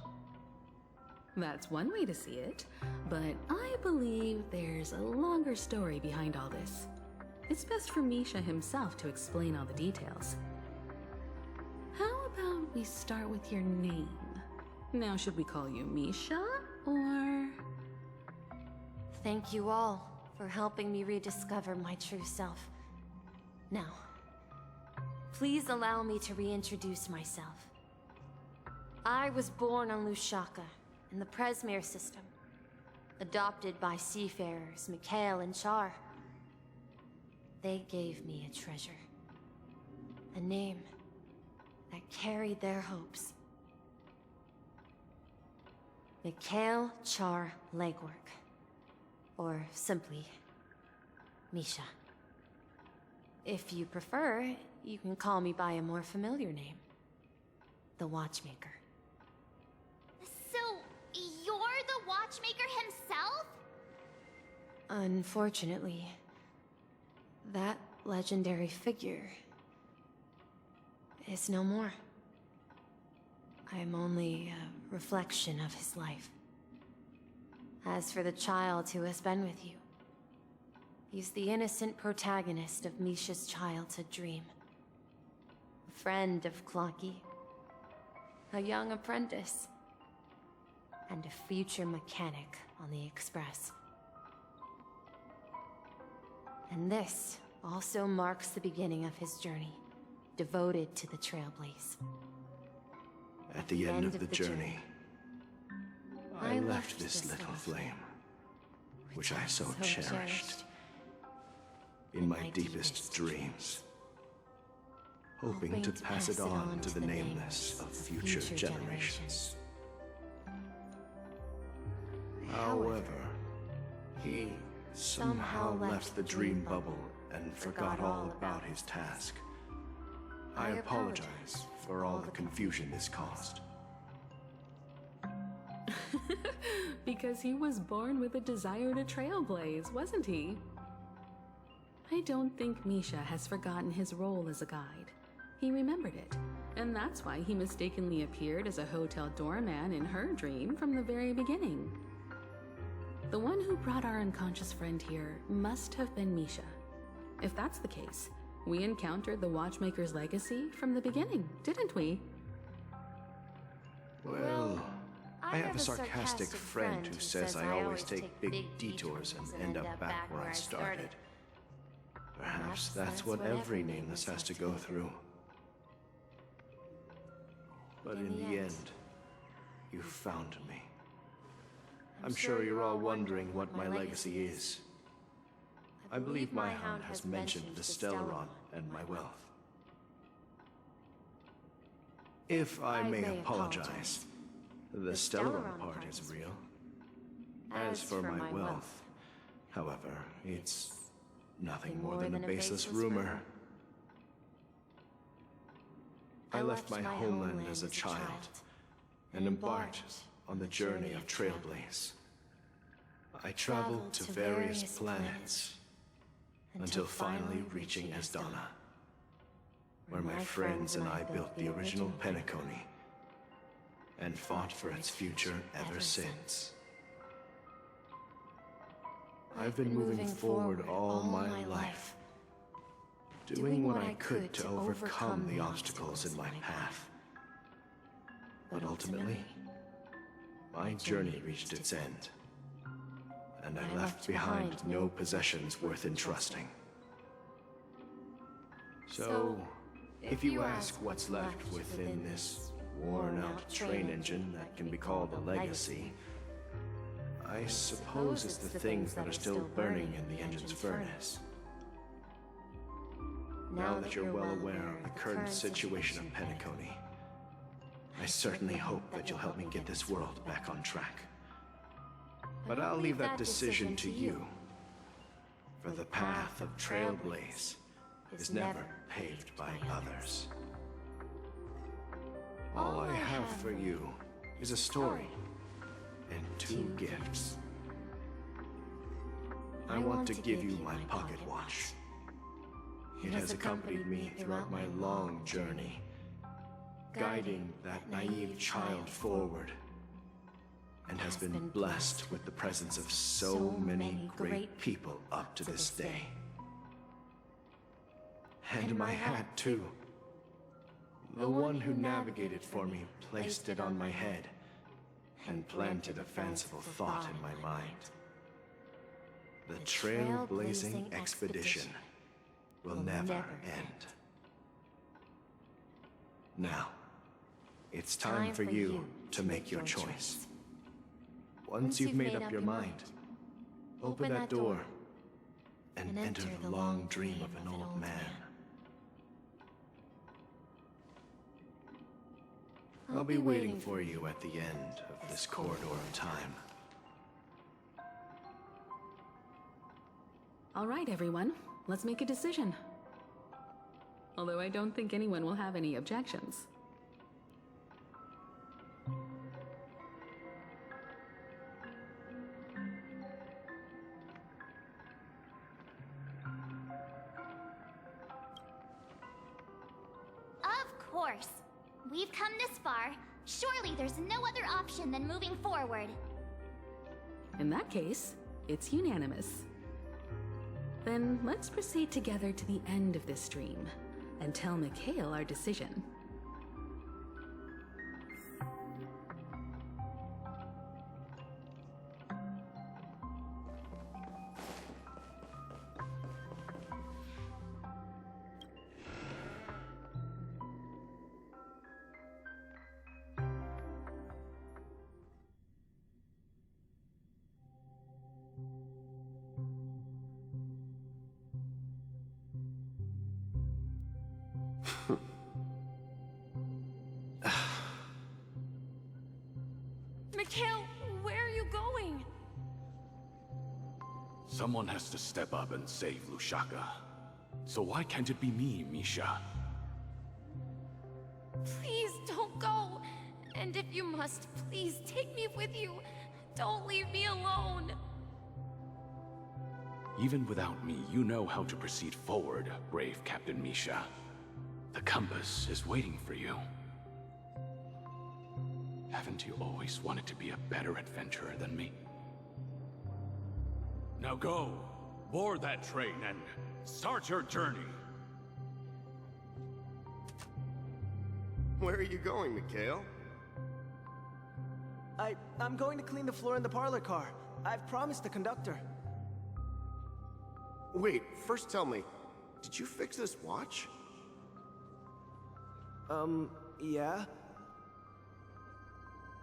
That's one way to see it, but I believe there's a longer story behind all this. It's best for Misha himself to explain all the details. How about we start with your name? Now, should we call you Misha, or...?
Thank you all for helping me rediscover my true self. Now, please allow me to reintroduce myself. I was born on Lushaka, in the Presmere system, adopted by seafarers Mikhail and Char. They gave me a treasure, a name that carried their hopes. Mikhail Char Legwork, or simply, Misha. If you prefer, you can call me by a more familiar name, the Watchmaker.
So, you're the Watchmaker himself?
Unfortunately, that legendary figure is no more. I'm only a reflection of his life. As for the child who has been with you, he's the innocent protagonist of Misha's childhood dream. A friend of Clocky, a young apprentice, and a future mechanic on the Express. And this also marks the beginning of his journey, devoted to the Trailblaze.
At the end of the journey, I left this little flame, which I so cherished, in my deepest dreams, hoping to pass it on to the nameless of future generations. However, he somehow left the dream bubble and forgot all about his task. I apologize for all the confusion this caused.
Because he was born with a desire to trailblaze, wasn't he? I don't think Misha has forgotten his role as a guide. He remembered it, and that's why he mistakenly appeared as a hotel doorman in her dream from the very beginning. The one who brought our unconscious friend here must have been Misha. If that's the case, we encountered the Watchmaker's legacy from the beginning, didn't we?
Well, I have a sarcastic friend who says I always take big detours and end up back where I started. Perhaps that's what every nameless has to go through. But in the end, you found me. I'm sure you're all wondering what my legacy is. I believe my hound has mentioned the Stellaron and my wealth. If I may apologize, the Stellaron part is real. As for my wealth, however, it's nothing more than a baseless rumor. I left my homeland as a child and embarked on the journey of Trailblaze. I traveled to various planets until finally reaching Asdana, where my friends and I built the original Penacony and fought for its future ever since. I've been moving forward all my life, doing what I could to overcome the obstacles in my path. But ultimately, my journey reached its end, and I left behind no possessions worth entrusting. So, if you ask what's left within this worn-out train engine that can be called a legacy, I suppose it's the things that are still burning in the engine's furnace. Now that you're well aware of the current situation of Penacony, I certainly hope that you'll help me get this world back on track. But I'll leave that decision to you, for the path of Trailblaze is never paved by others. All I have for you is a story and 2 gifts. I want to give you my pocket watch. It has accompanied me throughout my long journey, guiding that naive child forward, and has been blessed with the presence of so many great people up to this day. And my hat, too. The one who navigated for me placed it on my head and planted a fanciful thought in my mind. The trailblazing expedition will never end. Now, it's time for you to make your choice. Once you've made up your mind, open that door and enter the long dream of an old man. I'll be waiting for you at the end of this corridor of time.
All right, everyone. Let's make a decision. Although I don't think anyone will have any objections.
Of course. We've come this far. Surely there's no other option than moving forward.
In that case, it's unanimous. Then let's proceed together to the end of this stream and tell Mikhail our decision.
Mikhail, where are you going?
Someone has to step up and save Lushaka. So why can't it be me, Misha?
Please don't go. And if you must, please take me with you. Don't leave me alone.
Even without me, you know how to proceed forward, brave Captain Misha. The compass is waiting for you. Haven't you always wanted to be a better adventurer than me? Now go, board that train and start your journey.
Where are you going, Mikhail?
I'm going to clean the floor in the parlor car. I've promised the conductor.
Wait, first tell me, did you fix this watch?
Yeah?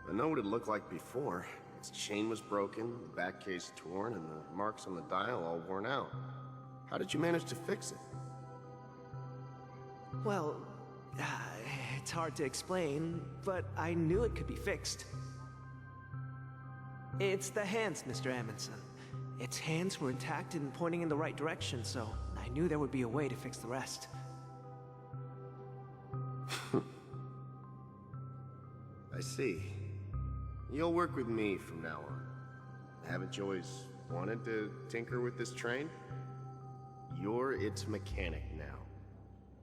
I know what it looked like before. Its chain was broken, the back case torn, and the marks on the dial all worn out. How did you manage to fix it?
Well, it's hard to explain, but I knew it could be fixed. It's the hands, Mr. Amundsen. Its hands were intact and pointing in the right direction, so I knew there would be a way to fix the rest.
I see. You'll work with me from now on. Haven't you always wanted to tinker with this train? You're its mechanic now.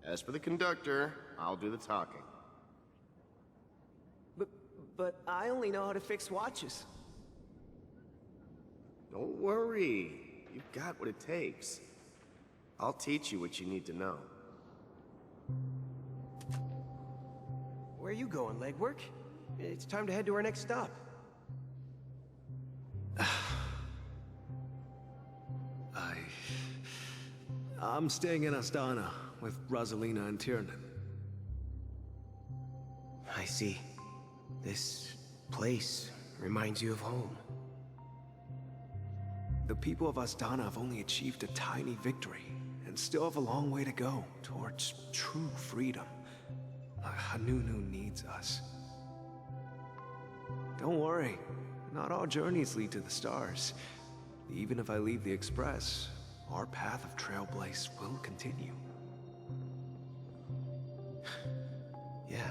As for the conductor, I'll do the talking.
But I only know how to fix watches.
Don't worry. You've got what it takes. I'll teach you what you need to know.
Where are you going, legwork? It's time to head to our next stop.
I'm staying in Astana with Rosalina and Tiernan.
I see. This place reminds you of home.
The people of Astana have only achieved a tiny victory, and still have a long way to go towards true freedom. Hanunu needs us. Don't worry, not all journeys lead to the stars. Even if I leave the Express, our path of Trailblaze will continue.
Yeah,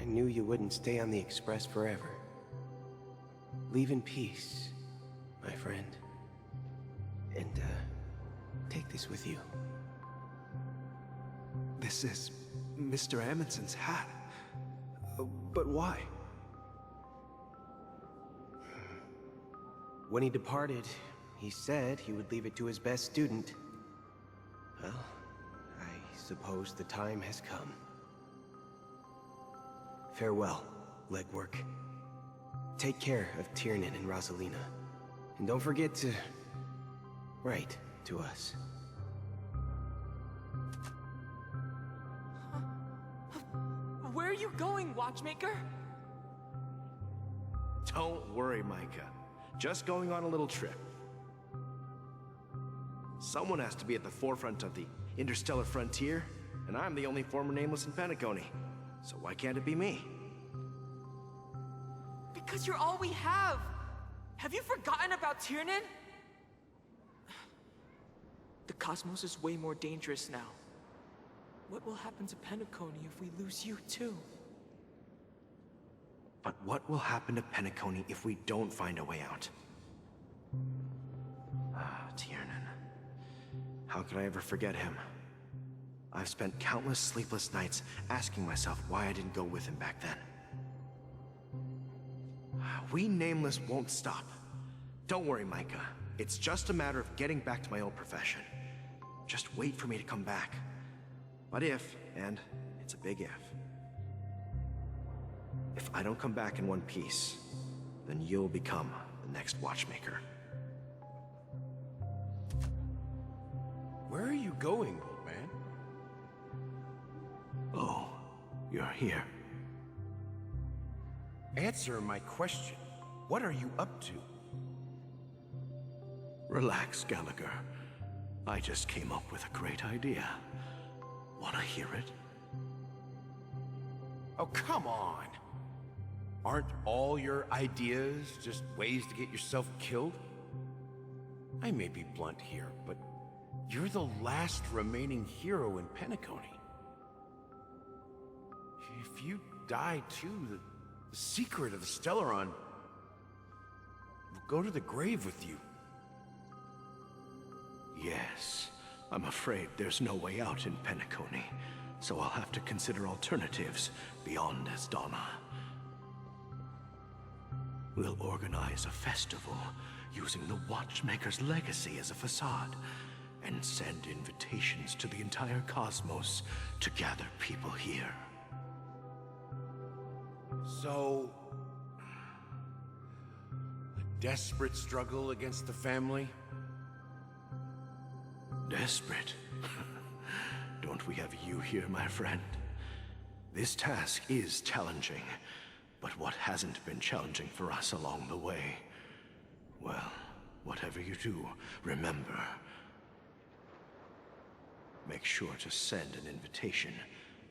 I knew you wouldn't stay on the Express forever. Leave in peace, my friend. And, take this with you.
This is Mr. Amundsen's hat. But why?
When he departed, he said he would leave it to his best student. Well, I suppose the time has come. Farewell, Legwork. Take care of Tiernan and Rosalina. And don't forget to write to us.
Where are you going, Watchmaker?
Don't worry, Micah. Just going on a little trip. Someone has to be at the forefront of the interstellar frontier, and I'm the only former nameless in Penacony. So why can't it be me?
Because you're all we have! Have you forgotten about Tiernan? The cosmos is way more dangerous now. What will happen to Penacony if we lose you too?
But what will happen to Penacony if we don't find a way out? Ah, Tiernan. How could I ever forget him? I've spent countless sleepless nights asking myself why I didn't go with him back then. We Nameless won't stop. Don't worry, Micah. It's just a matter of getting back to my old profession. Just wait for me to come back. But if, and it's a big if I don't come back in one piece, then you'll become the next Watchmaker.
Where are you going, old man?
Oh, you're here.
Answer my question. What are you up to?
Relax, Gallagher. I just came up with a great idea. Wanna hear it?
Oh, come on. Aren't all your ideas just ways to get yourself killed? I may be blunt here, but you're the last remaining hero in Penacony. If you die too, the secret of the Stellaron will go to the grave with you.
Yes. I'm afraid there's no way out in Penacony, so I'll have to consider alternatives beyond Asdana. We'll organize a festival using the Watchmaker's legacy as a facade, and send invitations to the entire cosmos to gather people here.
So, a desperate struggle against the family?
Desperate? Don't we have you here, my friend? This task is challenging, but what hasn't been challenging for us along the way? Well, whatever you do, remember, make sure to send an invitation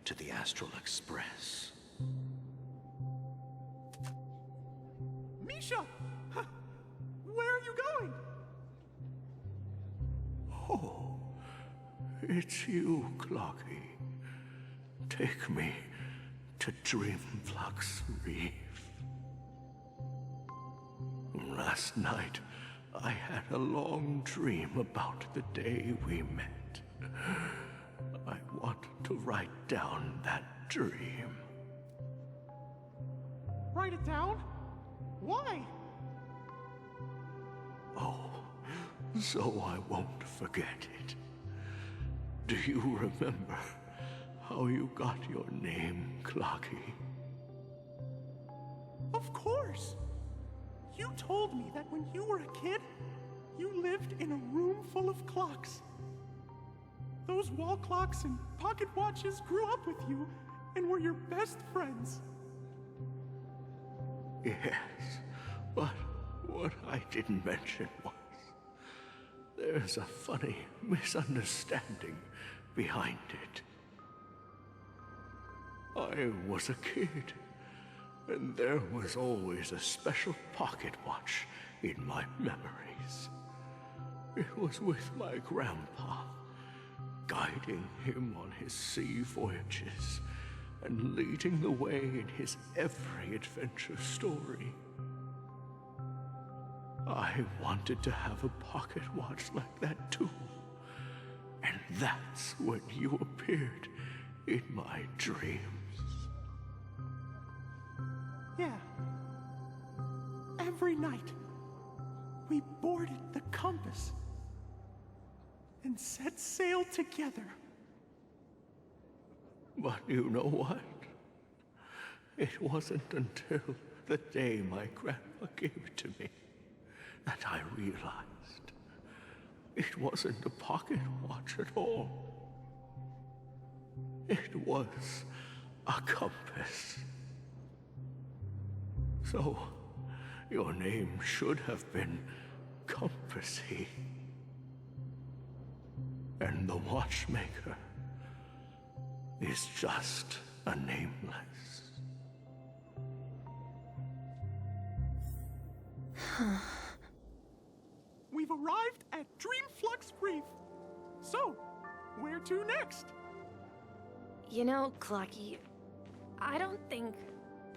to the Astral Express.
Misha! Where are you going?
Oh, it's you, Clocky. Take me to Dreamflux Reef. Last night, I had a long dream about the day we met. I want to write down that dream.
Write it down? Why?
Oh, so I won't forget it. Do you remember how you got your name, Clocky?
Of course! You told me that when you were a kid, you lived in a room full of clocks. Those wall clocks and pocket watches grew up with you and were your best friends.
Yes, but what I didn't mention was there's a funny misunderstanding behind it. I was a kid, and there was always a special pocket watch in my memories. It was with my grandpa, guiding him on his sea voyages
and leading the way in his every adventure story. I wanted to have a pocket watch like that too. And that's when you appeared in my dreams.
Yeah. Every night, we boarded the compass and set sail together.
But you know what? It wasn't until the day my grandpa gave it to me that I realized it wasn't a pocket watch at all. It was a compass. So, your name should have been Compassy. And the watchmaker is just a nameless.
We've arrived at Dreamflux Reef. So, where to next?
You know, Clocky, I don't think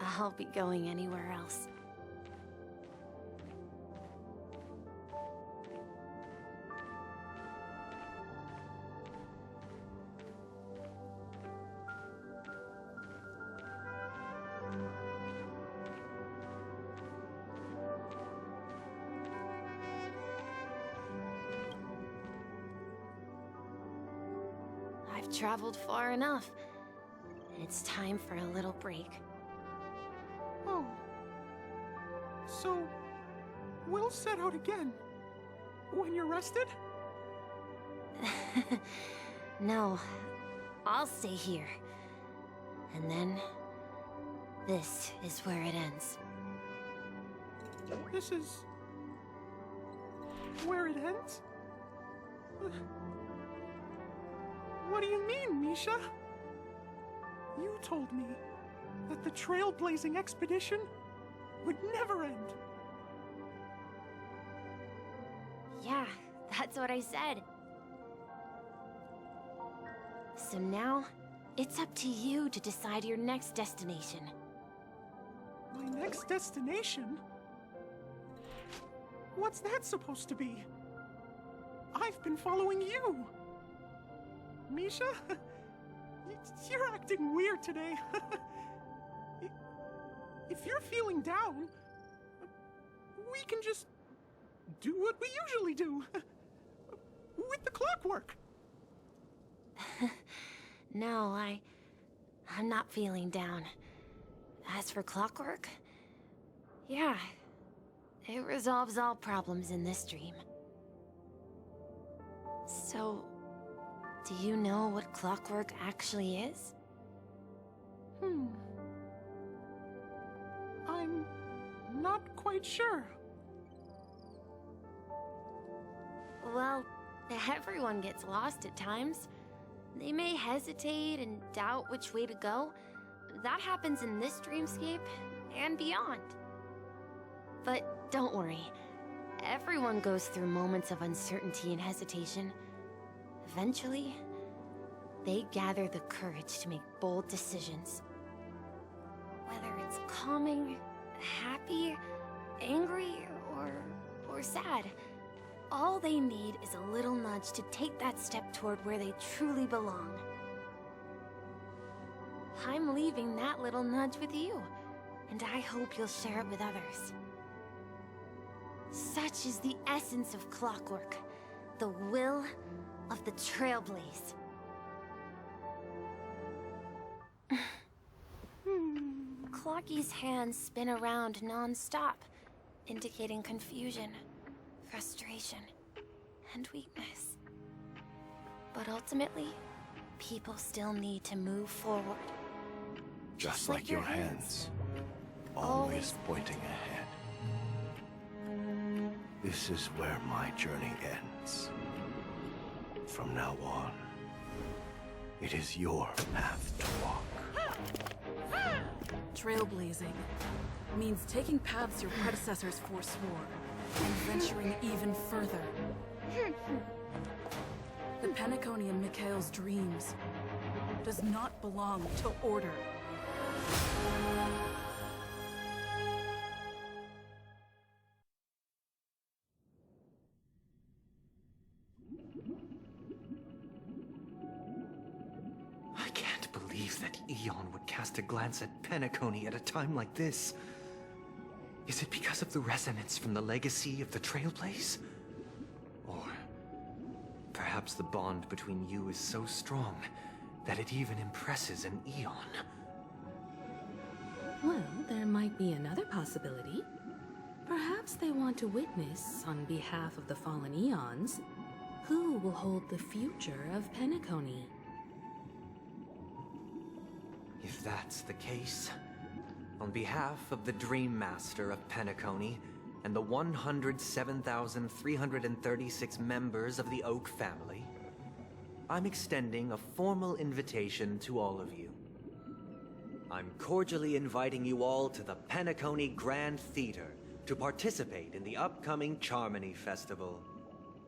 I'll be going anywhere else. I've traveled far enough. It's time for a little break.
Oh. So, we'll set out again. When you're rested?
No, I'll stay here. And then, this is where it ends.
This is... where it ends? What do you mean, Misha? You told me that the trailblazing expedition would never end.
Yeah, that's what I said. So now, it's up to you to decide your next destination.
My next destination? What's that supposed to be? I've been following you. Misha? You're acting weird today. If you're feeling down, we can just do what we usually do. With the clockwork.
No, I'm not feeling down. As for clockwork, yeah, it resolves all problems in this dream. So, do you know what clockwork actually is?
I'm not quite sure.
Well, everyone gets lost at times. They may hesitate and doubt which way to go. That happens in this dreamscape and beyond. But don't worry. Everyone goes through moments of uncertainty and hesitation. Eventually, they gather the courage to make bold decisions. Whether it's calming, happy, angry, or sad, all they need is a little nudge to take that step toward where they truly belong. I'm leaving that little nudge with you, and I hope you'll share it with others. Such is the essence of clockwork, the will of the Trailblaze. Clocky's hands spin around non-stop, indicating confusion, frustration, and weakness. But ultimately, people still need to move forward.
Just like your hands, always pointing ahead. This is where my journey ends. From now on, it is your path to walk.
Trailblazing means taking paths your predecessors forswore and venturing even further. The Penacony and Mikhail's dreams.
does not belong to order.
I can't believe that Eon would cast a glance at Penacony at a time like this. Is it because of the resonance from the legacy of the Trailblaze? Or perhaps the bond between you is so strong that it even impresses an Eon?
Well, there might be another possibility. Perhaps they want to witness, on behalf of the fallen Eons, who will hold the future of Penacony.
If that's the case, on behalf of the Dream Master of Penacony and the 107,336 members of the Oak family, I'm extending a formal invitation to all of you. I'm cordially inviting you all to the Penacony Grand Theater to participate in the upcoming Charmony Festival.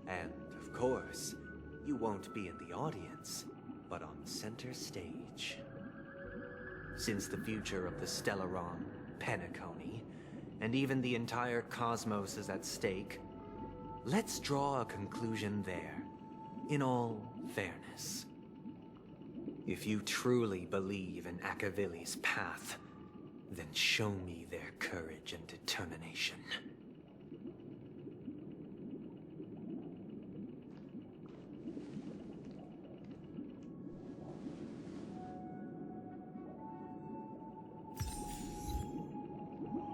And, of course, you won't be in the audience, but on center stage. Since the future of the Stellaron, Penacony, and even the entire cosmos is at stake, let's draw a conclusion there, in all fairness. If you truly believe in Akavili's path, then show me their courage and determination.